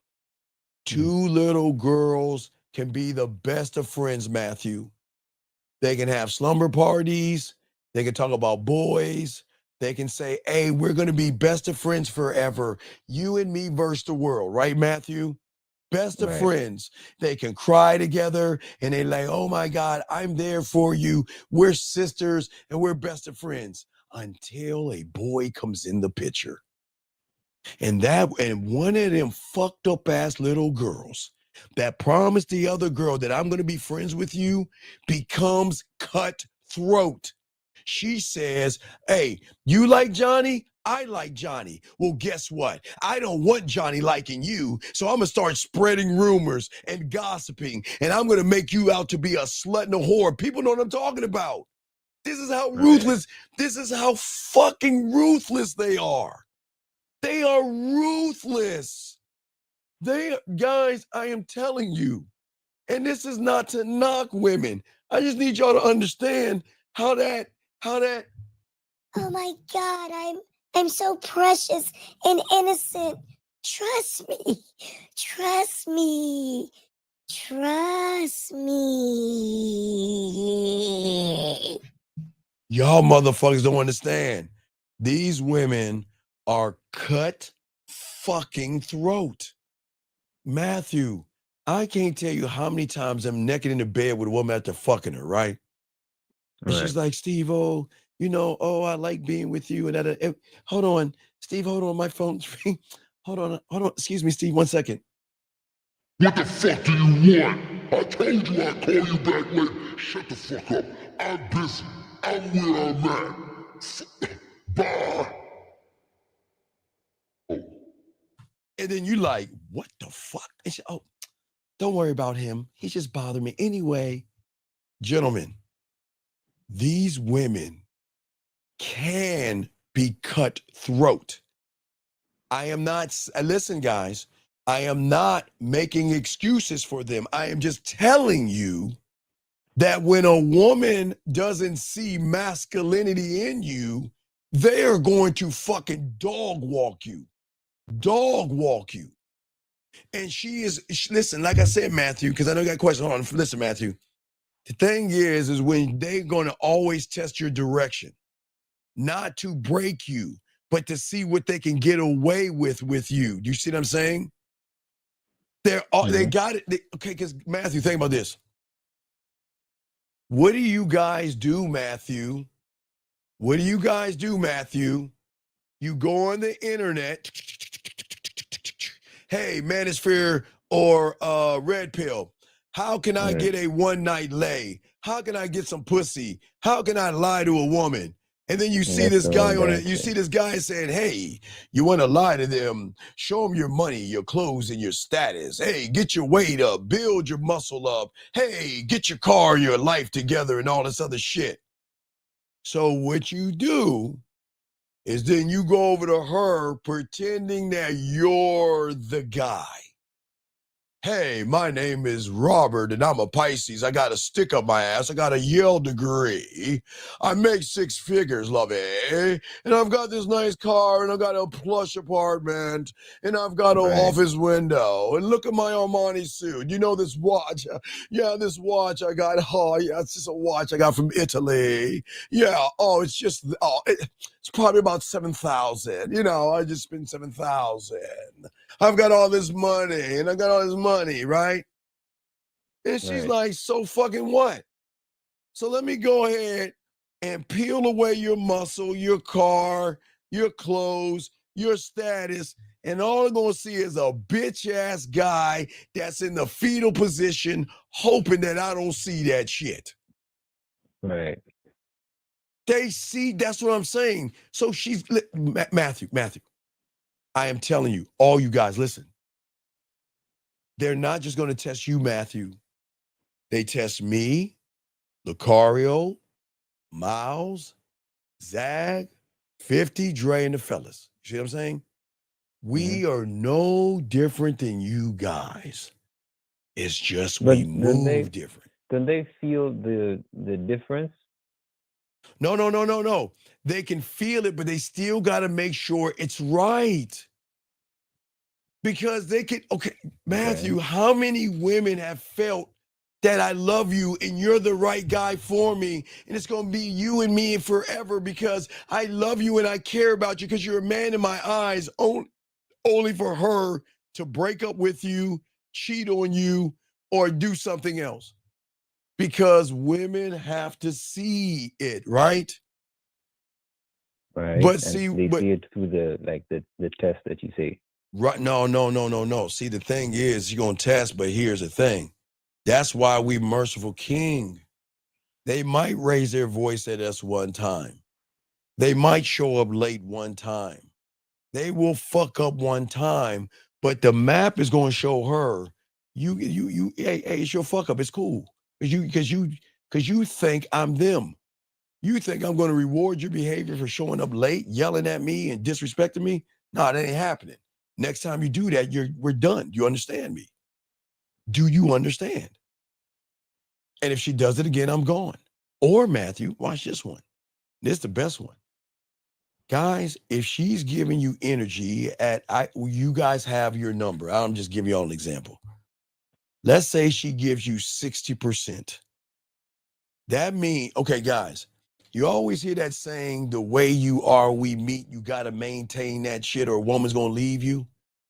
two little girls can be the best of friends, Matthew. They can have slumber parties. They can talk about boys. They can say, hey, we're going to be best of friends forever. You and me versus the world, right, Matthew? Best of friends. They can cry together and they like, oh my God, I'm there for you. We're sisters and we're best of friends until a boy comes in the picture. And one of them fucked up ass little girls that promised the other girl that I'm going to be friends with you becomes cutthroat. She says, hey, you like Johnny? I like Johnny. Well, guess what? I don't want Johnny liking you, so I'm going to start spreading rumors and gossiping, and I'm going to make you out to be a slut and a whore. People know what I'm talking about. This is how ruthless, this is how fucking ruthless they are. They are ruthless. Guys, I am telling you, and this is not to knock women. I just need y'all to understand how that. Oh my God, I'm so precious and innocent. Trust me. Trust me. Trust me. Y'all motherfuckers don't understand. These women are cut fucking throat. Matthew, I can't tell you how many times I'm naked in the bed with a woman after fucking her, right? And she's like, Steve, oh, I like being with you. And hold on, Steve, hold on, my phone's ringing. Hold on. Excuse me, Steve, 1 second. What the fuck do you want? I told you I'd call you back later. Shut the fuck up. I'm busy. I'm where I'm at. Bye. And then you like, what the fuck? And she, oh, don't worry about him. He just bothered me. Anyway, gentlemen, these women can be cutthroat. I am not, listen, guys, I am not making excuses for them. I am just telling you that when a woman doesn't see masculinity in you, they are going to fucking dog walk you. Dog walk you. And listen, like I said, Matthew, because I know you got questions. Hold on, listen, Matthew. The thing is when they're going to always test your direction, not to break you, but to see what they can get away with you. Do you see what I'm saying? They got it. Okay, because Matthew, think about this. What do you guys do, Matthew? What do you guys do, Matthew? You go on the internet. Hey, Manosphere or Red Pill. How can I get a one-night lay? How can I get some pussy? How can I lie to a woman? And then you see this guy on it. You see this guy saying, hey, you want to lie to them? Show them your money, your clothes, and your status. Hey, get your weight up, build your muscle up. Hey, get your car, your life together, and all this other shit. So what you do is then you go over to her pretending that you're the guy. Hey, my name is Robert and I'm a Pisces. I got a stick up my ass. I got a Yale degree. I make 6 figures, lovey. And I've got this nice car and I've got a plush apartment and I've got an office window. And look at my Armani suit. You know this watch? Yeah, this watch I got. Oh, yeah, it's just a watch I got from Italy. Yeah, it's probably about 7,000. You know, I just spent 7,000. I've got all this money, and I got all this money, right? And she's like, so fucking what? So let me go ahead and peel away your muscle, your car, your clothes, your status, and all I'm going to see is a bitch-ass guy that's in the fetal position hoping that I don't see that shit. Right. They see, that's what I'm saying. So Matthew, I am telling you, all you guys, listen. They're not just going to test you, Matthew. They test me, Lucario, Miles, Zag, 50, Dre, and the fellas. You see what I'm saying? We are no different than you guys. It's just we move different. Don't they feel the difference? No. They can feel it, but they still got to make sure it's right. Because they can, Matthew, how many women have felt that I love you and you're the right guy for me and it's going to be you and me forever because I love you and I care about you because you're a man in my eyes, only for her to break up with you, cheat on you, or do something else? Because women have to see it, right? Right. But see it through the test that you say. Right. No. See, the thing is, you're going to test, but here's the thing. That's why we merciful king. They might raise their voice at us one time. They might show up late one time. They will fuck up one time, but the map is going to show her, hey, it's your fuck up. It's cool. Because you think I'm them. You think I'm going to reward your behavior for showing up late, yelling at me and disrespecting me? No, that ain't happening. Next time you do that, we're done. You understand me? Do you understand? And if she does it again, I'm gone. Or Matthew, watch this one. This is the best one. Guys, if she's giving you energy you guys have your number. I'm just giving you all an example. Let's say she gives you 60%. That means, okay, guys, you always hear that saying, the way you are, we meet, you got to maintain that shit or a woman's going to leave you.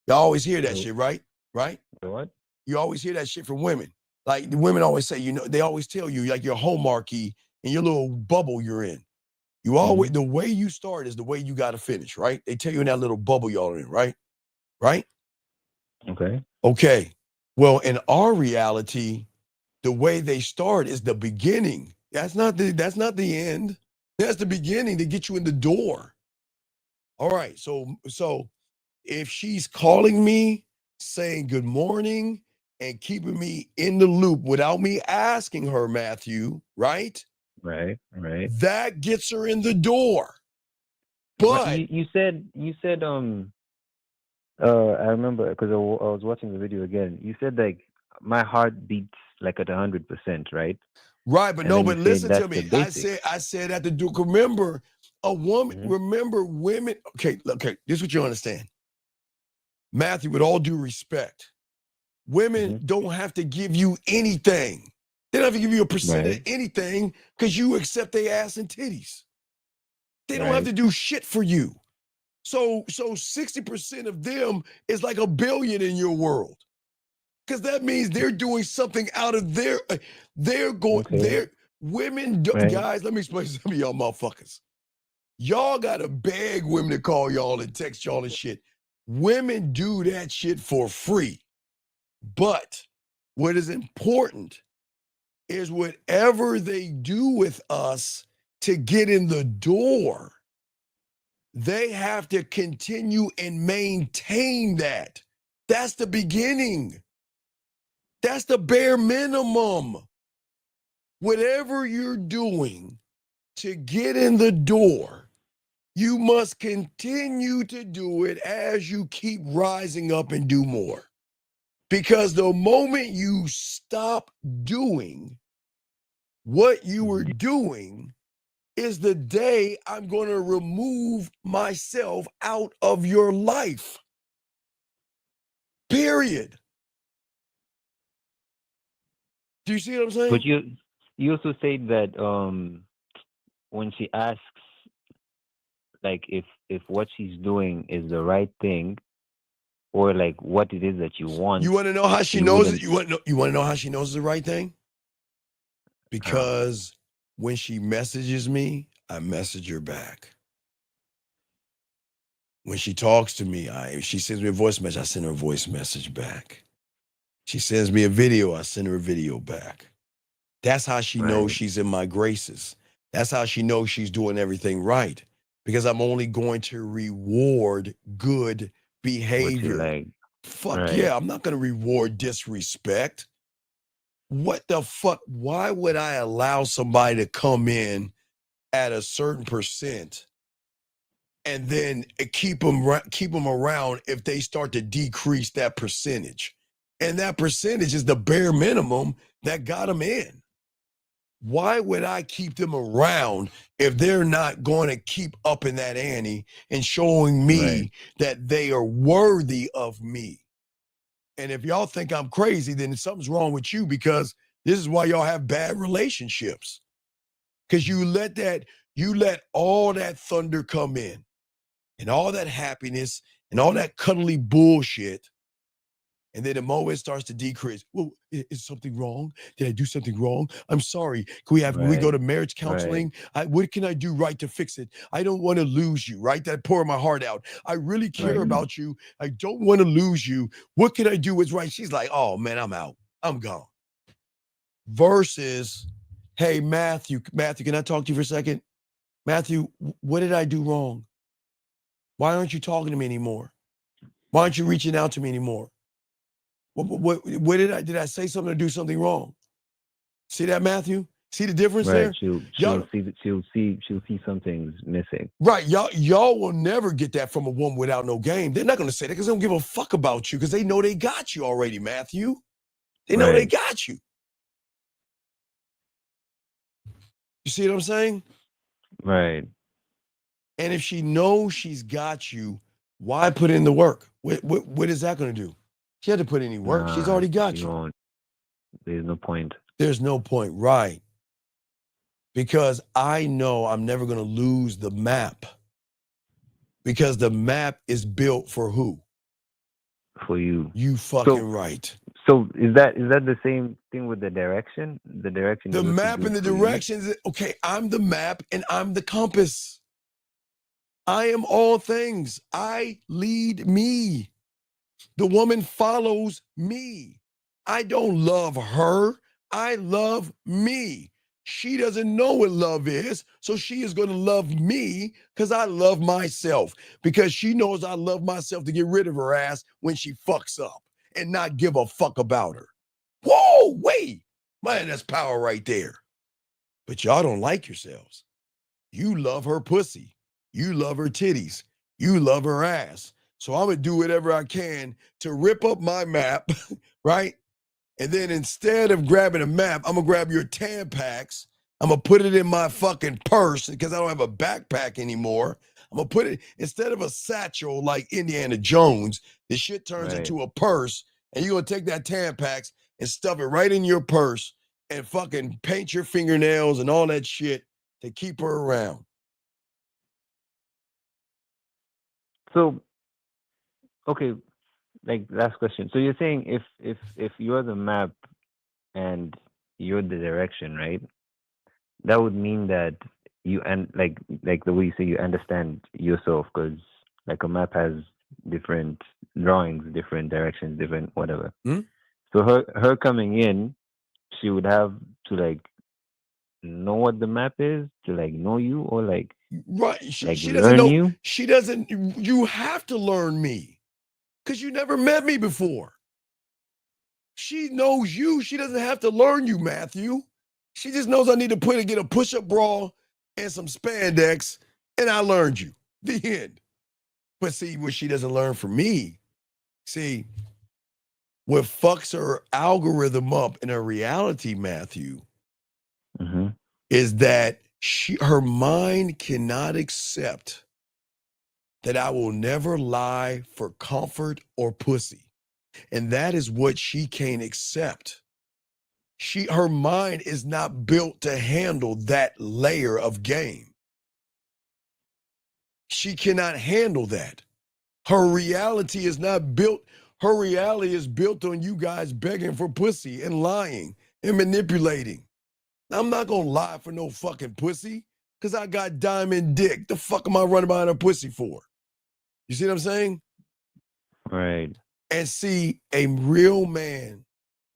You always hear that shit, right? Right? What? You always hear that shit from women. Like the women always say, they always tell you like your hallmarky and your little bubble you're in. You always, the way you start is the way you got to finish, right? They tell you in that little bubble y'all are in, right? Right? Okay. Okay. Well, in our reality, the way they start is the beginning. That's not the end. That's the beginning to get you in the door. All right. So if she's calling me, saying good morning, and keeping me in the loop without me asking her, Matthew, right? Right. That gets her in the door. But you said I remember because I was watching the video again. You said like my heart beats like at 100%, right? Right, but And no, then but you say listen that's to me. the basics. I said that to do. Remember, a woman. Mhm. Remember, women. Okay, this is what you understand, Matthew. With all due respect, women don't have to give you anything. They don't have to give you a percent of Right. anything because you accept their ass and titties. They don't have Right. to do shit for you. So 60% of them is like a billion in your world. Because that means they're doing something out of their Okay. women Right. guys, let me explain some of y'all motherfuckers. Y'all gotta beg women to call y'all and text y'all and shit. Women do that shit for free. But what is important is whatever they do with us to get in the door, they have to continue and maintain that. That's the beginning. That's the bare minimum. Whatever you're doing to get in the door, you must continue to do it as you keep rising up and do more. Because the moment you stop doing what you were doing is the day I'm going to remove myself out of your life. Period. Do you see what I'm saying? But you also said that when she asks like if what she's doing is the right thing or like what it is that you want. You want to know how she knows it? You want to know how she knows the right thing? Because when she messages me, I message her back. When she talks to me, if she sends me a voice message, I send her a voice message back. She sends me a video, I send her a video back. That's how she knows she's in my graces. That's how she knows she's doing everything right. Because I'm only going to reward good behavior. Like, Fuck yeah, I'm not going to reward disrespect. What the fuck? Why would I allow somebody to come in at a certain percent and then keep them around if they start to decrease that percentage? And that percentage is the bare minimum that got them in. Why would I keep them around if they're not going to keep up in that ante and showing me that they are worthy of me? And if y'all think I'm crazy, then something's wrong with you, because this is why y'all have bad relationships. Because you let all that thunder come in and all that happiness and all that cuddly bullshit. And then the moment it starts to decrease, well, is something wrong? Did I do something wrong? I'm sorry. Can we go to marriage counseling? What can I do right to fix it? I don't want to lose you, right? That pour my heart out. I really care about you. I don't want to lose you. What can I do what's right? She's like, oh man, I'm out. I'm gone. Versus, hey, Matthew, can I talk to you for a second? Matthew, what did I do wrong? Why aren't you talking to me anymore? Why aren't you reaching out to me anymore? What did I say something or do something wrong? See that, Matthew? See the difference there? She'll see something's missing. Right. Y'all will never get that from a woman without no game. They're not going to say that because they don't give a fuck about you, because they know they got you already, Matthew. They know they got you. You see what I'm saying? Right. And if she knows she's got you, why put in the work? What is that going to do? She had to put any work. She's already got you. There's no point. There's no point, right? Because I know I'm never going to lose the map. Because the map is built for who? For you. You fucking right. So is that the same thing with the direction? The direction. The map and the directions. Okay, I'm the map and I'm the compass. I am all things. I lead me. The woman follows me. I don't love her. I love me. She doesn't know what love is, so she is going to love me because I love myself, because she knows I love myself to get rid of her ass when she fucks up and not give a fuck about her. Whoa, wait. Man, that's power right there. But y'all don't like yourselves. You love her pussy. You love her titties. You love her ass. So I'm going to do whatever I can to rip up my map, right? And then instead of grabbing a map, I'm going to grab your Tampax. I'm going to put it in my fucking purse because I don't have a backpack anymore. I'm going to put it, instead of a satchel like Indiana Jones, the shit turns into a purse. And you're going to take that Tampax and stuff it right in your purse and fucking paint your fingernails and all that shit to keep her around. So, okay, like last question. So you're saying if you're the map and you're the direction, right? That would mean that you and like the way you say you understand yourself, because like a map has different drawings, different directions, different whatever. So her coming in, she would have to like know what the map is to like know you, or like right, she doesn't learn know you. She doesn't. You have to learn me because you never met me before. She knows you. She doesn't have to learn you, Matthew. She just knows I need to get a push-up bra and some spandex, and I learned you. The end. But see, what she doesn't learn from me, see, what fucks her algorithm up in her reality, Matthew, is that her mind cannot accept that I will never lie for comfort or pussy. And that is what she can't accept. Her mind is not built to handle that layer of game. She cannot handle that. Her reality is not built. Her reality is built on you guys begging for pussy and lying and manipulating. I'm not gonna lie for no fucking pussy because I got diamond dick. The fuck am I running behind a pussy for? You see what I'm saying? Right. And see, a real man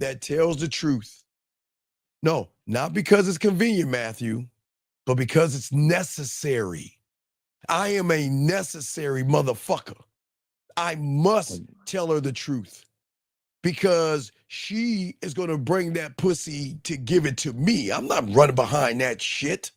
that tells the truth. No, not because it's convenient, Matthew, but because it's necessary. I am a necessary motherfucker. I must tell her the truth because she is going to bring that pussy to give it to me. I'm not running behind that shit.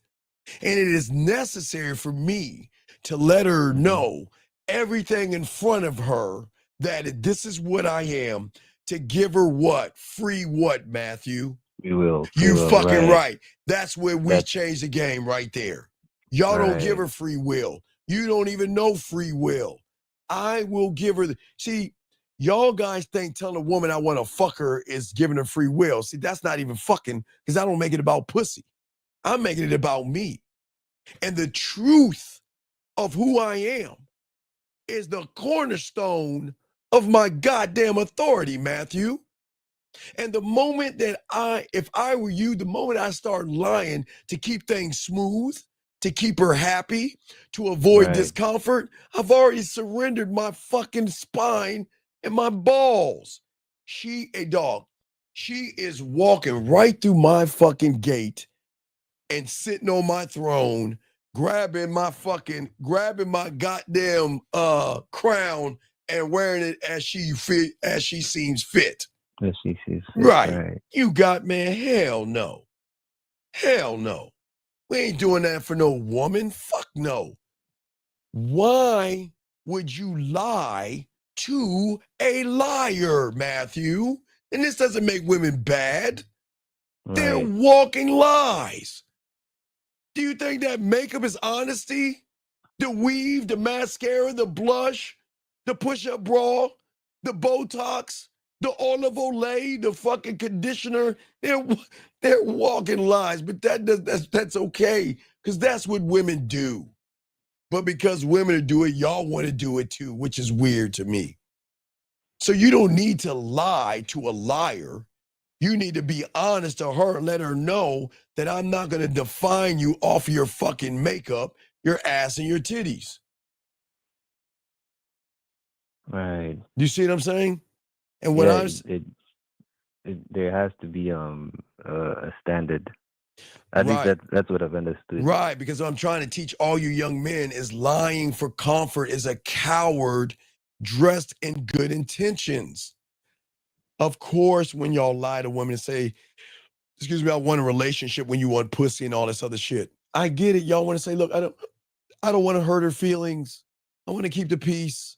And it is necessary for me to let her know everything in front of her that this is what I am, to give her what? Free what, Matthew? You fucking right. That's where we change the game right there. Y'all don't give her free will. You don't even know free will. I will give her see, y'all guys think telling a woman I want to fuck her is giving her free will. See, that's not even fucking, because I don't make it about pussy. I'm making it about me. And the truth of who I am is the cornerstone of my goddamn authority, Matthew. And the moment that if I were you, the moment I start lying to keep things smooth, to keep her happy, to avoid discomfort, I've already surrendered my fucking spine and my balls. She is walking right through my fucking gate and sitting on my throne, grabbing my goddamn crown and wearing it as she seems fit. As she sees fit. Right. You got, man, hell no. Hell no. We ain't doing that for no woman. Fuck no. Why would you lie to a liar, Matthew? And this doesn't make women bad. They're walking lies. Do you think that makeup is honesty? The weave, the mascara, the blush, the push-up bra, the Botox, the olive olay, the fucking conditioner, they're walking lies, but that's okay, because that's what women do. But because women do it, y'all want to do it too, which is weird to me. So you don't need to lie to a liar. You need to be honest to her and let her know that I'm not going to define you off of your fucking makeup, your ass, and your titties. Right. Do you see what I'm saying? And what there has to be a standard. At least Right. that's what I've understood. Right, because what I'm trying to teach all you young men is lying for comfort is a coward dressed in good intentions. Of course, when y'all lie to women and say, excuse me, I want a relationship when you want pussy and all this other shit. I get it. Y'all want to say, look, I don't want to hurt her feelings. I want to keep the peace.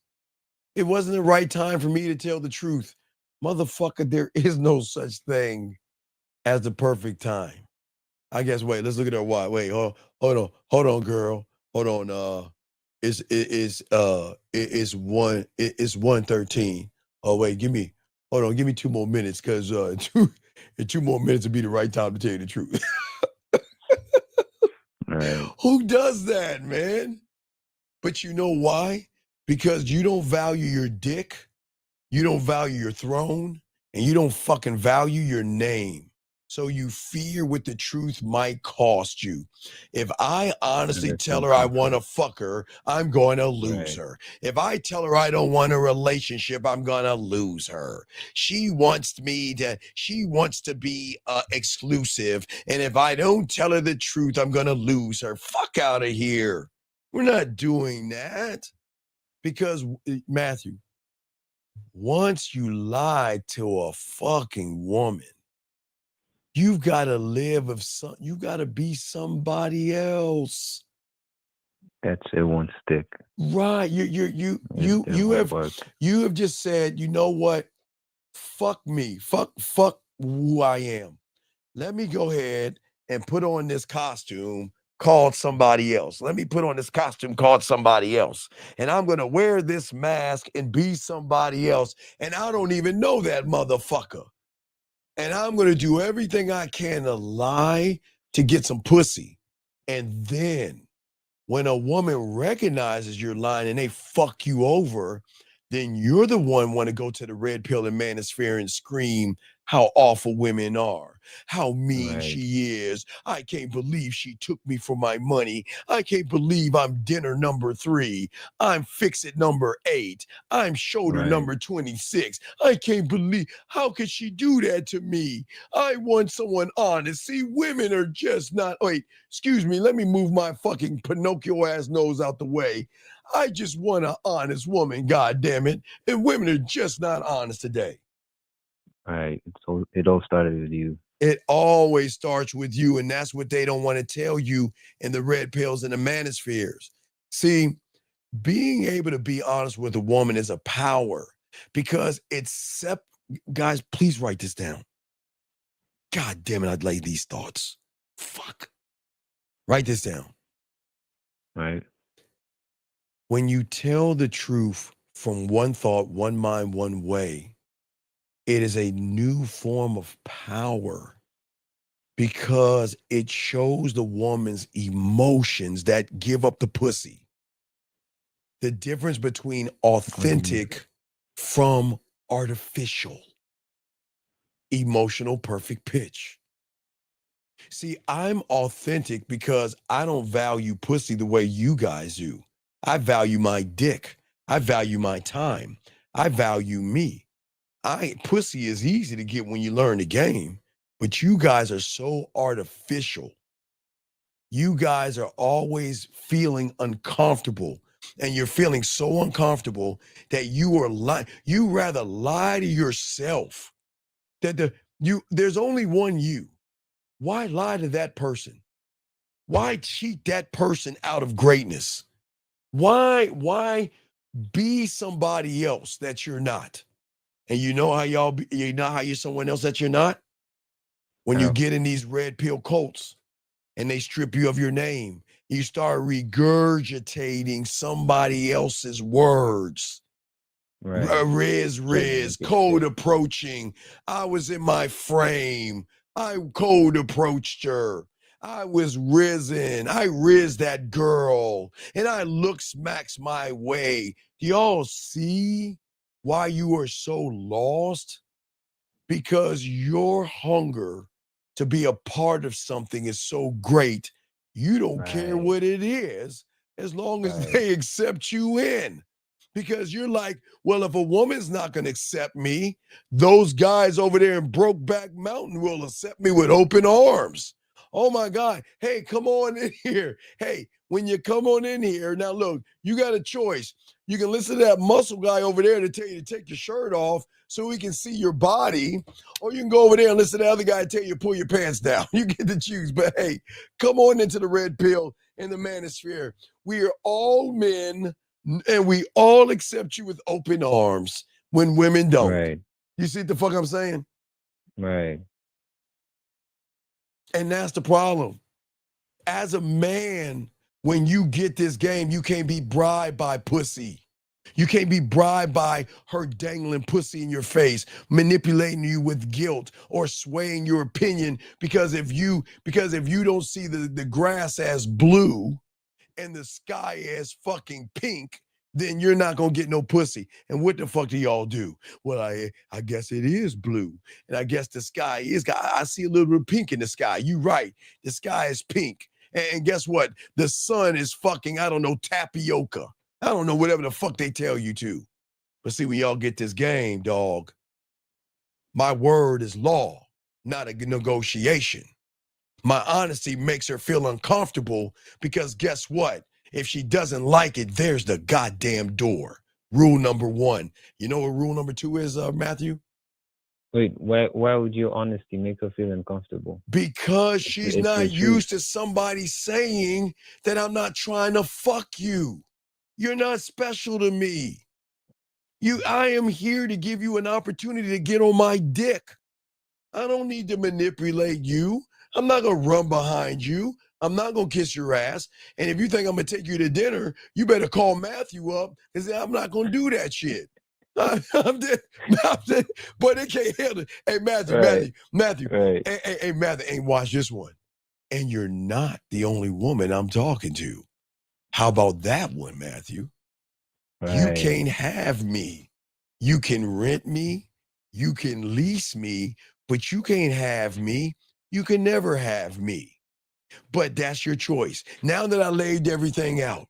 It wasn't the right time for me to tell the truth. Motherfucker, there is no such thing as the perfect time. I guess. Wait, let's look at her watch. Wait, hold on, girl. Hold on. It's 1:13. Oh wait, give me 2 more minutes, cause in 2 more minutes would be the right time to tell you the truth. Right. Who does that, man? But you know why? Because you don't value your dick, you don't value your throne, and you don't fucking value your name. So you fear what the truth might cost you. If I honestly tell her I want to fuck her, I'm going to lose her. If I tell her I don't want a relationship, I'm going to lose her. She wants to be exclusive. And if I don't tell her the truth, I'm going to lose her. Fuck out of here. We're not doing that. Because, Matthew, once you lie to a fucking woman, you've got to you got to be somebody else. That's it won't stick. Right. You have just said, you know what? Fuck me. Fuck who I am. Let me go ahead and put on this costume called somebody else. Let me put on this costume called somebody else. And I'm going to wear this mask and be somebody else. And I don't even know that motherfucker. And I'm going to do everything I can to lie to get some pussy. And then when a woman recognizes you're lying and they fuck you over, then you're the one want to go to the red pill and manosphere and scream how awful women are, how mean she is. I can't believe she took me for my money. I can't believe I'm dinner number 3. I'm fix-it number 8. I'm shoulder number 26. I can't believe, how could she do that to me? I want someone honest. See, women are just not, wait, excuse me, let me move my fucking Pinocchio ass nose out the way. I just want an honest woman, God damn it. And women are just not honest today. Right. It all started with you. It always starts with you, and that's what they don't want to tell you in the red pills and the manospheres. See, being able to be honest with a woman is a power because it's guys, please write this down. God damn it, I'd lay these thoughts. Fuck. Write this down. Right. When you tell the truth from one thought, one mind, one way, it is a new form of power because it shows the woman's emotions that give up the pussy. The difference between authentic from artificial. Emotional perfect pitch. See, I'm authentic because I don't value pussy the way you guys do. I value my dick. I value my time. I value me. Pussy is easy to get when you learn the game, but you guys are so artificial. You guys are always feeling uncomfortable, and you're feeling so uncomfortable that you rather lie to yourself. There's only one you. Why lie to that person? Why cheat that person out of greatness? Why be somebody else that you're not? And you know how you're someone else that you're not? When you get in these red pill cults and they strip you of your name, you start regurgitating somebody else's words. Riz, code approaching. I was in my frame. I code approached her. I was risen. I rizzed that girl. And I look smacks my way. Do y'all see why you are so lost? Because your hunger to be a part of something is so great, you don't care what it is as long as they accept you in. Because you're like, well, if a woman's not going to accept me, those guys over there in Brokeback Mountain will accept me with open arms. Oh my God. Hey, come on in here. Hey, when you come on in here, now look, you got a choice. You can listen to that muscle guy over there to tell you to take your shirt off so we can see your body, or you can go over there and listen to the other guy tell you to pull your pants down. You get to choose. But hey, come on into the red pill in the manosphere. We are all men, and we all accept you with open arms when women don't. Right. You see what the fuck I'm saying? Right. And that's the problem. As a man, when you get this game, you can't be bribed by pussy. You can't be bribed by her dangling pussy in your face, manipulating you with guilt or swaying your opinion because if you don't see the grass as blue and the sky as fucking pink, then you're not gonna get no pussy. And what the fuck do y'all do? Well, I guess it is blue, and I guess the sky is. I see a little bit of pink in the sky. You right, the sky is pink, and guess what? The sun is fucking, I don't know, tapioca. I don't know, whatever the fuck they tell you to. But see, when y'all get this game, dog, my word is law, not a negotiation. My honesty makes her feel uncomfortable because guess what? If she doesn't like it, there's the goddamn door. Rule number 1. You know what rule number 2 is, Matthew? Wait, why would your honesty make her feel uncomfortable? Because she's not used to somebody saying that I'm not trying to fuck you. You're not special to me. I am here to give you an opportunity to get on my dick. I don't need to manipulate you. I'm not going to run behind you. I'm not going to kiss your ass. And if you think I'm going to take you to dinner, you better call Matthew up and say, I'm not going to do that shit. But it can't handle it. Hey, Matthew. Right. Hey, Matthew, watch this one. And you're not the only woman I'm talking to. How about that one, Matthew? Right. You can't have me. You can rent me. You can lease me, but you can't have me. You can never have me. But that's your choice. Now that I laid everything out,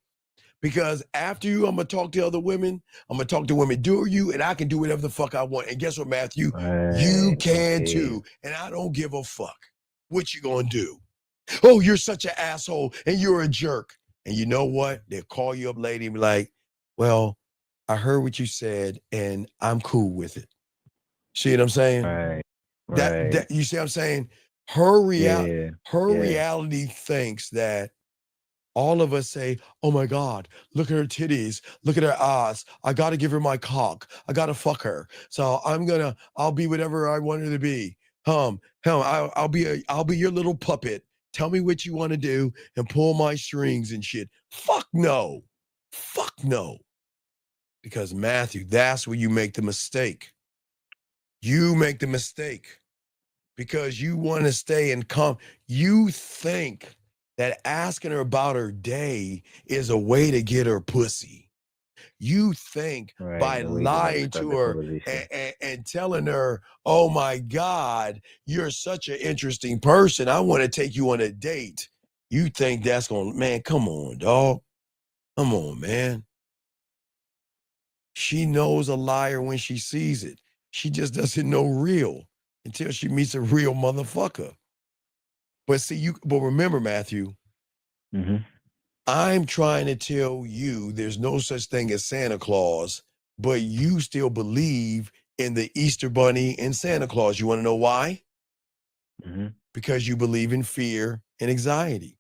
because after you, I'm going to talk to other women. I'm going to talk to women do you, and I can do whatever the fuck I want. And guess what, Matthew? Right. You can too. And I don't give a fuck. What you going to do? Oh, you're such an asshole and you're a jerk. And you know what? They'll call you up later and be like, well, I heard what you said and I'm cool with it. See what I'm saying? Right. That you see what I'm saying? Her reality thinks that all of us say, oh my God, look at her titties, look at her ass. I got to give her my cock. I got to fuck her. So I'll be whatever I want her to be. I'll be your little puppet. Tell me what you want to do and pull my strings and shit. Fuck no. Fuck no. Because Matthew, that's where you make the mistake. You make the mistake because you want to stay in calm. You think that asking her about her day is a way to get her pussy. You think by lying to her and telling her, oh my God, you're such an interesting person. I want to take you on a date. You think that's man, come on, dog. Come on, man. She knows a liar when she sees it. She just doesn't know real until she meets a real motherfucker. But but remember, Matthew, I'm trying to tell you there's no such thing as Santa Claus, but you still believe in the Easter Bunny and Santa Claus. You want to know why? Because you believe in fear and anxiety.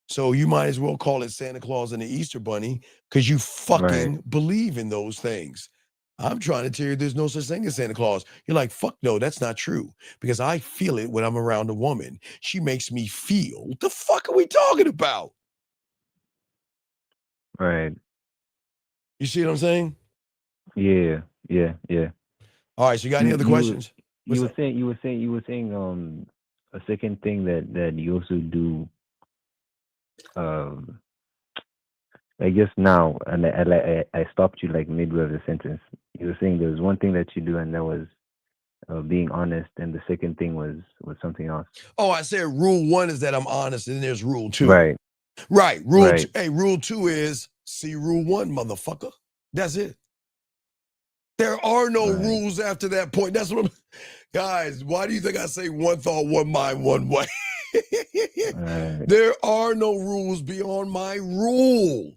So you might as well call it Santa Claus and the Easter Bunny because you fucking believe in those things. I'm trying to tell you there's no such thing as Santa Claus. You're like, fuck no, that's not true. Because I feel it when I'm around a woman. She makes me feel. What the fuck are we talking about? Right. You see what I'm saying? Yeah. All right, so you got any other questions? You were saying a second thing that you also do. I guess now, and I stopped you like midway of the sentence. You were saying there was one thing that you do, and that was being honest, and the second thing was something else. Oh, I said rule 1 is that I'm honest, and then there's rule 2. Right. Rule 2. Hey, rule 2 is see rule 1, motherfucker. That's it. There are no rules after that point. That's what I'm... Guys, why do you think I say one thought, one mind, one way? There are no rules beyond my rule.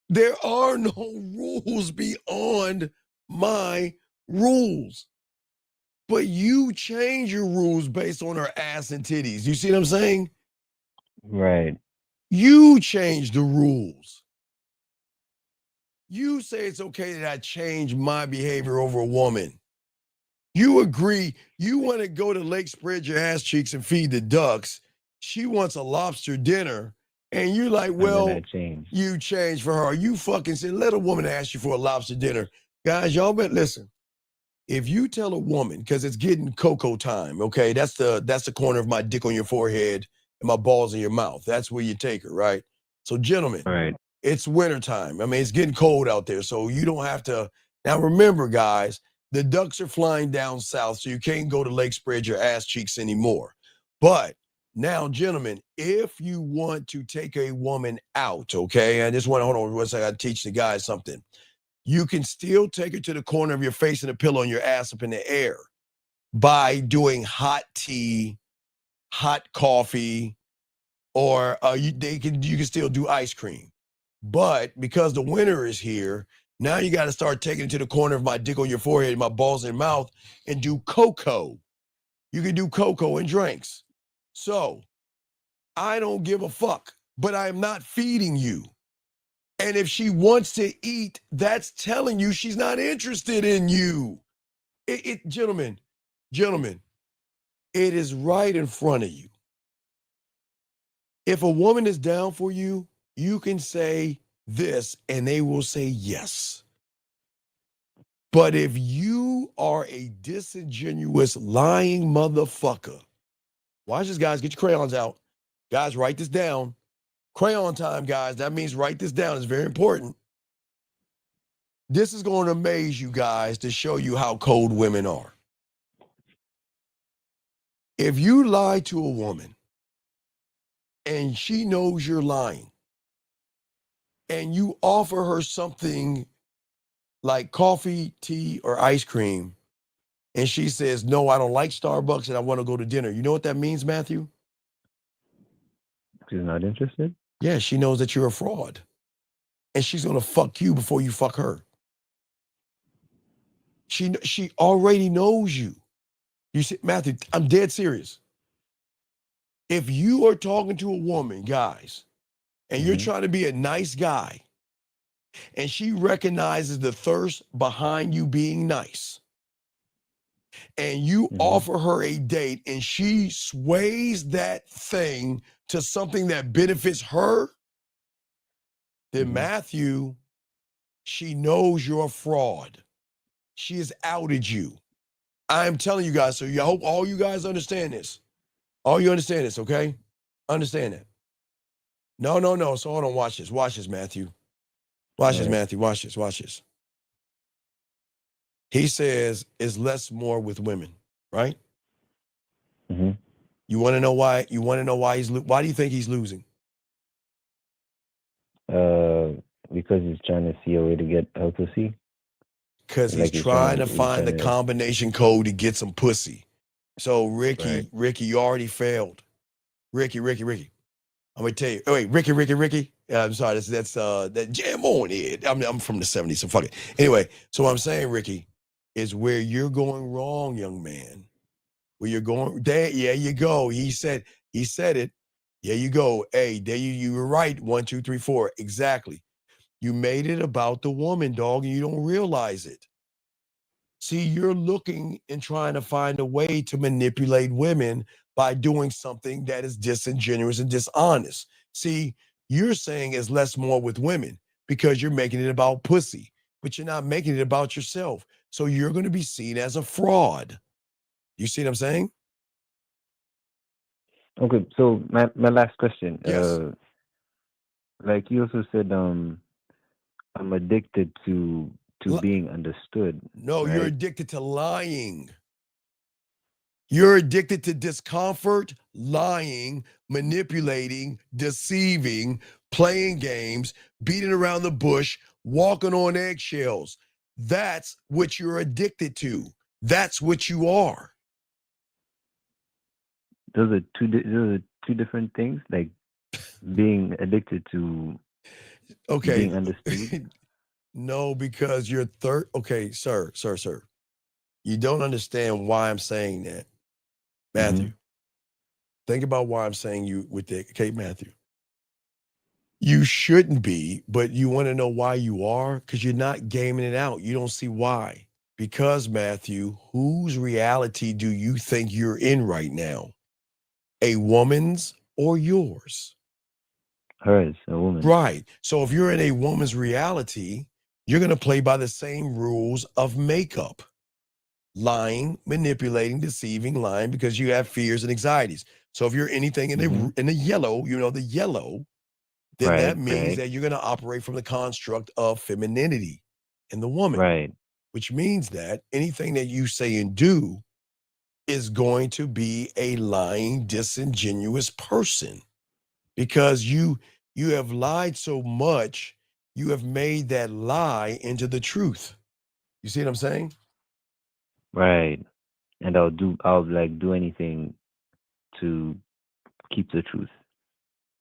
There are no rules beyond my rules. But you change your rules based on her ass and titties. You see what I'm saying? Right. You change the rules. You say it's okay that I change my behavior over a woman. You agree. You want to go to Lake, spread your ass cheeks and feed the ducks. She wants a lobster dinner. And you're like, well, you change for her. You fucking said, let a woman ask you for a lobster dinner. Guys, y'all better listen. If you tell a woman, because it's getting cocoa time, okay, that's the corner of my dick on your forehead and my balls in your mouth. That's where you take her, right? So, gentlemen, it's wintertime. I mean, it's getting cold out there, so you don't have to. Now, remember, guys, the ducks are flying down south, so you can't go to Lake Spread your ass cheeks anymore. But now, gentlemen, if you want to take a woman out, okay, I just want to hold on 1 second. I teach the guys something. You can still take her to the corner of your face and a pillow and your ass up in the air by doing hot tea, hot coffee, or you can still do ice cream. But because the winter is here, now you got to start taking it to the corner of my dick on your forehead, my balls in your mouth, and do cocoa. You can do cocoa and drinks. So I don't give a fuck, but I am not feeding you. And if she wants to eat, that's telling you she's not interested in you. Gentlemen, it is right in front of you. If a woman is down for you, you can say this and they will say yes. But if you are a disingenuous, lying motherfucker, watch this, guys. Get your crayons out. Guys, write this down. Crayon time, guys. That means write this down. It's very important. This is going to amaze you guys to show you how cold women are. If you lie to a woman and she knows you're lying and you offer her something like coffee, tea, or ice cream, and she says, no, I don't like Starbucks and I want to go to dinner. You know what that means, Matthew? She's not interested? Yeah, she knows that you're a fraud. And she's going to fuck you before you fuck her. She already knows you. You see, Matthew, I'm dead serious. If you are talking to a woman, guys, and you're trying to be a nice guy, and she recognizes the thirst behind you being nice, and you offer her a date and she sways that thing to something that benefits her, then Matthew, she knows you're a fraud. She has outed you. I'm telling you guys, so I hope all you guys understand this. All you understand this, okay? Understand that. No. So hold on, watch this. Watch this, Matthew. Watch this, Matthew. Watch this. Watch this. He says it's less more with women, right? You want to know why? You want to know why why do you think he's losing? Because he's trying to see a way to get out pussy. Because he's trying to find the combination code to get some pussy. So Ricky, you already failed. Ricky. I'm gonna tell you. Oh, wait, Ricky. I'm sorry. That's that jam on it. I'm from the 70s, so fuck it. Anyway, so what I'm saying, Ricky, is where you're going wrong, young man. Where you're going, there you go. He said it. There you go. Hey, there you were right. 1, 2, 3, 4. Exactly. You made it about the woman, dog, and you don't realize it. See, you're looking and trying to find a way to manipulate women by doing something that is disingenuous and dishonest. See, you're saying it's less more with women because you're making it about pussy, but you're not making it about yourself. So you're going to be seen as a fraud. You see what I'm saying? Okay, so my last question. Yes. Like you also said, I'm addicted to being understood. No, right? You're addicted to lying. You're addicted to discomfort, lying, manipulating, deceiving, playing games, beating around the bush, walking on eggshells. That's what you're addicted to. That's what you are. Those are two different things, like being addicted to being understood. No, because you're okay, sir. You don't understand why I'm saying that. Matthew, think about why I'm saying you with the okay, Matthew. You shouldn't be, but you want to know why you are? Because you're not gaming it out. You don't see why. Because, Matthew, whose reality do you think you're in right now? A woman's or yours? Hers, a woman. Right. So if you're in a woman's reality, you're going to play by the same rules of makeup. Lying, manipulating, deceiving, lying, because you have fears and anxieties. So if you're anything in the yellow, the yellow, then that means that you're going to operate from the construct of femininity in the woman. Right. Which means that anything that you say and do is going to be a lying, disingenuous person. Because you have lied so much, you have made that lie into the truth. You see what I'm saying? Right. And I'll like do anything to keep the truth.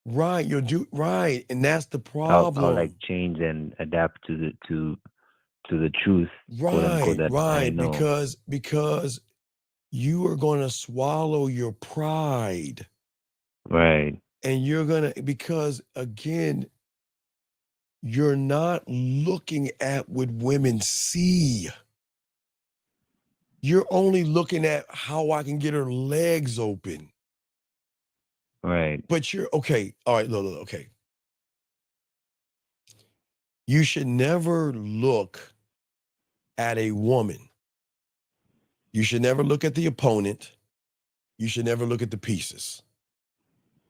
Right, you'll do right, and that's the problem. I'll like change and adapt to the truth, quote unquote, that I know. Because you are going to swallow your pride. Right. And you're going to, because again, you're not looking at what women see. You're only looking at how I can get her legs open. Right. But you're okay. All right, look, okay. You should never look at a woman. You should never look at the opponent. You should never look at the pieces.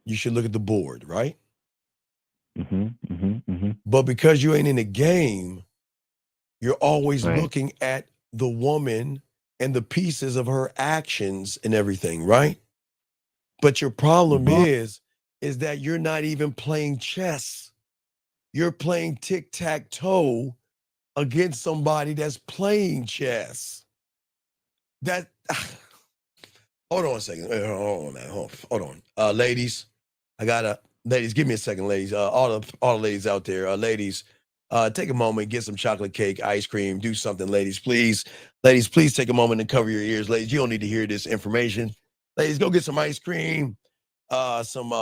You should look at the board, right? But because you ain't in the game, you're always looking at the woman and the pieces of her actions and everything, right? But your problem is that you're not even playing chess. You're playing tic-tac-toe against somebody that's playing chess. That hold on a second. Hold on, man. Hold on. Ladies, ladies, give me a second, ladies. All the ladies out there, ladies, take a moment, get some chocolate cake, ice cream, do something, ladies, please. Ladies, please take a moment and cover your ears. Ladies, you don't need to hear this information. Ladies, go get some ice cream, some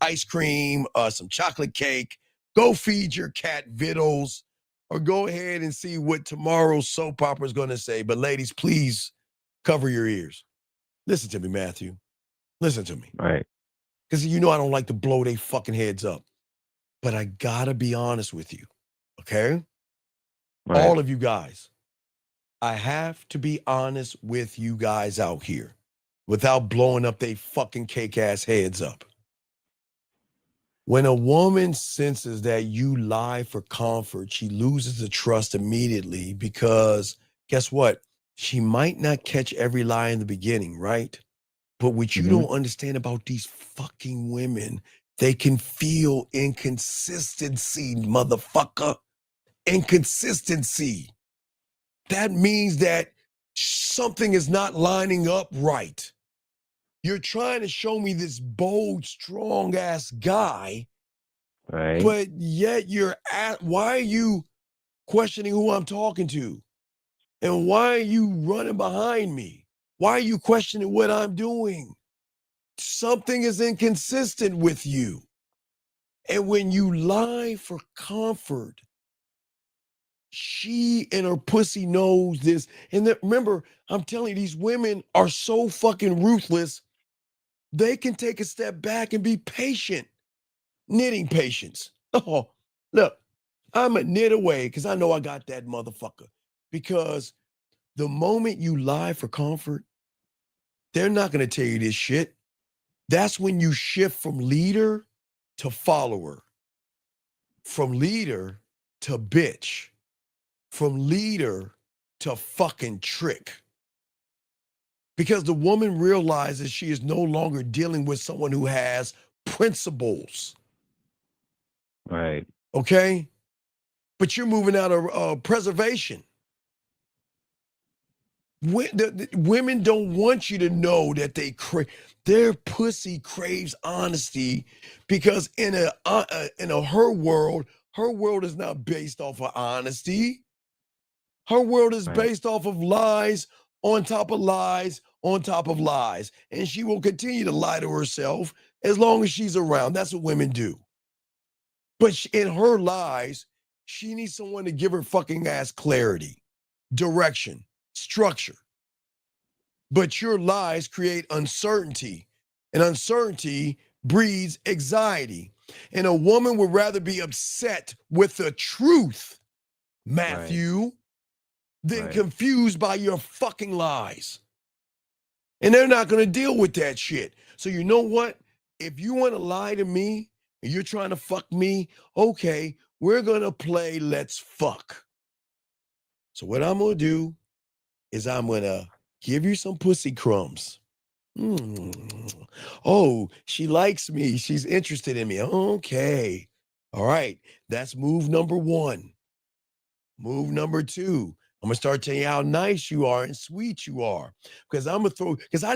ice cream, some chocolate cake. Go feed your cat vittles, or go ahead and see what tomorrow's soap opera is going to say. But ladies, please cover your ears. Listen to me, Matthew. Listen to me. Right. Because I don't like to blow their fucking heads up. But I gotta be honest with you, okay? Right. All of you guys. I have to be honest with you guys out here without blowing up they fucking cake-ass heads up. When a woman senses that you lie for comfort, she loses the trust immediately because guess what? She might not catch every lie in the beginning, right? But what you don't understand about these fucking women, they can feel inconsistency, motherfucker. Inconsistency. That means that something is not lining up right. You're trying to show me this bold, strong-ass guy, right? But yet why are you questioning who I'm talking to? And why are you running behind me? Why are you questioning what I'm doing? Something is inconsistent with you. And when you lie for comfort, she and her pussy knows this. And remember, I'm telling you, these women are so fucking ruthless. They can take a step back and be patient. Knitting patience. Oh, look, I'm a knit away because I know I got that motherfucker. Because the moment you lie for comfort, they're not going to tell you this shit. That's when you shift from leader to follower, from leader to bitch, from leader to fucking trick. Because the woman realizes she is no longer dealing with someone who has principles. Right. Okay? but you're moving out of preservation. Women don't want you to know that their pussy craves honesty, because in her world is not based off of honesty. Her world is based off of lies on top of lies on top of lies, and she will continue to lie to herself as long as she's around. That's what women do. But in her lies, she needs someone to give her fucking ass clarity, direction, structure. But your lies create uncertainty, and uncertainty breeds anxiety. And a woman would rather be upset with the truth, Matthew, than confused by your fucking lies. And they're not going to deal with that shit. So you know what? If you want to lie to me and you're trying to fuck me, okay, we're going to play let's fuck. So what I'm going to do is I'm going to give you some pussy crumbs. Oh, she likes me. She's interested in me. Okay. All right. That's move number 1. Move number 2. I'm going to start telling you how nice you are and sweet you are. Because I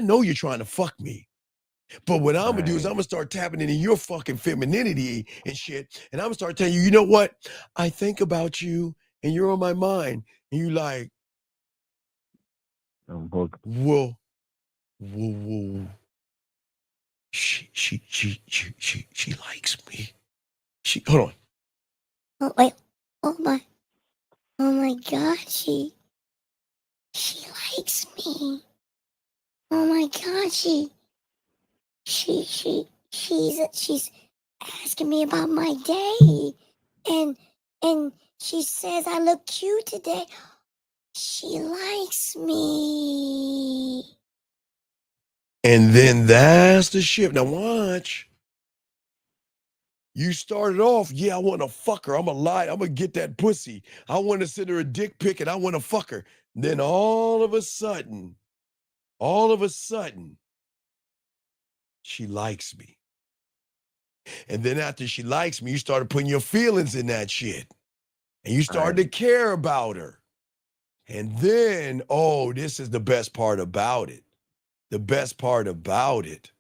know you're trying to fuck me. But what I'm going to do is I'm going to start tapping into your fucking femininity and shit. And I'm going to start telling you, you know what? I think about you and you're on my mind. And you like, whoa. She likes me. Hold on. Oh wait. Oh my God. She likes me. Oh my God. She's asking me about my day, and she says I look cute today. She likes me. And then that's the shit. Now watch. You started off, yeah, I want to fuck her. I'm going to lie. I'm going to get that pussy. I want to send her a dick pic and I want to fuck her. Then all of a sudden, she likes me. And then after she likes me, you started putting your feelings in that shit. And you started to care about her. And then, oh, this is the best part about it. The best part about it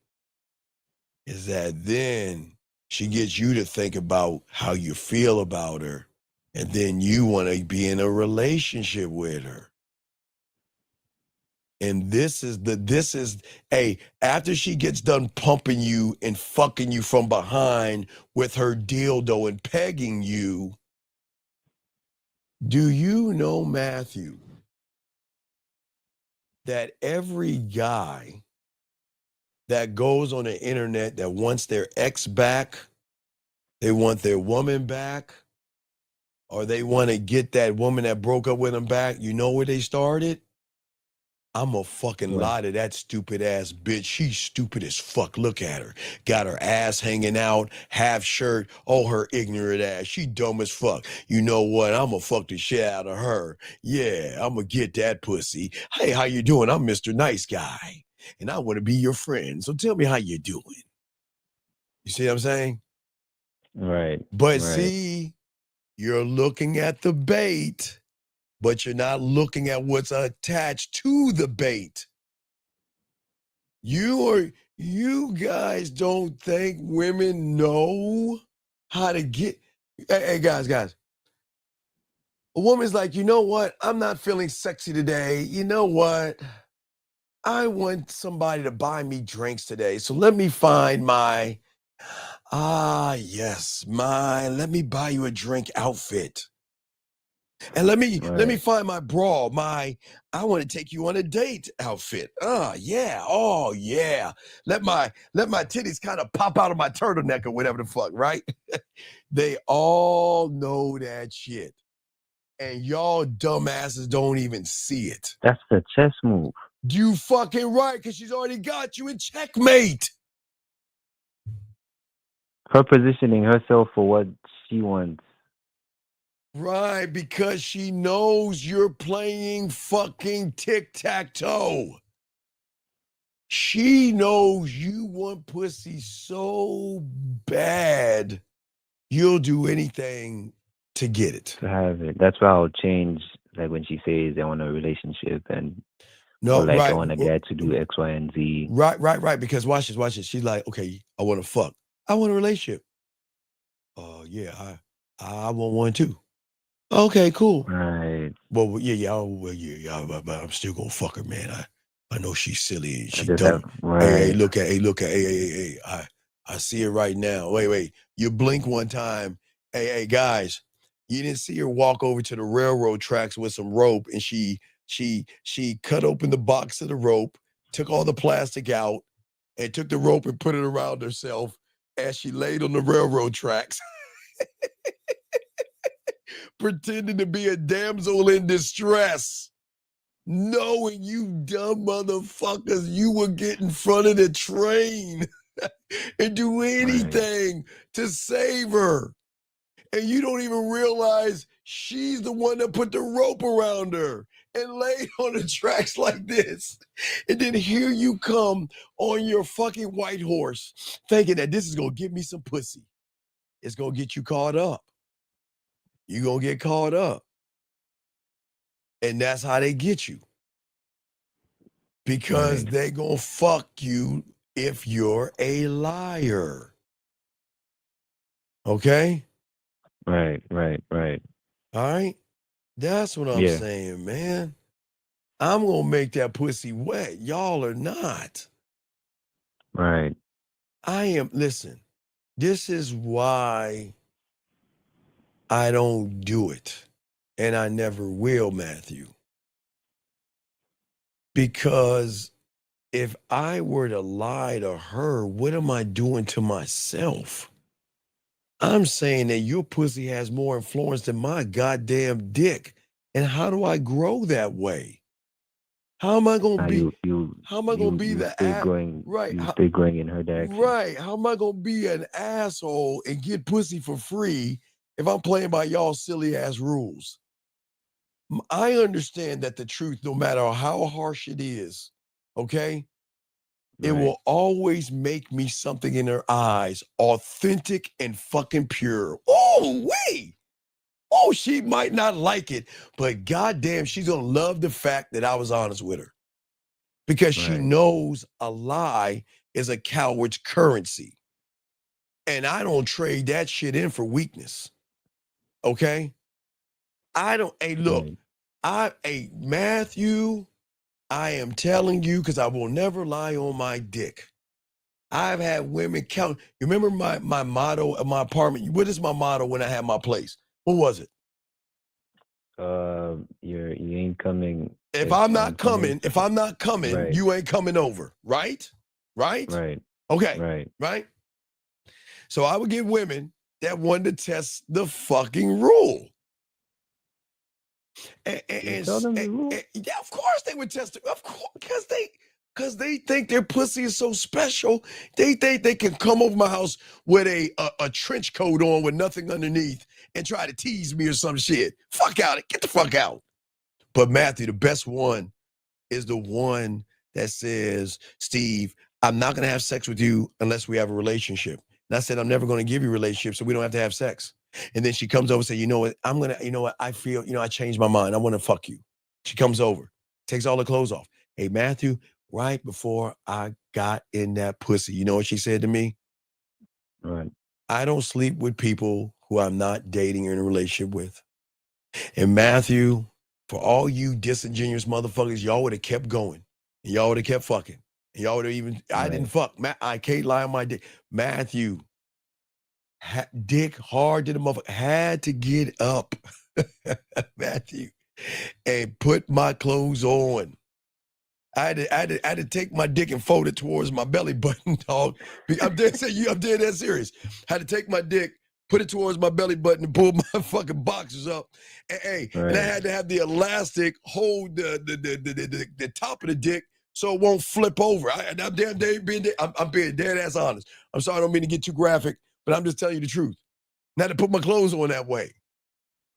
is that then she gets you to think about how you feel about her. And then you want to be in a relationship with her. And after she gets done pumping you and fucking you from behind with her dildo and pegging you, do you know, Matthew, that every guy that goes on the internet that wants their ex back, they want their woman back, or they want to get that woman that broke up with them back, you know where they started? I'm a fucking lie to that stupid ass bitch. She's stupid as fuck. Look at her. Got her ass hanging out, half shirt. Oh, her ignorant ass. She dumb as fuck. You know what? I'm gonna fuck the shit out of her. Yeah, I'm gonna get that pussy. Hey, how you doing? I'm Mr. Nice Guy. And I want to be your friend. So tell me how you doing. You see what I'm saying? Right. But see, you're looking at the bait, but you're not looking at what's attached to the bait. You guys don't think women know how to get. Hey, guys. A woman's like, you know what? I'm not feeling sexy today. You know what? I want somebody to buy me drinks today. So let me find my, let me buy you a drink outfit. And let me find my bra, I want to take you on a date outfit. Oh yeah. Let my titties kind of pop out of my turtleneck or whatever the fuck, right? They all know that shit. And y'all dumbasses don't even see it. That's the chess move. You fucking right, because she's already got you in checkmate. Her positioning herself for what she wants. Right, because she knows you're playing fucking tic-tac-toe. She knows you want pussy so bad, you'll do anything to get it. To have it. That's why I'll change, like when she says I want a relationship and No, or like I right. want a guy to do X, Y, and Z. Right. Because watch this. She's like, okay, I want to fuck. I want a relationship. Oh yeah, I want one too. Okay, cool. Right. Well, yeah. But I'm still gonna fuck her, man. I know she's silly and I she just dumb. have Hey, look at, hey. I see it right now. Wait. You blink one time. Hey, guys, you didn't see her walk over to the railroad tracks with some rope, and she cut open the box of the rope, took all the plastic out, and took the rope and put it around herself as she laid on the railroad tracks. Pretending to be a damsel in distress, knowing you dumb motherfuckers, you would get in front of the train and do anything to save her. And you don't even realize she's the one that put the rope around her and laid on the tracks like this. And then here you come on your fucking white horse thinking that this is going to give me some pussy. It's going to get you caught up. You're going to get caught up. And that's how they get you. Because they going to fuck you if you're a liar. Okay? Right. All right? That's what I'm saying, man. I'm going to make that pussy wet. Y'all are not. Right. Listen, this is why I don't do it. And I never will, Matthew. Because if I were to lie to her, what am I doing to myself? I'm saying that your pussy has more influence than my goddamn dick. And how do I grow that way? How am I gonna be? How am I gonna be the right? You stay going in her direction. Right? How am I gonna be an asshole and get pussy for free if I'm playing by y'all silly ass rules? I understand that the truth, no matter how harsh it is, okay, it will always make me something in her eyes, authentic and fucking pure. Oh wait. Oh, she might not like it, but goddamn, she's gonna love the fact that I was honest with her. Because she knows a lie is a coward's currency. And I don't trade that shit in for weakness. Okay? I don't, hey, look, Matthew, I am telling you, because I will never lie on my dick. I've had women count. You remember my motto of my apartment? What is my motto when I had my place? What was it? You ain't coming. If I'm not coming, you ain't coming over. Right? Okay. Right? So I would get women that wanted to test the fucking rule. And yeah, of course they would test it. Of course, because they think their pussy is so special. They think they can come over my house with a trench coat on with nothing underneath and try to tease me or some shit. Fuck out. Get the fuck out. But Matthew, the best one is the one that says, Steve, I'm not going to have sex with you unless we have a relationship. And I said, I'm never going to give you a relationship, so we don't have to have sex. And then she comes over and says, you know what, I feel, I changed my mind. I want to fuck you. She comes over, takes all her clothes off. Hey, Matthew, right before I got in that pussy, you know what she said to me? Right. I don't sleep with people who I'm not dating or in a relationship with. And Matthew, for all you disingenuous motherfuckers, y'all would have kept going. And y'all would have kept fucking. And y'all would have even, I didn't fuck. I can't lie on my dick. Matthew, dick hard to the motherfucker, had to get up, Matthew, and put my clothes on. I had to take my dick and fold it towards my belly button, dog. I'm dead serious. Had to take my dick, put it towards my belly button, and pull my fucking boxers up. And I had to have the elastic hold the top of the dick so it won't flip over. I'm being dead ass honest. I'm sorry, I don't mean to get too graphic, but I'm just telling you the truth. Not to put my clothes on that way.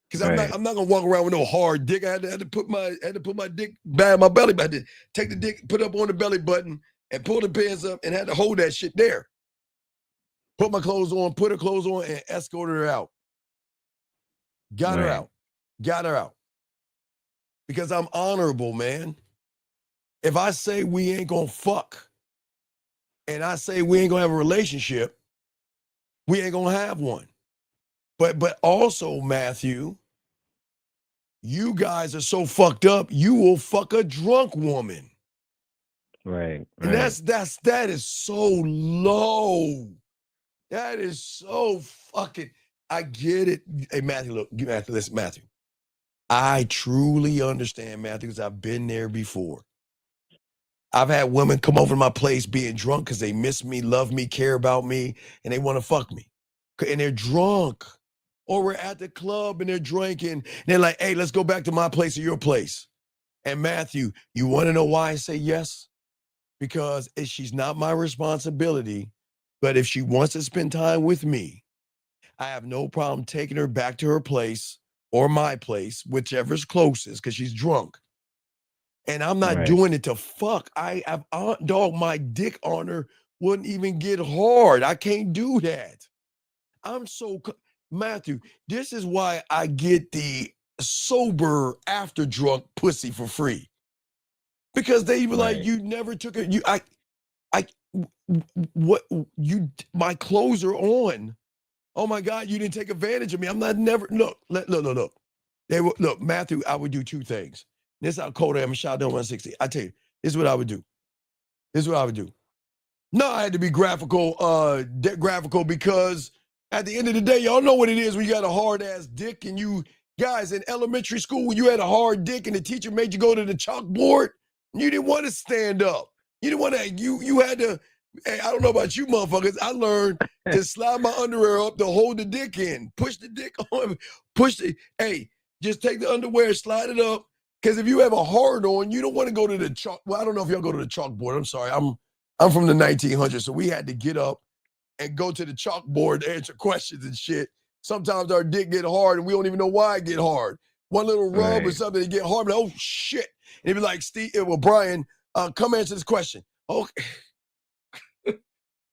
Because I'm not gonna walk around with no hard dick. I had to put my dick by my belly button. I had to take the dick, put it up on the belly button, and pull the pants up, and had to hold that shit there. Put my clothes on, put her clothes on, and escorted her out. Got her Right. out. Got her out. Because I'm honorable, man. If I say we ain't gonna fuck, and I say we ain't gonna have a relationship, we ain't gonna have one. But also, Matthew, you guys are so fucked up, you will fuck a drunk woman. Right. And that is so low. That is so fucking, I get it. Hey, Matthew, look, Matthew, listen, Matthew. I truly understand, Matthew, because I've been there before. I've had women come over to my place being drunk because they miss me, love me, care about me, and they want to fuck me. And they're drunk. Or we're at the club and they're drinking. And they're like, hey, let's go back to my place or your place. And Matthew, you want to know why I say yes? Because she's not my responsibility. But if she wants to spend time with me, I have no problem taking her back to her place or my place, whichever's closest, because she's drunk. And I'm not doing it to fuck. I have, dog, my dick on her wouldn't even get hard. I can't do that. I'm so, Matthew, this is why I get the sober after drunk pussy for free. Because they were like, you never took it. My clothes are on. Oh my God, you didn't take advantage of me. I'm not never, look. Look, Matthew, I would do two things. This is how cold I am. Shout out 160. I tell you, this is what I would do. No, I had to be graphical because at the end of the day, y'all know what it is when you got a hard ass dick and you guys in elementary school when you had a hard dick and the teacher made you go to the chalkboard, you didn't want to stand up. You didn't want to, you had to, hey, I don't know about you motherfuckers. I learned to slide my underwear up to hold the dick in, push the dick on, hey, just take the underwear, slide it up. Because if you have a hard on, you don't want to go to the chalk. Well, I don't know if y'all go to the chalkboard. I'm sorry. I'm from the 1900s, so we had to get up and go to the chalkboard to answer questions and shit. Sometimes our dick get hard and we don't even know why it get hard. One little rub or something to get hard, but oh shit. And it'd be like, Steve, well, Brian, come answer this question. Okay.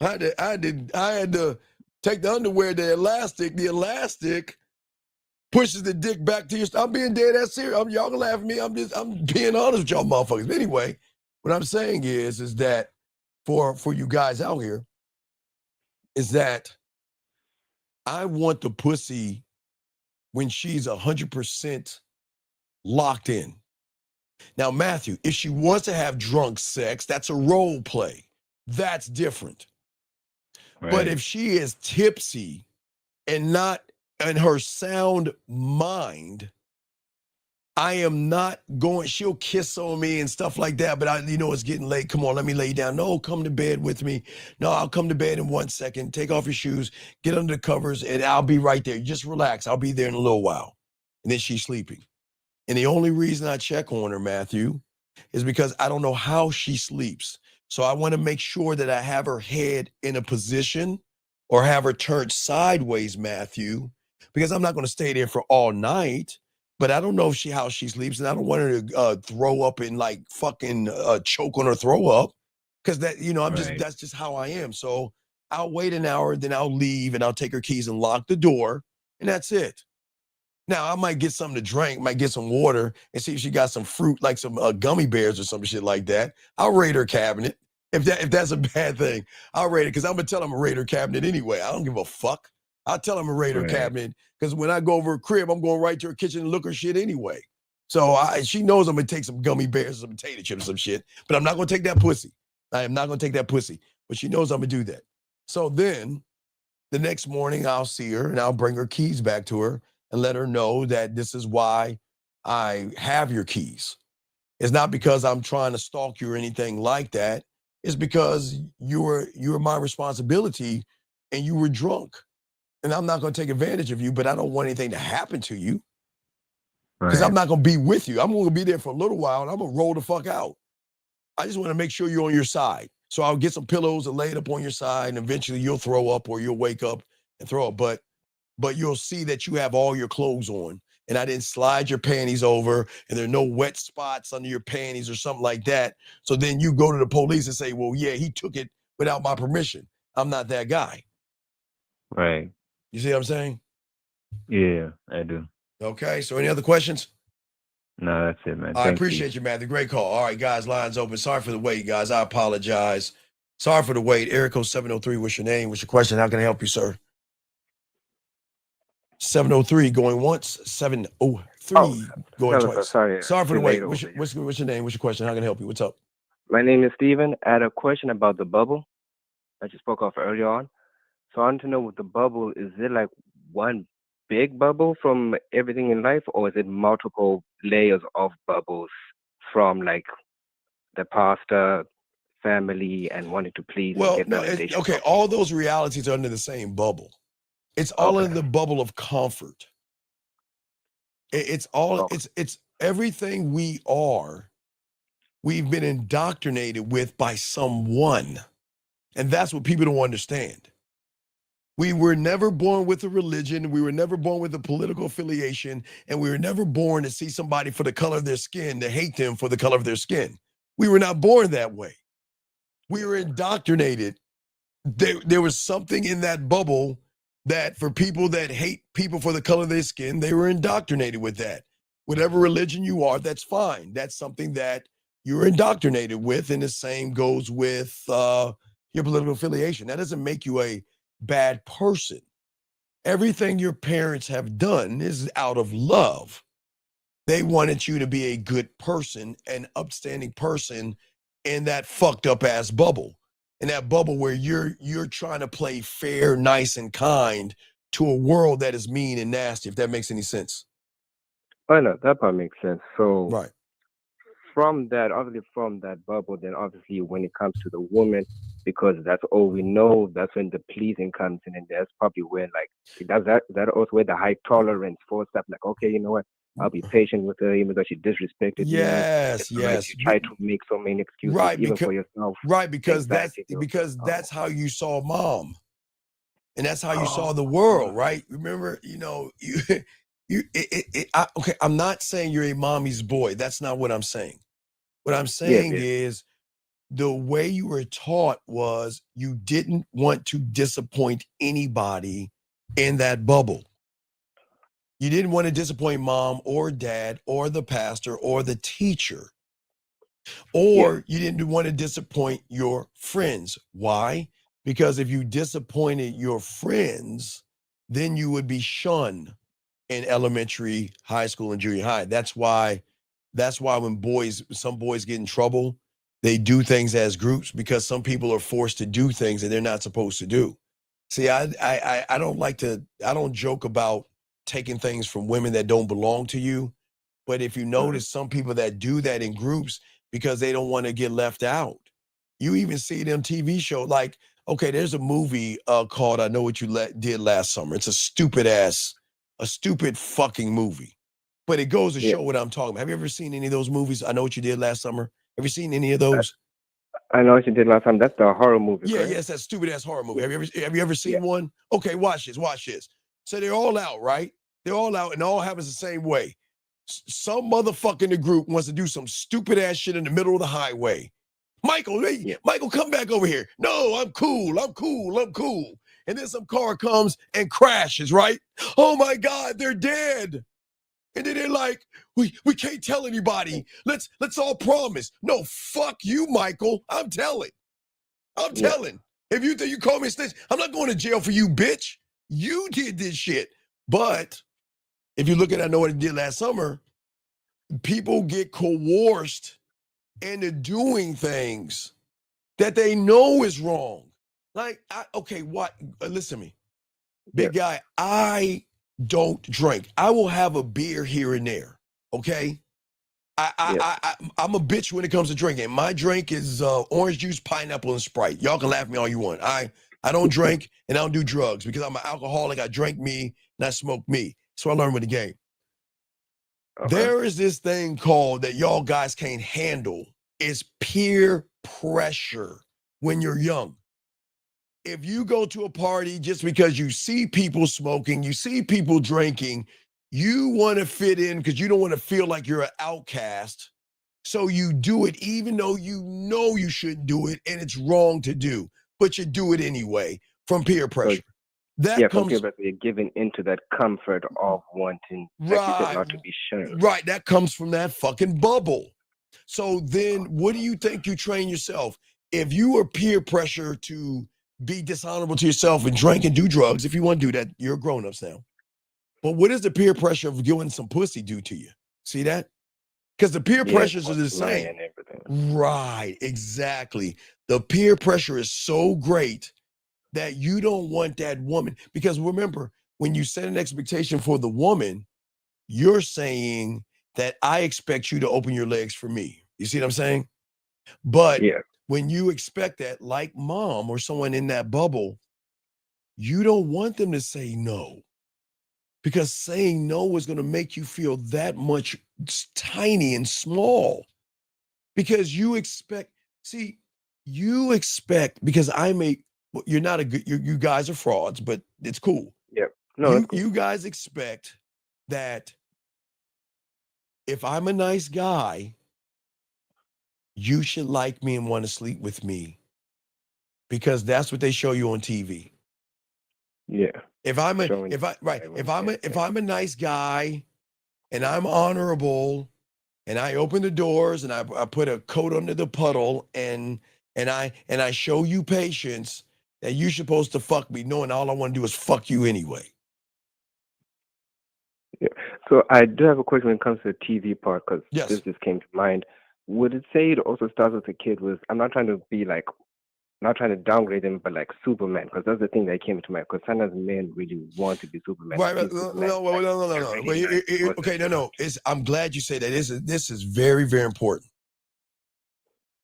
I had to take the underwear, the elastic pushes the dick back to your, I'm being dead ass serious. Y'all can laugh at me. I'm being honest with y'all motherfuckers. But anyway, what I'm saying is that for you guys out here, is that I want the pussy when she's 100% locked in. Now, Matthew, if she wants to have drunk sex, that's a role play. That's different. But if she is tipsy and not in her sound mind, I am not going, she'll kiss on me and stuff like that, but it's getting late. Come on, let me lay down. No, come to bed with me. No, I'll come to bed in 1 second. Take off your shoes, get under the covers, and I'll be right there. Just relax. I'll be there in a little while. And then she's sleeping. And the only reason I check on her, Matthew, is because I don't know how she sleeps. So I want to make sure that I have her head in a position or have her turned sideways, Matthew, because I'm not going to stay there for all night. But I don't know how she sleeps, and I don't want her to throw up and like fucking choke on her throw up, because that that's just how I am. So I'll wait an hour, then I'll leave, and I'll take her keys and lock the door, and that's it. Now I might get something to drink, might get some water, and see if she got some fruit, like some gummy bears or some shit like that. I'll raid her cabinet. If that's a bad thing, I'll raid it because I'm gonna tell them a raid her cabinet anyway. I don't give a fuck. I'll tell them a raid her cabinet because when I go over her crib, I'm going right to her kitchen and look her shit anyway. So she knows I'm gonna take some gummy bears, some potato chips, some shit, but I'm not gonna take that pussy. I am not gonna take that pussy, but she knows I'm gonna do that. So then the next morning I'll see her and I'll bring her keys back to her and let her know that this is why I have your keys. It's not because I'm trying to stalk you or anything like that. It's because you were my responsibility and you were drunk. And I'm not going to take advantage of you, but I don't want anything to happen to you. Because I'm not going to be with you. I'm going to be there for a little while and I'm going to roll the fuck out. I just want to make sure you're on your side. So I'll get some pillows and lay it up on your side and eventually you'll throw up or you'll wake up and throw up. But you'll see that you have all your clothes on and I didn't slide your panties over and there are no wet spots under your panties or something like that. So then you go to the police and say, well, yeah, he took it without my permission. I'm not that guy. Right. You see what I'm saying? Yeah, I do. Okay, so any other questions? No, that's it, man. I Thank appreciate you, Matthew. Great call. All right, guys, lines open. Sorry for the wait, guys. I apologize. Sorry for the wait. Erico 703, what's your name? What's your question? How can I help you, sir? 703 going once, 703 going twice. Sorry for the too wait. late What's over your name? What's your question? How can I help you? What's up? My name is Steven. I had a question about the bubble that you spoke of earlier on. So I want to know with the bubble, is it like one big bubble from everything in life, or is it multiple layers of bubbles from like the pastor, family, and wanting to please and get validation? Okay, all those realities are under the same bubble. It's all in the bubble of comfort. It's all it's everything we are. We've been indoctrinated with by someone, and that's what people don't understand. We were never born with a religion. We were never born with a political affiliation, and we were never born to see somebody for the color of their skin, to hate them for the color of their skin. We were not born that way. We were indoctrinated. There was something in that bubble that for people that hate people for the color of their skin, they were indoctrinated with that. Whatever religion you are, that's fine. That's something that you're indoctrinated with, and the same goes with your political affiliation. That doesn't make you a bad person. Everything your parents have done is out of love. They wanted you to be a good person, an upstanding person in that fucked up ass bubble. In that bubble where you're trying to play fair, nice, and kind to a world that is mean and nasty, if that makes any sense. Oh no, that part makes sense. So right. From that bubble, then obviously when it comes to the woman, because that's all we know, that's when the pleasing comes in, and that's probably when that also where the high tolerance for stuff like, okay, you know what, I'll be patient with her even though she disrespected me. Yes. You try to make so many excuses even for yourself. Right, because that's how you saw mom. And that's how you saw the world, right? Remember, okay, I'm not saying you're a mommy's boy. That's not what I'm saying. What I'm saying is the way you were taught was you didn't want to disappoint anybody in that bubble. You didn't want to disappoint mom or dad or the pastor or the teacher. Or you didn't want to disappoint your friends. Why? Because if you disappointed your friends, then you would be shunned in elementary, high school, and junior high. That's why when some boys get in trouble, they do things as groups because some people are forced to do things that they're not supposed to do. See, I don't joke about taking things from women that don't belong to you. But if you notice some people that do that in groups because they don't want to get left out. You even see them TV show like, okay, there's a movie called I Know What You Did Last Summer. It's a stupid fucking movie. But it goes to show what I'm talking about. Have you ever seen any of those movies? I Know What You Did Last Summer. Have you seen any of those? I Know What You Did Last Time. That's the horror movie. Yeah, correct? yes, that stupid ass horror movie. Have you ever seen one? Okay, watch this. So they're all out, right? They're all out, and it all happens the same way. Some motherfucker in the group wants to do some stupid ass shit in the middle of the highway. Michael, Michael, come back over here. No, I'm cool. And then some car comes and crashes, right? Oh my God, they're dead. And then they're like, we can't tell anybody. Let's all promise. No, fuck you, Michael. I'm telling. If you think you call me a snitch, I'm not going to jail for you, bitch. You did this shit. But if you look at I Know What It Did Last Summer, people get coerced into doing things that they know is wrong. Like, listen to me. Big guy, I don't drink. I will have a beer here and there, okay? I'm a bitch when it comes to drinking. My drink is orange juice, pineapple, and Sprite. Y'all can laugh at me all you want. I don't drink and I don't do drugs because I'm an alcoholic. I drink me and I smoke me. So I learned with the game. Okay. There is this thing called that y'all guys can't handle. It's peer pressure when you're young. If you go to a party just because you see people smoking, you see people drinking, you want to fit in because you don't want to feel like you're an outcast. So you do it even though you know you shouldn't do it and it's wrong to do, but you do it anyway from peer pressure. That from comes peer pressure, you're giving into that comfort of wanting, like you said, not to be shown. Right, that comes from that fucking bubble. So then what do you think you train yourself? If you are peer pressure to be dishonorable to yourself and drink and do drugs, if you want to do that, you're grown-ups now. But what does the peer pressure of giving some pussy do to you? See that? Because the peer pressures are the same. And everything. Right, exactly. The peer pressure is so great that you don't want that woman. Because remember, when you set an expectation for the woman, you're saying that I expect you to open your legs for me. You see what I'm saying? But when you expect that, like mom or someone in that bubble, you don't want them to say no. Because saying no is going to make you feel that much tiny and small. Because you expect, because you're not a good, you guys are frauds, but it's cool. Yep. No, it's cool. You guys expect that if I'm a nice guy, you should like me and want to sleep with me. Because that's what they show you on TV. Yeah. If I'm a nice guy and I'm honorable and I open the doors and I put a coat under the puddle and I show you patience, that you're supposed to fuck me, knowing all I want to do is fuck you anyway. Yeah. So I do have a question when it comes to the TV part, because Yes. this just came to mind. Would it say it also starts with a kid with, I'm not trying to be like, not trying to downgrade them, but like Superman, because that's the thing that came to mind. Because sometimes men really want to be Superman. Right. No. Okay, no. I'm glad you say that. This is very, very important.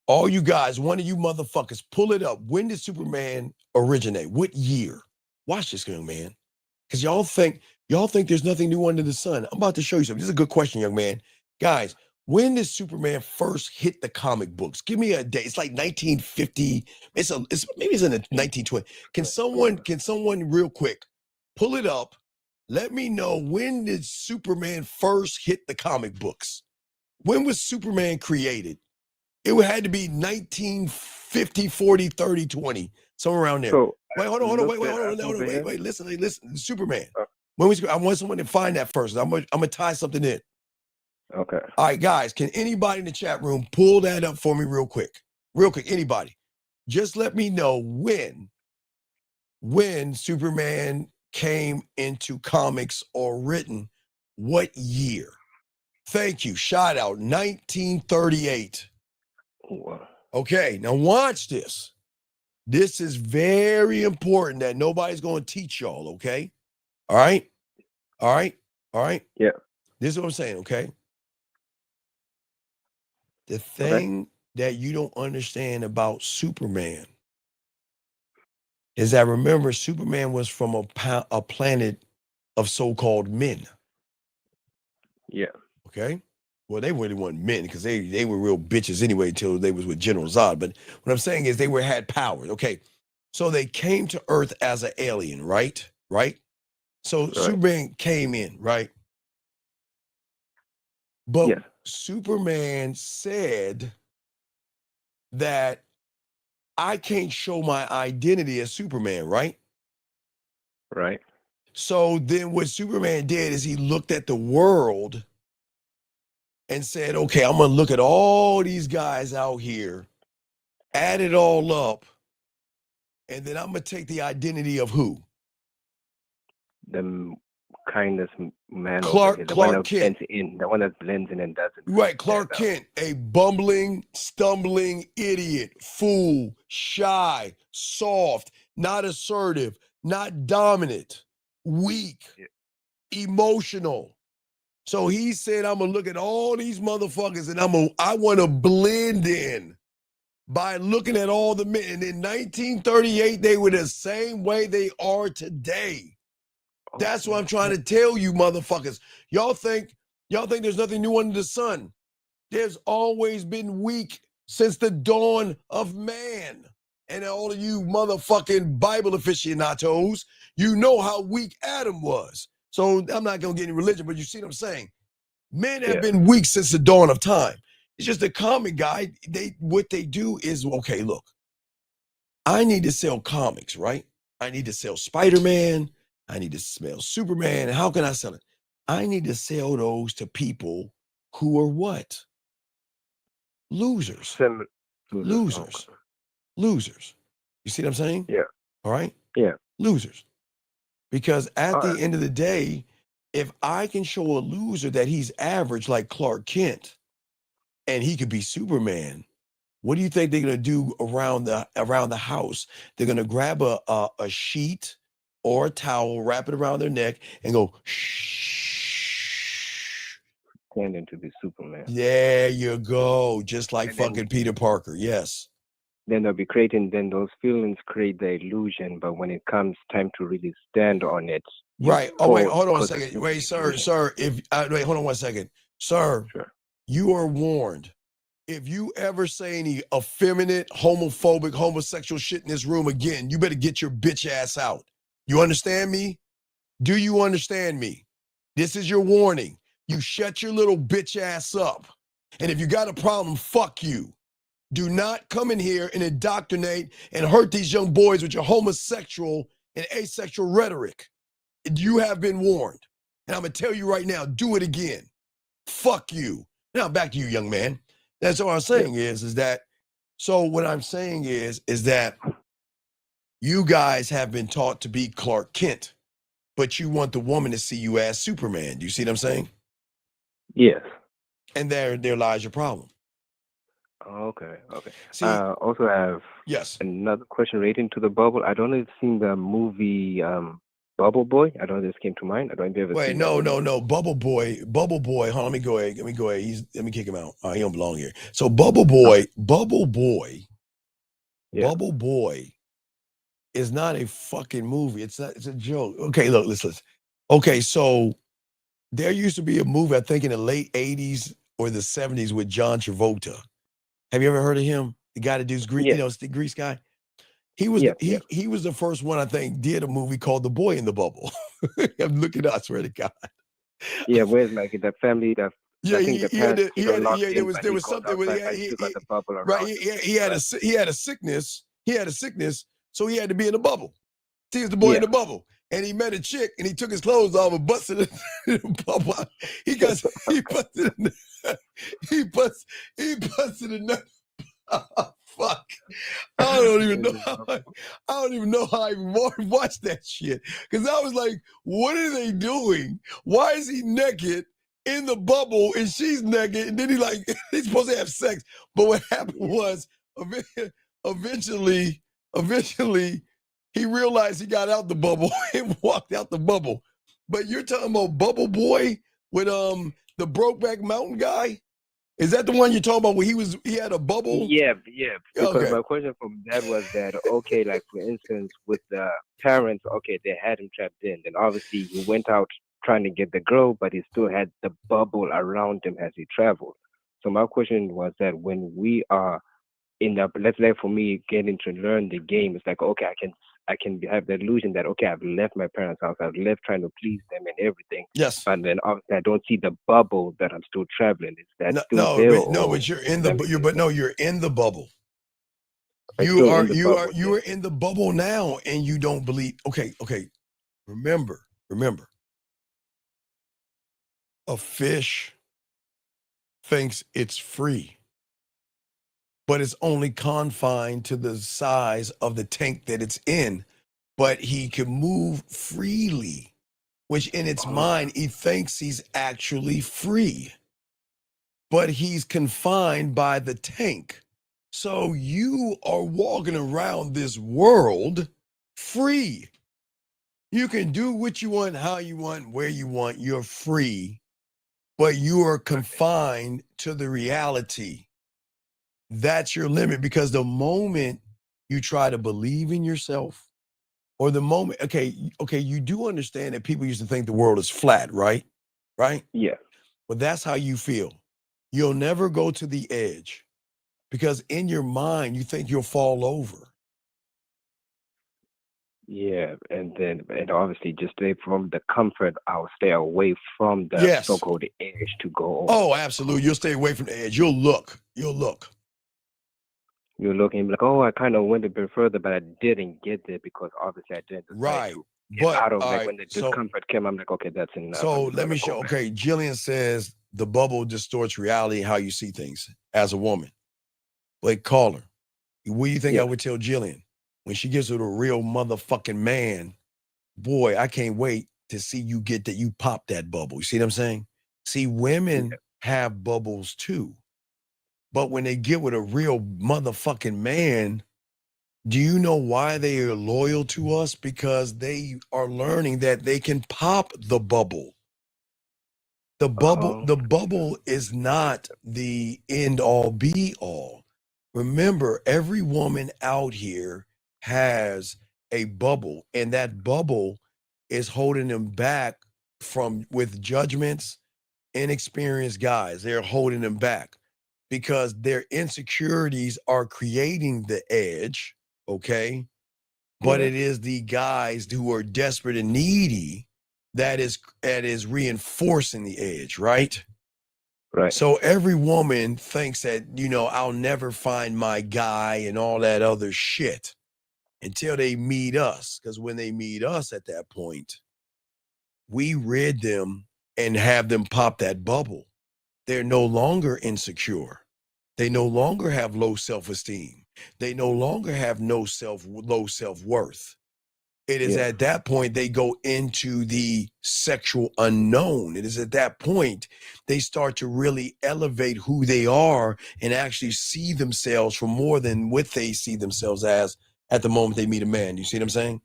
All you guys, one of you motherfuckers, pull it up. When did Superman originate? What year? Watch this, young man. Because y'all think there's nothing new under the sun. I'm about to show you something. This is a good question, young man. Guys, when did Superman first hit the comic books? Give me a date. It's like 1950. Maybe it's in the 1920. Can someone real quick pull it up? Let me know, when did Superman first hit the comic books? When was Superman created? It had to be 1950, 40, 30, 20, somewhere around there. So, wait, hold on. Wait, listen. Superman. When was, I want someone to find that first. I'm gonna tie something in. Okay. All right, guys, can anybody in the chat room pull that up for me real quick? Real quick, anybody. Just let me know when Superman came into comics or written, what year? Thank you. Shout out, 1938. Wow. Okay, now watch this. This is very important that nobody's going to teach y'all, okay? All right? Yeah. This is what I'm saying, okay? The thing that you don't understand about Superman is that, remember, Superman was from a planet of so-called men. Yeah. Okay? Well, they really weren't men, because they were real bitches anyway until they was with General Zod. But what I'm saying is they had powers. Okay. So they came to Earth as an alien, right? Right? So Superman came in, right? But Superman said that I can't show my identity as Superman, right? Right. So then what Superman did is he looked at the world and said, okay, I'm going to look at all these guys out here, add it all up, and then I'm going to take the identity of who? The kindest man. Clark the one that Kent. blends in, the one that blends in and doesn't. Right, Clark Kent, a bumbling, stumbling idiot, fool, shy, soft, not assertive, not dominant, weak, emotional. So he said, I'm going to look at all these motherfuckers and I want to blend in by looking at all the men. And in 1938, they were the same way they are today. That's what I'm trying to tell you, motherfuckers. Y'all think there's nothing new under the sun. There's always been weak since the dawn of man. And all of you motherfucking Bible aficionados, you know how weak Adam was. So I'm not going to get any religion, but you see what I'm saying? Men have been weak since the dawn of time. It's just a comic guy. What they do is, okay, look, I need to sell comics, right? I need to sell Spider-Man. I need to sell Superman. How can I sell it? I need to sell those to people who are what? Losers. Losers. Losers. You see what I'm saying? Yeah. All right? Yeah. Losers. Because at All the right. end of the day, if I can show a loser that he's average like Clark Kent and he could be Superman, what do you think they're gonna do around the house? They're gonna grab a sheet or a towel, wrap it around their neck, and go shh. Pretending to be Superman. There you go, just like And then- fucking Peter Parker. Yes. Then they'll be creating. Then those feelings create the illusion. But when it comes time to really stand on it, you Right. Oh wait, fall hold on a because second. you- Wait, sir. If wait, hold on 1 second, sir. Sure. You are warned. If you ever say any effeminate, homophobic, homosexual shit in this room again, you better get your bitch ass out. You understand me? Do you understand me? This is your warning. You shut your little bitch ass up. And if you got a problem, fuck you. Do not come in here and indoctrinate and hurt these young boys with your homosexual and asexual rhetoric. You have been warned. And I'm going to tell you right now, do it again. Fuck you. Now back to you, young man. That's what I'm saying is that, so what I'm saying is that you guys have been taught to be Clark Kent, but you want the woman to see you as Superman. Do you see what I'm saying? Yes. And there lies your problem. Okay. See, also have another question relating to the bubble. I don't know if you've seen the movie Bubble Boy. I don't know if this came to mind. I don't know if you ever Wait, seen no. Bubble Boy. Hold on, let me go ahead. Let me kick him out. He don't belong here. So Bubble Boy is not a fucking movie. It's a joke. Okay, look, listen. Okay, so there used to be a movie, I think in the late 80s or the 70s with John Travolta. Have you ever heard of him? The guy that does Grease, it's the Grease guy. He was he was the first one, I think, did a movie called The Boy in the Bubble. I'm looking, I swear to God. Yeah, where's like the family that Yeah, I think the parents there was something with the bubble around right. He had a sickness. He had a sickness, so he had to be in a bubble. He was the boy in the bubble, and he met a chick, and he took his clothes off and busted it in the bubble. He busted a nut. Oh, fuck. I don't even know how I even watched that shit. Because I was like, what are they doing? Why is he naked in the bubble and she's naked? And then he's supposed to have sex. But what happened was eventually he realized he got out the bubble and walked out the bubble. But you're talking about Bubble Boy with the Brokeback Mountain guy? Is that the one you're talking about where he had a bubble? Yeah. Because my question from that was that, okay, like for instance, with the parents, okay, they had him trapped in. Then obviously he went out trying to get the girl, but he still had the bubble around him as he traveled. So my question was that when we are in the, let's say for me, getting to learn the game, it's like, okay, I can have the illusion that, okay, I've left my parents' house, I've left trying to please them and everything. Yes. But then obviously I don't see the bubble that I'm still traveling. Is that still there? But you're in the you're in the bubble. I'm You still are in the bubble, you are in the bubble now, and you don't believe. Okay. Remember. A fish thinks it's free, but it's only confined to the size of the tank that it's in. But he can move freely, which in its mind, he thinks he's actually free. But he's confined by the tank. So you are walking around this world free. You can do what you want, how you want, where you want. You're free, but you are confined to the reality. That's your limit, because the moment you try to believe in yourself, or the moment, okay, you do understand that people used to think the world is flat, right? Right? Yeah. Well, that's how you feel. You'll never go to the edge because in your mind, you think you'll fall over. Yeah, and obviously just stay from the comfort. I'll stay away from the so-called edge to go over. Oh, absolutely. You'll stay away from the edge. You'll look. you're looking like, oh, I kind of went a bit further, but I didn't get there because obviously I didn't decide Right. to get But out of all like right, when the so discomfort came. I'm like, okay, that's enough. so I'm just let gonna me go show. back. Okay, Jillian says the bubble distorts reality and how you see things as a woman. Wait, call her. What do you think I Yeah. would tell Jillian when she gets with a real motherfucking man? Boy, I can't wait to see you get that. You pop that bubble. You see what I'm saying? See, women have bubbles too, but when they get with a real motherfucking man, do you know why they are loyal to us? Because they are learning that they can pop the bubble. The bubble is not the end all be all. Remember, every woman out here has a bubble, and that bubble is holding them back from with judgments, inexperienced guys. They're holding them back because their insecurities are creating the edge, okay? But Yeah. it is the guys who are desperate and needy that is reinforcing the edge, right? Right. So every woman thinks that, I'll never find my guy and all that other shit until they meet us. Because when they meet us at that point, we rid them and have them pop that bubble. They're no longer insecure. They no longer have low self-esteem. They no longer have low self-worth. It is Yeah. at that point they go into the sexual unknown. It is at that point they start to really elevate who they are and actually see themselves for more than what they see themselves as at the moment they meet a man. You see what I'm saying?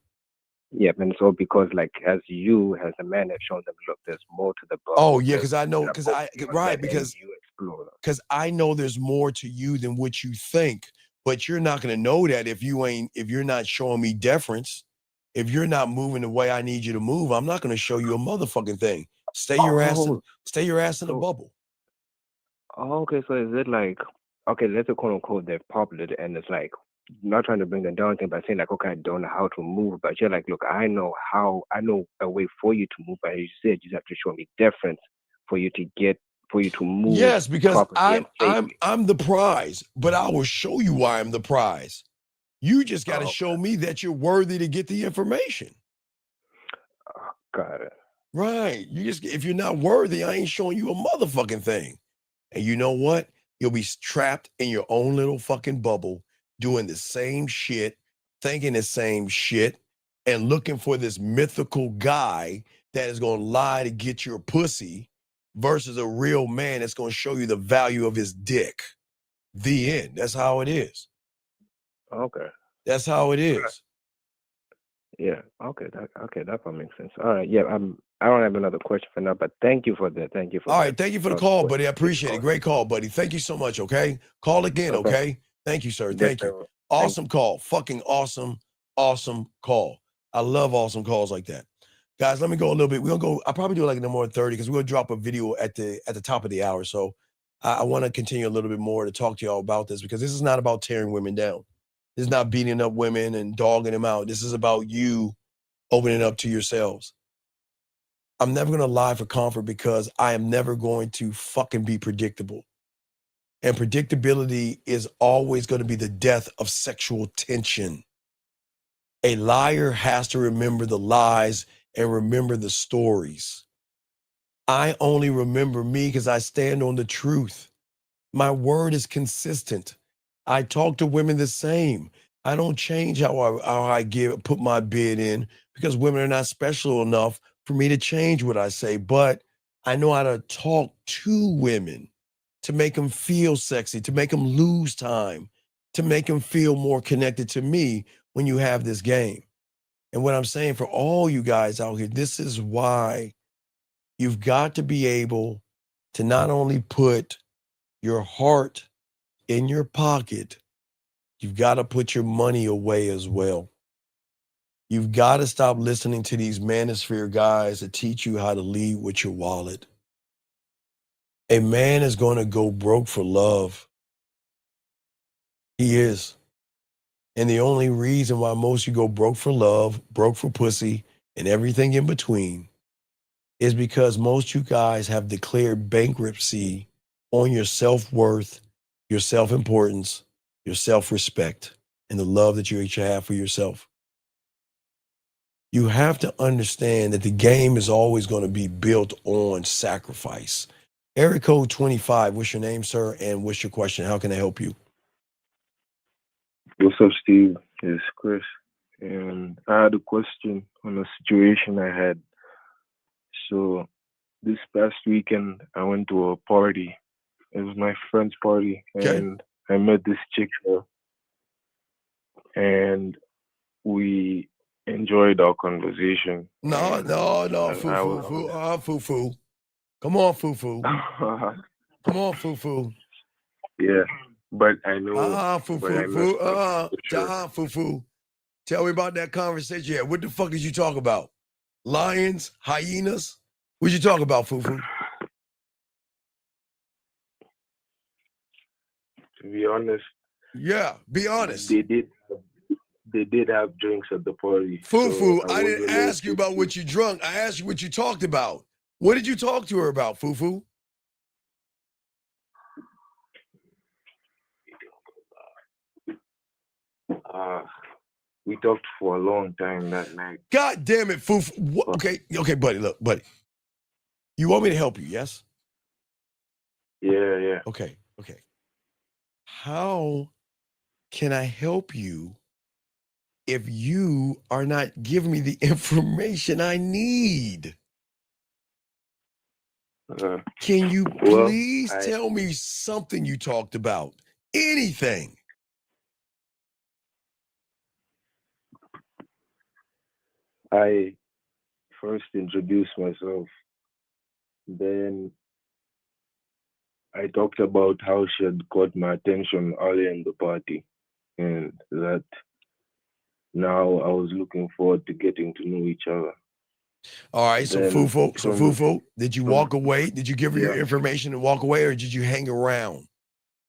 Yeah, and so because like as you as a man have shown them, look, there's more to the bubble. Oh yeah, There's because I know, an because you explore. because I know there's more to you than what you think. But you're not gonna know that if you're not showing me deference. If you're not moving the way I need you to move, I'm not gonna show you a motherfucking thing. Stay your ass in the bubble. Okay, so is it like, okay, let's say quote unquote they're popular and it's like not trying to bring them down thing, but saying like, okay, I don't know how to move, but you're like, look, I know a way for you to move, but as you said, you have to show me difference for you to move. Yes, because properly and safely. I'm the prize, but I will show you why I'm the prize. You just got to show me that you're worthy to get the information. Got it. Right. If you're not worthy, I ain't showing you a motherfucking thing. And you know what? You'll be trapped in your own little fucking bubble, doing the same shit, thinking the same shit, and looking for this mythical guy that is going to lie to get your pussy versus a real man that's going to show you the value of his dick. The end. That's how it is. Okay. That's how it is. Yeah. Okay. That makes sense. All right. Yeah. I don't have another question for now, but thank you for that. Thank you for. All right. Thank you for the call, buddy. I appreciate it. Great call, buddy. Thank you so much. Okay. Call again. Okay. Okay. Thank you, sir. Yes, Thank sir. you. Awesome call. Fucking awesome call. I love awesome calls like that. Guys, let me go a little bit. We're gonna go. I'll probably do like no more than 30 because we're gonna drop a video at the top of the hour. So I want to continue a little bit more to talk to y'all about this because this is not about tearing women down. This is not beating up women and dogging them out. This is about you opening up to yourselves. I'm never gonna lie for comfort because I am never going to fucking be predictable. And predictability is always going to be the death of sexual tension. A liar has to remember the lies and remember the stories. I only remember me because I stand on the truth. My word is consistent. I talk to women the same. I don't change how I put my bid in because women are not special enough for me to change what I say. But I know how to talk to women to make them feel sexy, to make them lose time, to make them feel more connected to me when you have this game. And what I'm saying for all you guys out here, this is why you've got to be able to not only put your heart in your pocket, you've got to put your money away as well. You've got to stop listening to these manosphere guys that teach you how to lead with your wallet. A man is going to go broke for love. He is. And the only reason why most of you go broke for love, broke for pussy, and everything in between is because most of you guys have declared bankruptcy on your self-worth, your self-importance, your self-respect, and the love that you each have for yourself. You have to understand that the game is always going to be built on sacrifice. Area code 25, what's your name, sir? And what's your question? How can I help you? What's up, Steve? It's Chris. And I had a question on a situation I had. So this past weekend, I went to a party. It was my friend's party. And I met this chick there. And we enjoyed our conversation. No, Fufu. Come on, Fufu. Come on, Fufu. Yeah, but I know. Fufu. Tell me about that conversation. Yeah, what the fuck did you talk about? Lions, hyenas? What'd you talk about, Fufu? To be honest. Yeah, be honest. They did have drinks at the party. Fufu, so I didn't ask you about what you drunk. I asked you what you talked about. What did you talk to her about, Fufu? We talked for a long time that night. God damn it, Fufu. Okay, buddy, look, buddy. You want me to help you, yes? Yeah. Okay. How can I help you if you are not giving me the information I need? Can you please tell me something you talked about? Anything. I first introduced myself. Then I talked about how she had caught my attention earlier in the party. And that now I was looking forward to getting to know each other. All right, so Fufu, did you walk away? Did you give her your information and walk away, or did you hang around?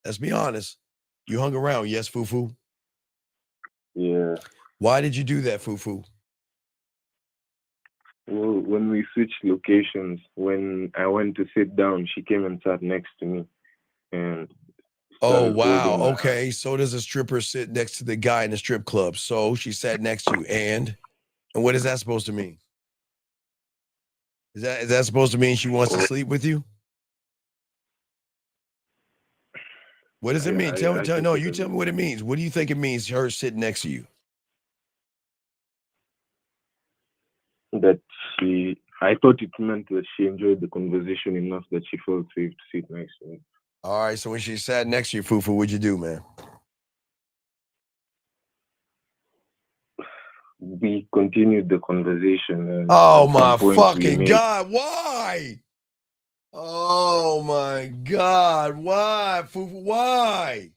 Let's be honest. You hung around, yes, Fufu? Yeah. Why did you do that, Fufu? Well, when we switched locations, when I went to sit down, she came and sat next to me. And oh, wow. Okay, so does a stripper sit next to the guy in the strip club. So she sat next to you, and what is that supposed to mean? Is that supposed to mean she wants to sleep with you? What does it mean? Tell me what it means. What do you think it means, her sitting next to you? That I thought it meant that she enjoyed the conversation enough that she felt safe to sit next to me. All right, so when she sat next to you, Fufu, what'd you do, man? We continued the conversation. And oh my fucking God, why? Oh my God, why, Fufu, why?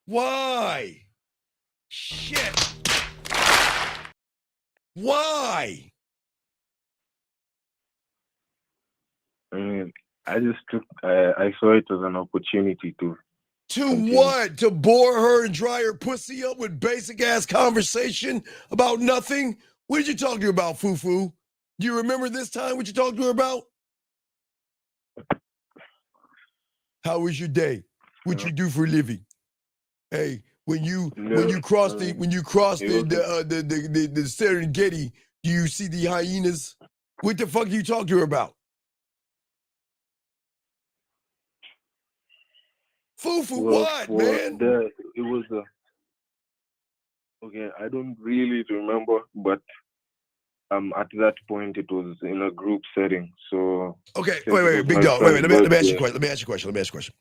Why? Shit. Why? I mean, I saw it as an opportunity to continue. What? To bore her and dry her pussy up with basic ass conversation about nothing? What did you talk to her about, Fufu? Do you remember this time what you talked to her about? How was your day? What you do for a living? Hey, when you cross the Serengeti, do you see the hyenas? What the fuck do you talk to her about? Fufu, what, man? It was okay, I don't really remember, but at that point it was in a group setting. So okay, wait, big dog. Wait, let me ask you a question.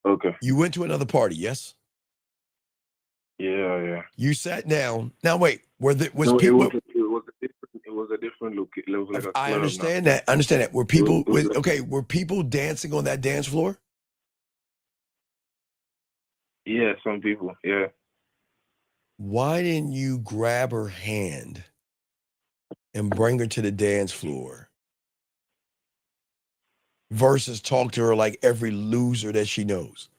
Okay. You went to another party, yes? Yeah. You sat down. Now wait, It was a different look. It was like I understand that. Were people dancing on that dance floor? Yeah, some people, yeah. Why didn't you grab her hand and bring her to the dance floor versus talk to her like every loser that she knows?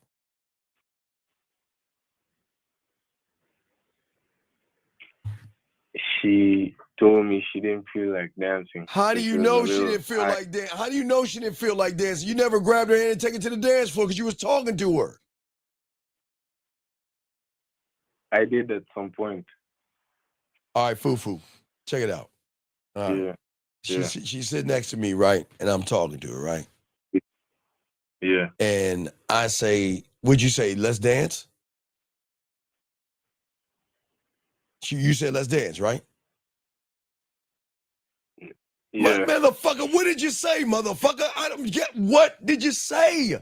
She told me she didn't feel like dancing. How do you know she didn't feel like dancing? How do you know she didn't feel like dancing? You never grabbed her hand and take her to the dance floor because you was talking to her. I did at some point. All right, Fufu, check it out. All right. Yeah. She's sitting next to me, right? And I'm talking to her, right? Yeah. And I say, would you say, let's dance? You said, let's dance, right? Yeah. Motherfucker, what did you say, motherfucker? I don't get, what did you say?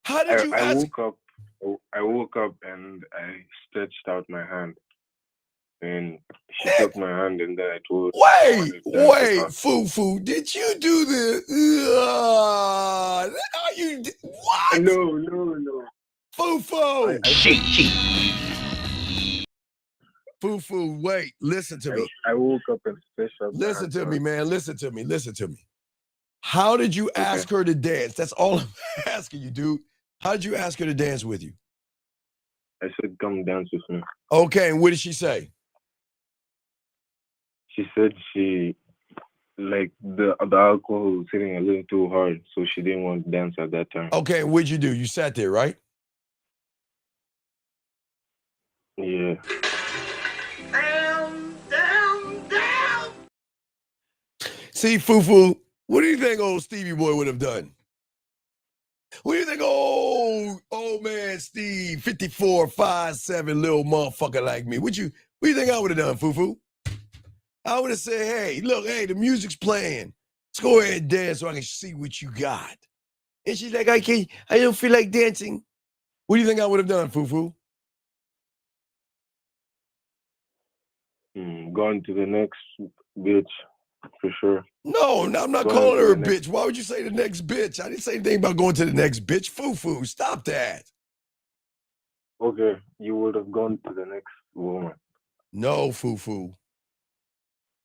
How did you I ask? I woke up and I stretched out my hand. And she took my hand and then I told her I wanted to dance with her. Fufu, did you do this? Are you, what? No. Fufu! Fufu, wait, listen to me. I woke up and stretched out my hand. Listen to me, man. Listen to me. How did you ask her to dance? That's all I'm asking you, dude. How did you ask her to dance with you? I said, come dance with me. Okay, and what did she say? She said she, like, the alcohol was hitting a little too hard, so she didn't want to dance at that time. Okay, and what'd you do? You sat there, right? Yeah. Down. See, Fufu, what do you think old Stevie Boy would have done? What do you think old man Steve, 54, 5'7", little motherfucker like me? What do you think I would have done, Fufu? I would have said, hey, look, the music's playing. Let's go ahead and dance so I can see what you got. And she's like, I don't feel like dancing. What do you think I would have done, Fufu? Gone to the next bitch, for sure. No, I'm not calling her a bitch. Why would you say the next bitch? I didn't say anything about going to the next bitch. Fufu, stop that. Okay, you would have gone to the next woman. No, Fufu.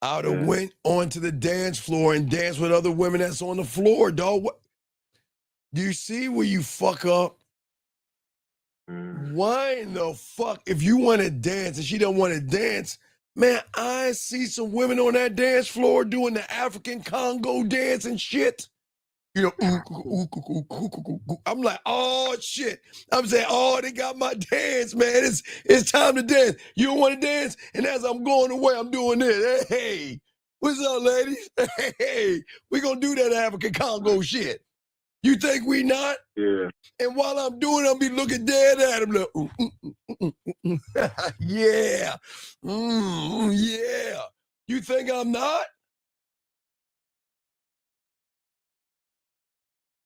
I would have went onto the dance floor and danced with other women that's on the floor, dog. What? Do you see where you fuck up? Why in the fuck? If you want to dance and she don't want to dance, man, I see some women on that dance floor doing the African Congo dance and shit. You know, I'm like, oh shit. I'm saying, oh, they got my dance, man. It's time to dance. You don't want to dance? And as I'm going away, I'm doing this. Hey, what's up, ladies? Hey, we gonna do that African Congo shit. You think we not? Yeah. And while I'm doing it, I'll be looking dead at him like, yeah. Yeah. You think I'm not?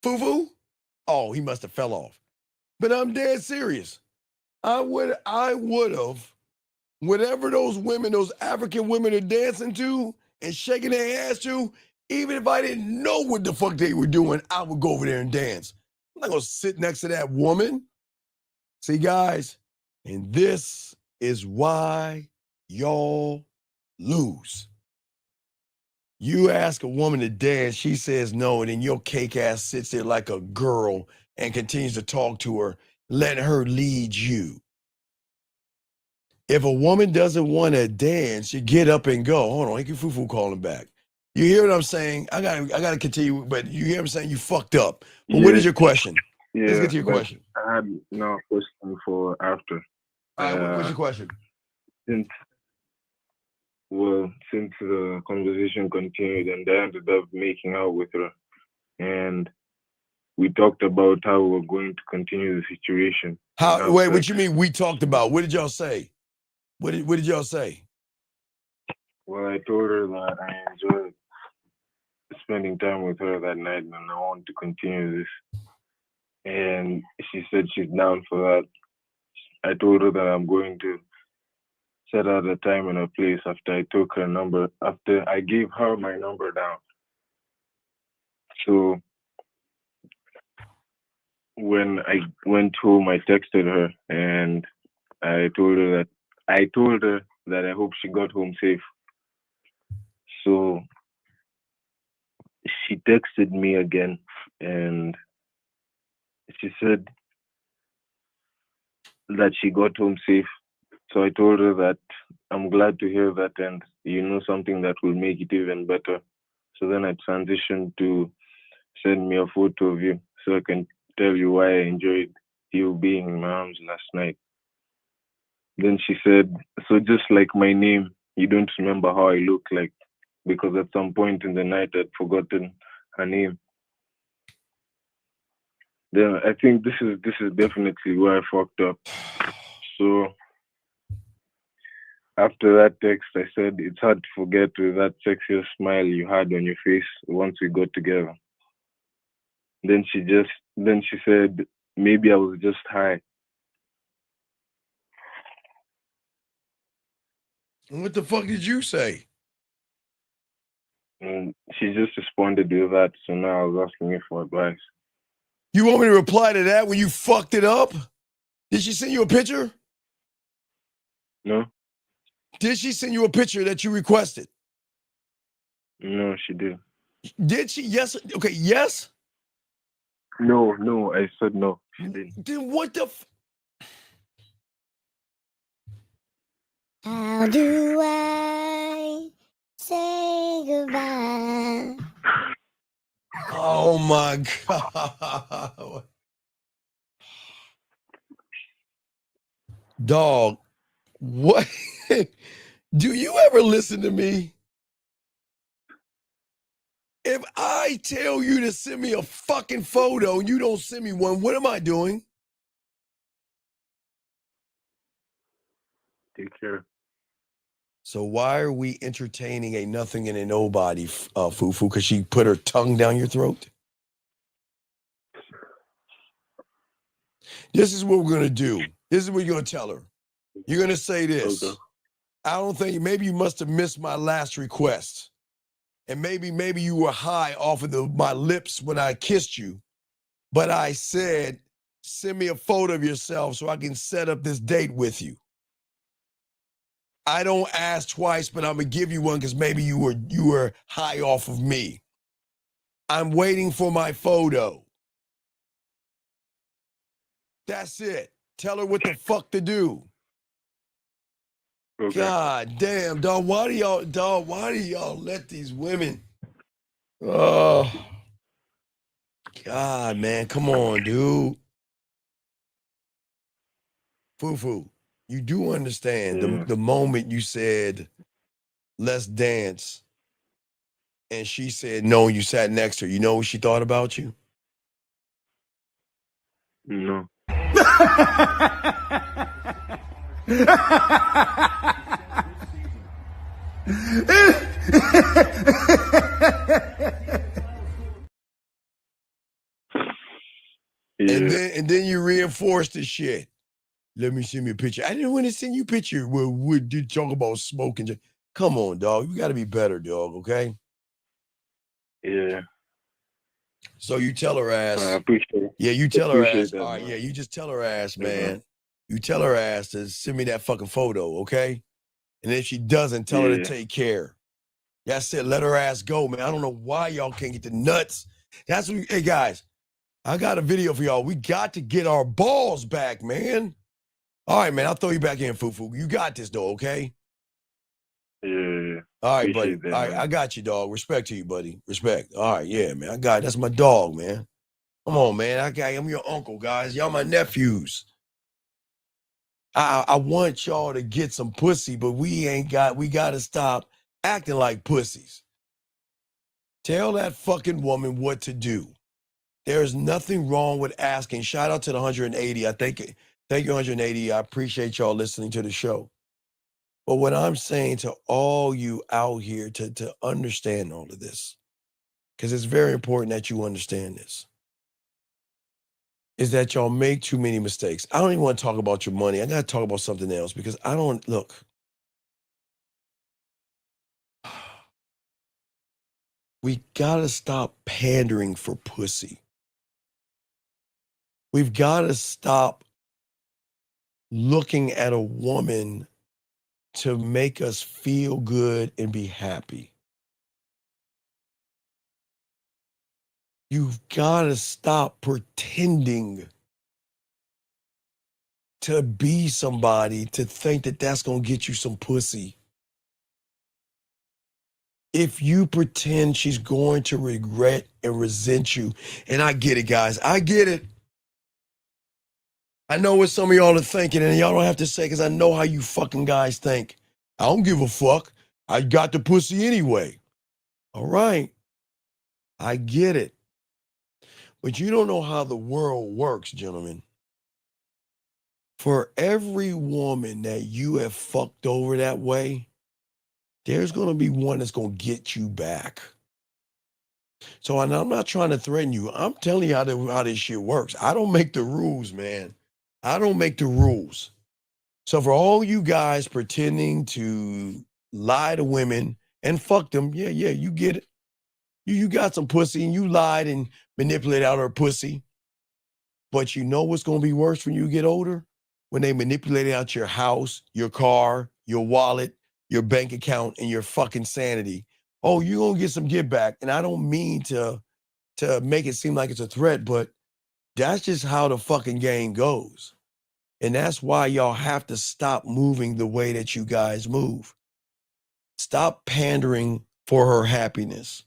Fufu? Oh, he must have fell off. But I'm dead serious. I would have, whatever those women, those African women are dancing to and shaking their ass to, even if I didn't know what the fuck they were doing, I would go over there and dance. I'm not gonna sit next to that woman. See, guys, and this is why y'all lose. You ask a woman to dance, she says no, and then your cake ass sits there like a girl and continues to talk to her, letting her lead you. If a woman doesn't want to dance, you get up and go. Hold on, Fufu calling back. You hear what I'm saying? I gotta continue, but you hear what I'm saying? You fucked up. But what is your question? Yeah, let's get to your question. I had no question for after. All right, what's your question? Since the conversation continued and I ended up making out with her, and we talked about how we were going to continue the situation. Wait, what you mean we talked about? What did y'all say? What did y'all say? Well, I told her that I enjoyed spending time with her that night and I want to continue this. And she said she's down for that. I told her that I'm going to set out a time and a place after I took her number, after I gave her my number down. So when I went home, I texted her and I told her that I hope she got home safe. So she texted me again and she said that she got home safe. So I told her that I'm glad to hear that and you know something that will make it even better. So then I transitioned to send me a photo of you so I can tell you why I enjoyed you being in my arms last night. Then she said, so just like my name, you don't remember how I look like, because at some point in the night I'd forgotten her name. Then I think this is definitely where I fucked up. So after that text, I said it's hard to forget with that sexiest smile you had on your face once we got together. Then she said maybe I was just high. What the fuck did you say? And she just responded with that. So now I was asking you for advice. You want me to reply to that when you fucked it up? Did she send you a picture? No. Did she send you a picture that you requested? No, she did. Did she? Yes. Okay, yes? No, I said no. She didn't. Then what the How do I say goodbye? Oh my God. Dog, what? Do you ever listen to me? If I tell you to send me a fucking photo and you don't send me one, what am I doing? Take care. So why are we entertaining a nothing and a nobody, Fufu? Because she put her tongue down your throat? This is what we're going to do. This is what you're going to tell her. You're going to say this. Okay. I don't think, maybe you must have missed my last request. And maybe you were high off of my lips when I kissed you. But I said, send me a photo of yourself so I can set up this date with you. I don't ask twice, but I'm gonna give you one because maybe you were high off of me. I'm waiting for my photo. That's it. Tell her what the fuck to do. Okay. God damn, dog. Why do y'all let these women? Oh, God, man. Come on, dude. Fufu, you do understand the moment you said, let's dance, and she said no, you sat next to her. You know what she thought about you? No. And then you reinforced the shit. Let me send me a picture. I didn't want to send you a picture where we did talk about smoking. Come on, dog. You got to be better, dog. Okay. Yeah. So you tell her ass. I appreciate it. Yeah, you tell her ass. That, All right, man. yeah, you just tell her ass, Yeah, man. You tell her ass to send me that fucking photo, okay? And if she doesn't, tell her to take care. That's it. Let her ass go, man. I don't know why y'all can't get the nuts. That's what. Hey guys, I got a video for y'all. We got to get our balls back, man. All right, man. I'll throw you back in, Fufu. You got this, though, okay? Yeah. All right, buddy. Appreciate that, All right, man. I got you, dog. Respect to you, buddy. Respect. All right, yeah, man. I got it. That's my dog, man. Come on, man. I'm your uncle, guys. Y'all my nephews. I want y'all to get some pussy, but we got to stop acting like pussies. Tell that fucking woman what to do. There's nothing wrong with asking. Shout out to the 180. Thank you, 180. I appreciate y'all listening to the show. But what I'm saying to all you out here to understand all of this, because it's very important that you understand this, is that y'all make too many mistakes. I don't even want to talk about your money. I got to talk about something else because I don't, look. We got to stop pandering for pussy. We've got to stop looking at a woman to make us feel good and be happy. You've got to stop pretending to be somebody to think that that's going to get you some pussy. If you pretend she's going to regret and resent you, and I get it, guys. I get it. I know what some of y'all are thinking, and y'all don't have to say because I know how you fucking guys think. I don't give a fuck. I got the pussy anyway. All right. I get it. But you don't know how the world works, gentlemen. For every woman that you have fucked over that way, there's going to be one that's going to get you back. So and I'm not trying to threaten you. I'm telling you how this shit works. I don't make the rules, man. I don't make the rules. So for all you guys pretending to lie to women and fuck them, yeah, you get it. You got some pussy and you lied and manipulated out her pussy. But you know what's going to be worse when you get older? When they manipulate out your house, your car, your wallet, your bank account, and your fucking sanity. Oh, you're going to get some get back. And I don't mean to make it seem like it's a threat, but that's just how the fucking game goes. And that's why y'all have to stop moving the way that you guys move. Stop pandering for her happiness.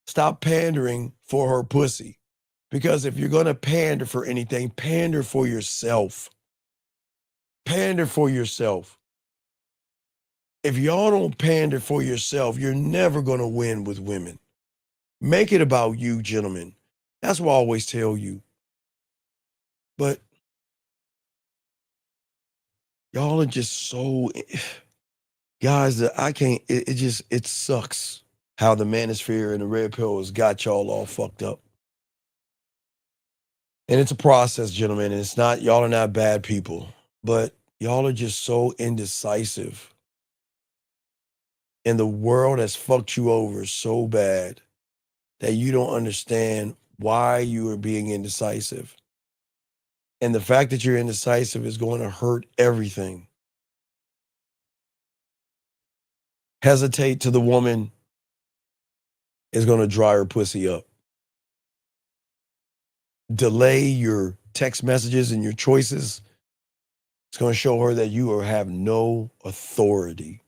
Stop pandering for her pussy. Because if you're going to pander for anything, pander for yourself. Pander for yourself. If y'all don't pander for yourself, you're never going to win with women. Make it about you, gentlemen. That's what I always tell you. But y'all are just so, guys, I can't, it sucks how the manosphere and the red pill has got y'all all fucked up. And it's a process, gentlemen, and it's not, y'all are not bad people, but y'all are just so indecisive. And the world has fucked you over so bad that you don't understand why you are being indecisive. And the fact that you're indecisive is going to hurt everything. Hesitate to the woman is going to dry her pussy up. Delay your text messages and your choices. It's going to show her that you have no authority.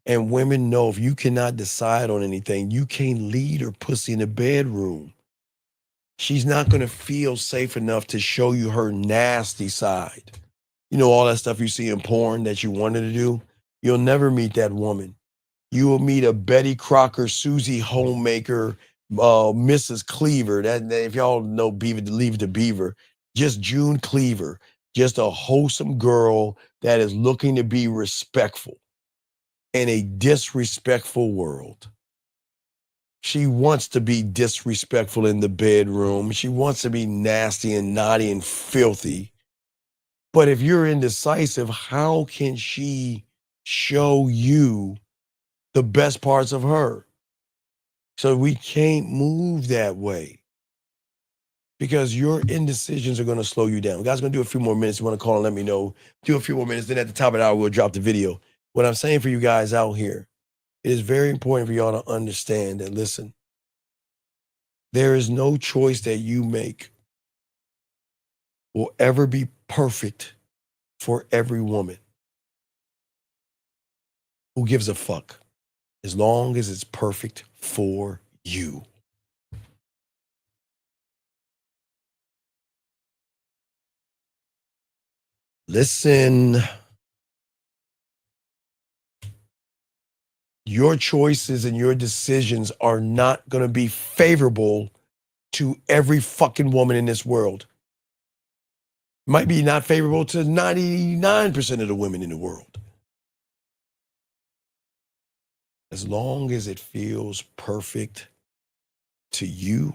And women know if you cannot decide on anything, you can't lead her pussy in the bedroom. She's not going to feel safe enough to show you her nasty side. You know, all that stuff you see in porn that you wanted to do? You'll never meet that woman. You will meet a Betty Crocker, Susie Homemaker, Mrs. Cleaver. That if y'all know Beaver, Leave It to Beaver, just June Cleaver, just a wholesome girl that is looking to be respectful in a disrespectful world. She wants to be disrespectful in the bedroom. She wants to be nasty and naughty and filthy. But if you're indecisive, how can she show you the best parts of her? So we can't move that way because your indecisions are going to slow you down. You guys going to do a few more minutes. You want to call and let me know. Do a few more minutes. Then at the top of the hour, we'll drop the video. What I'm saying for you guys out here, it is very important for y'all to understand that, listen, there is no choice that you make will ever be perfect for every woman. Who gives a fuck? As long as it's perfect for you. Listen, your choices and your decisions are not going to be favorable to every fucking woman in this world. Might be not favorable to 99% of the women in the world. As long as it feels perfect to you,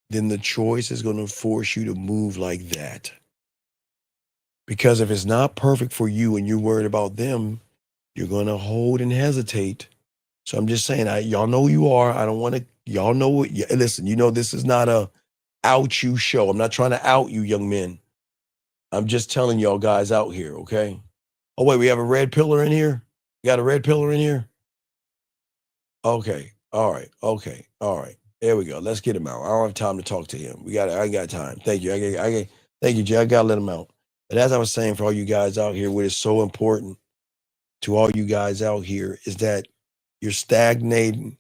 then the choice is going to force you to move like that. Because if it's not perfect for you and you're worried about them, you're going to hold and hesitate. So I'm just saying, y'all know who you are. I don't want to, y'all know what, listen, you know, this is not a out you show. I'm not trying to out you young men. I'm just telling y'all guys out here, okay? Oh, wait, we have a red pillar in here? You got a red pillar in here? Okay, all right, okay, all right. There we go. Let's get him out. I don't have time to talk to him. I ain't got time. Thank you. Thank you, Jay. I got to let him out. But as I was saying, for all you guys out here, what is so important to all you guys out here is that you're stagnating,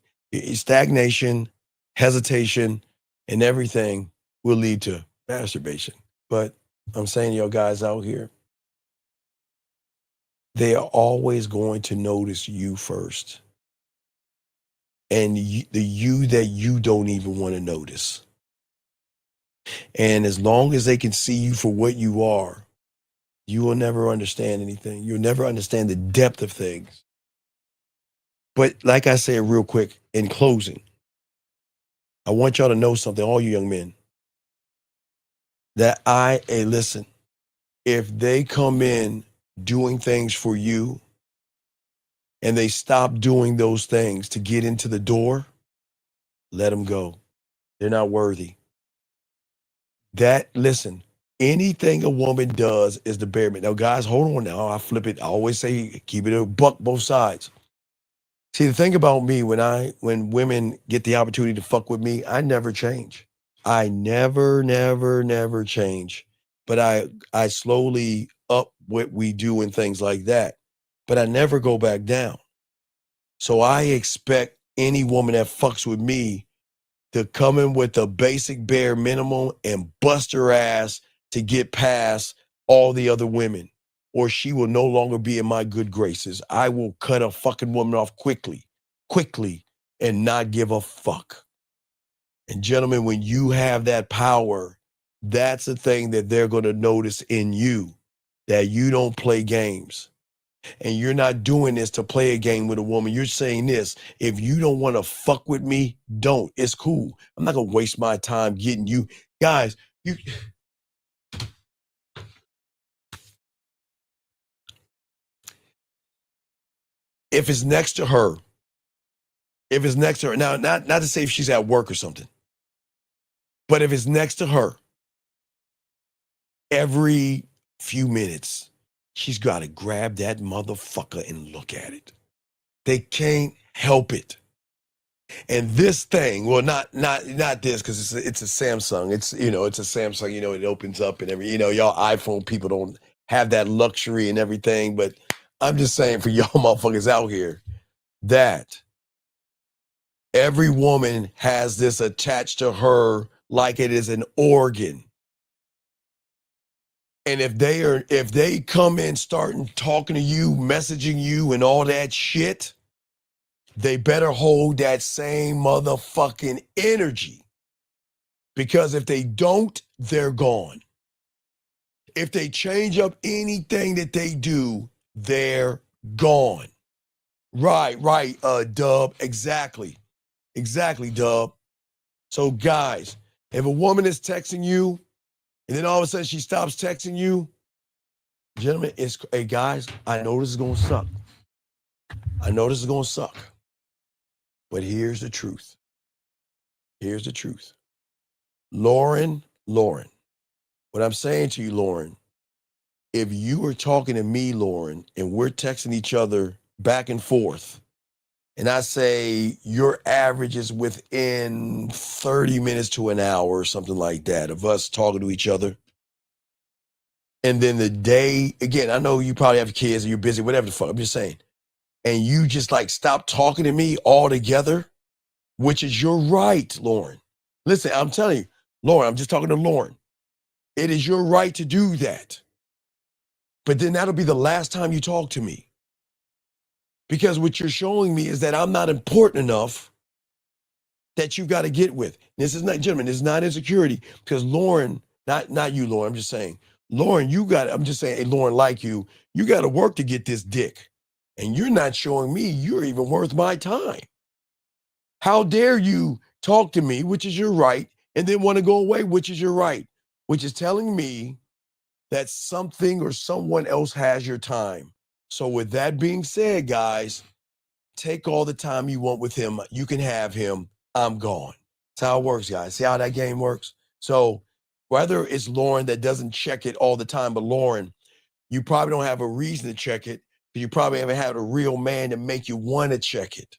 stagnation, hesitation, and everything will lead to masturbation. But I'm saying to y'all guys out here, they are always going to notice you first. And the you that you don't even want to notice. And as long as they can see you for what you are, you will never understand anything. You'll never understand the depth of things. But like I said real quick, in closing, I want y'all to know something, all you young men, that listen, if they come in doing things for you and they stop doing those things to get into the door, let them go. They're not worthy. Listen, anything a woman does is the bare minimum. Now, guys, hold on now. I flip it. I always say, keep it a buck both sides. See, the thing about me, when women get the opportunity to fuck with me, I never change. I never change. But I slowly up what we do and things like that. But I never go back down. So I expect any woman that fucks with me to come in with the basic bare minimum and bust her ass to get past all the other women, or she will no longer be in my good graces. I will cut a fucking woman off quickly, and not give a fuck. And gentlemen, when you have that power, that's the thing that they're going to notice in you, that you don't play games. And you're not doing this to play a game with a woman. You're saying this, if you don't want to fuck with me, don't. It's cool. I'm not going to waste my time getting you. Guys, if it's next to her, now, not to say if she's at work or something, but if it's next to her, every few minutes, she's got to grab that motherfucker and look at it. They can't help it. And this thing, well, not this, because it's a Samsung. It's a Samsung. It opens up and y'all iPhone people don't have that luxury and everything. But I'm just saying for y'all motherfuckers out here that every woman has this attached to her like it is an organ. And if they come in starting talking to you, messaging you and all that shit, they better hold that same motherfucking energy. Because if they don't, they're gone. If they change up anything that they do, they're gone. Right, Dub. Exactly, Dub. So guys, if a woman is texting you and then all of a sudden she stops texting you, gentlemen, hey guys, I know this is gonna suck. But here's the truth. Lauren, what I'm saying to you, Lauren, if you are talking to me, Lauren, and we're texting each other back and forth, and I say your average is within 30 minutes to an hour or something like that of us talking to each other, and then the day, again, I know you probably have kids and you're busy, whatever the fuck, I'm just saying, and you just stop talking to me altogether, which is your right, Lauren. Listen, I'm telling you, Lauren, I'm just talking to Lauren. It is your right to do that. But then that'll be the last time you talk to me. Because what you're showing me is that I'm not important enough that you've got to get with. This is not, gentlemen, this is not insecurity. Because Lauren, not you, Lauren, I'm just saying, Lauren, I'm just saying, hey, Lauren, like you got to work to get this dick. And you're not showing me you're even worth my time. How dare you talk to me, which is your right, and then want to go away, which is your right, which is telling me that something or someone else has your time. So with that being said, guys, take all the time you want with him. You can have him. I'm gone. That's how it works, guys. See how that game works? So whether it's Lauren that doesn't check it all the time, but Lauren, you probably don't have a reason to check it because you probably haven't had a real man to make you want to check it.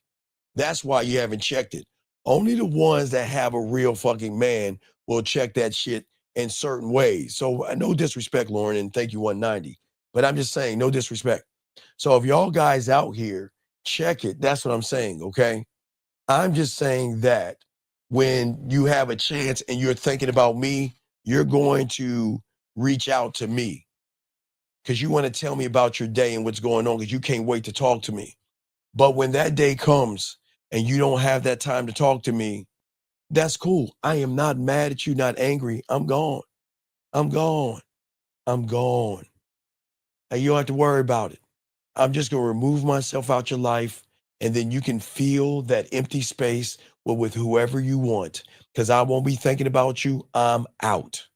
That's why you haven't checked it. Only the ones that have a real fucking man will check that shit in certain ways. So no disrespect, Lauren, and thank you 190. But I'm just saying, no disrespect. So if y'all guys out here check it, that's what I'm saying, okay? I'm just saying that when you have a chance and you're thinking about me, you're going to reach out to me because you want to tell me about your day and what's going on because you can't wait to talk to me. But when that day comes and you don't have that time to talk to me, that's cool. I am not mad at you, not angry. I'm gone. I'm gone. I'm gone. And you don't have to worry about it. I'm just going to remove myself out your life, and then you can fill that empty space with whoever you want, because I won't be thinking about you. I'm out.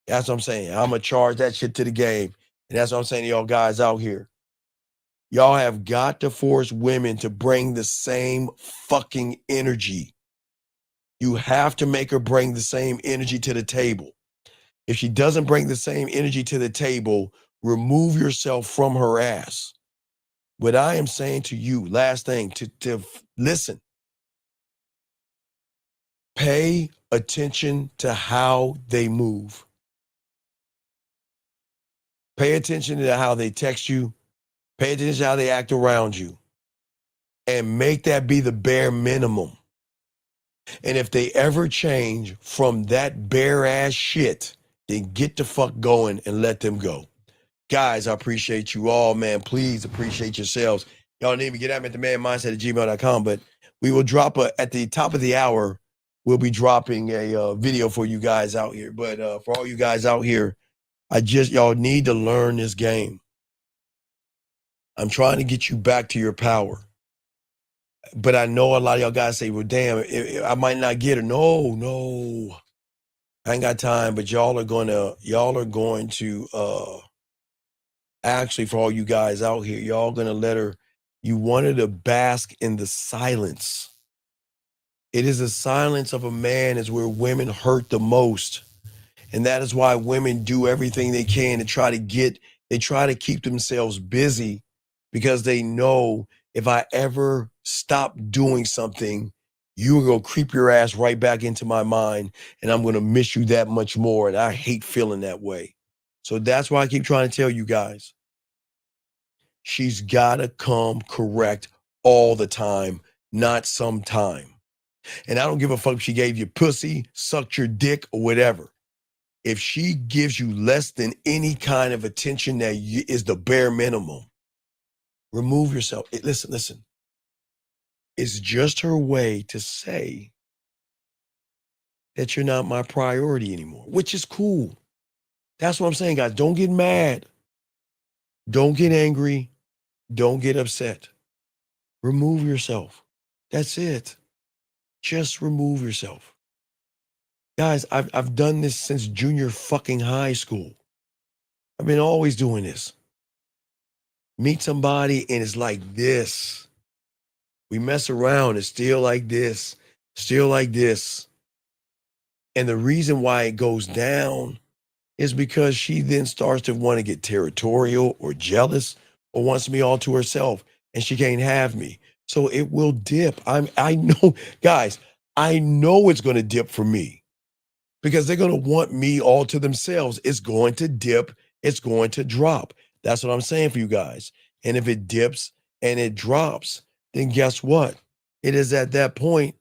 That's what I'm saying. I'm going to charge that shit to the game. And that's what I'm saying to y'all guys out here. Y'all have got to force women to bring the same fucking energy. You have to make her bring the same energy to the table. If she doesn't bring the same energy to the table, remove yourself from her ass. What I am saying to you, last thing, to listen, pay attention to how they move. Pay attention to how they text you. Pay attention to how they act around you. And make that be the bare minimum. And if they ever change from that bare ass shit, then get the fuck going and let them go. Guys, I appreciate you all, man. Please appreciate yourselves. Y'all need to get at me at themandmindset@gmail.com, but we will drop at the top of the hour, we'll be dropping a video for you guys out here. But for all you guys out here, y'all need to learn this game. I'm trying to get you back to your power. But I know a lot of y'all guys say, well, damn, I might not get her. No. I ain't got time, but y'all are going to actually, for all you guys out here, y'all gonna let her, you want her to bask in the silence. It is the silence of a man is where women hurt the most. And that is why women do everything they can to try to keep themselves busy, because they know if I ever stop doing something, you're gonna creep your ass right back into my mind and I'm gonna miss you that much more. And I hate feeling that way. So that's why I keep trying to tell you guys. She's got to come correct all the time, not sometime. And I don't give a fuck if she gave you pussy, sucked your dick, or whatever. If she gives you less than any kind of attention that is the bare minimum, remove yourself. Listen. It's just her way to say that you're not my priority anymore, which is cool. That's what I'm saying, guys. Don't get mad. Don't get angry. Don't get upset. Remove yourself. That's it. Just remove yourself. Guys, I've done this since junior fucking high school. I've been always doing this. Meet somebody and it's like this. We mess around, it's still like this, still like this. And the reason why it goes down is because she then starts to want to get territorial or jealous or wants me all to herself and she can't have me. So it will dip. I know, guys, I know it's going to dip for me because they're going to want me all to themselves. It's going to dip. It's going to drop. That's what I'm saying for you guys. And if it dips and it drops, then guess what? It is at that point,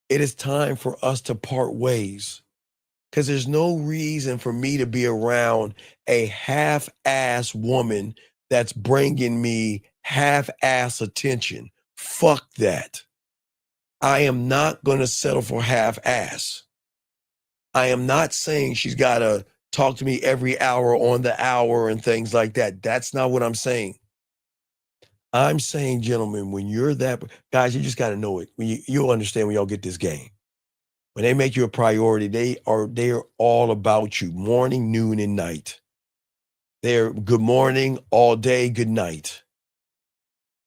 it is time for us to part ways. Because there's no reason for me to be around a half-ass woman that's bringing me half-ass attention. Fuck that. I am not going to settle for half-ass. I am not saying she's got to talk to me every hour on the hour and things like that. That's not what I'm saying. I'm saying, gentlemen, when you're that, guys, you just got to know it. You'll understand when y'all get this game. When they make you a priority, they are all about you, morning, noon, and night. They're good morning, all day, good night.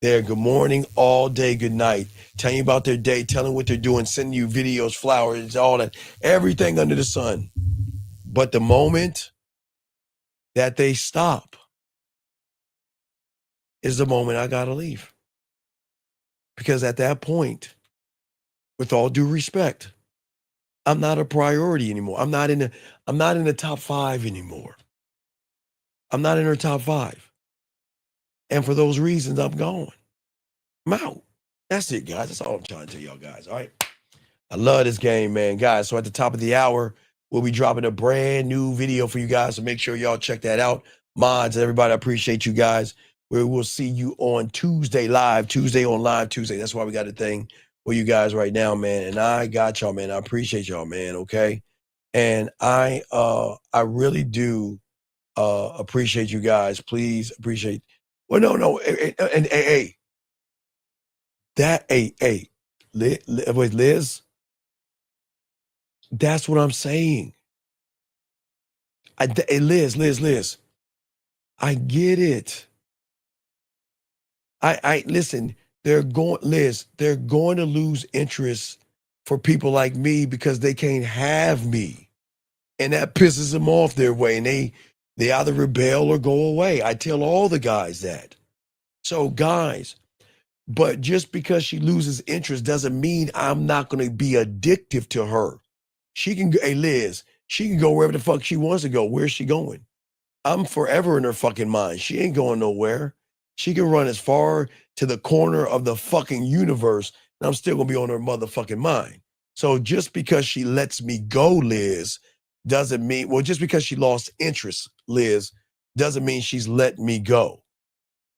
They're good morning, all day, good night. Telling you about their day, telling what they're doing, sending you videos, flowers, all that, everything under the sun. But the moment that they stop is the moment I gotta leave. Because at that point, with all due respect, I'm not a priority anymore. I'm not in the top 5 anymore. I'm not in her top 5. And for those reasons, I'm gone. I'm out. That's it, guys. That's all I'm trying to tell y'all guys. All right. I love this game, man, guys. So at the top of the hour, we'll be dropping a brand new video for you guys. So make sure y'all check that out. Mods, everybody, I appreciate you guys. We will see you on Tuesday live, Tuesday on Live Tuesday. That's why we got a thing for you guys right now, man. And I got y'all, man. I appreciate y'all, man. Okay. And I really do appreciate you guys. Please appreciate. Well, no. And hey, Liz, that's what I'm saying. Liz, I get it. I listen, they're going to lose interest for people like me because they can't have me. And that pisses them off their way. And they either rebel or go away. I tell all the guys that. So guys, but just because she loses interest doesn't mean I'm not going to be addictive to her. She can go, hey Liz, she can go wherever the fuck she wants to go. Where's she going? I'm forever in her fucking mind. She ain't going nowhere. She can run as far to the corner of the fucking universe, and I'm still gonna be on her motherfucking mind. So just because she lets me go, Liz, doesn't mean, well, just because she lost interest, Liz, doesn't mean she's letting me go.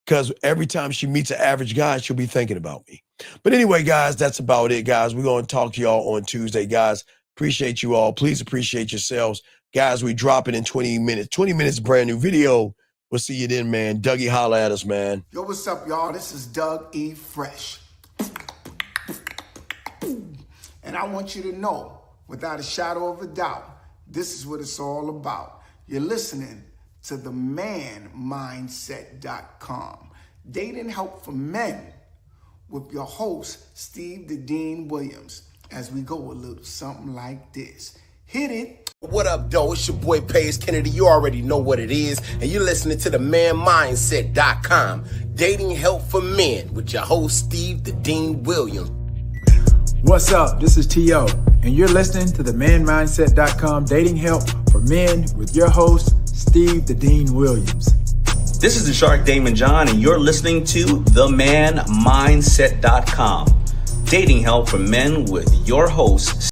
Because every time she meets an average guy, she'll be thinking about me. But anyway, guys, that's about it, guys. We're going to talk to y'all on Tuesday, guys. Appreciate you all. Please appreciate yourselves. Guys, we drop it in 20 minutes. 20 minutes, brand new video. We'll see you then, man. Dougie, holla at us, man. Yo, what's up, y'all? This is Doug E. Fresh. And I want you to know, without a shadow of a doubt, this is what it's all about. You're listening to the manmindset.com. Dating help for men with your host, Steve the Dean Williams, as we go a little something like this. Hit it. What up, though? It's your boy, Paige Kennedy. You already know what it is. And you're listening to the manmindset.com. Dating help for men with your host, Steve the Dean Williams. What's up? This is T.O. And you're listening to the manmindset.com dating help for men with your host, Steve the Dean Williams. This is the Shark Damon John, and you're listening to themanmindset.com. Dating help for men with your host,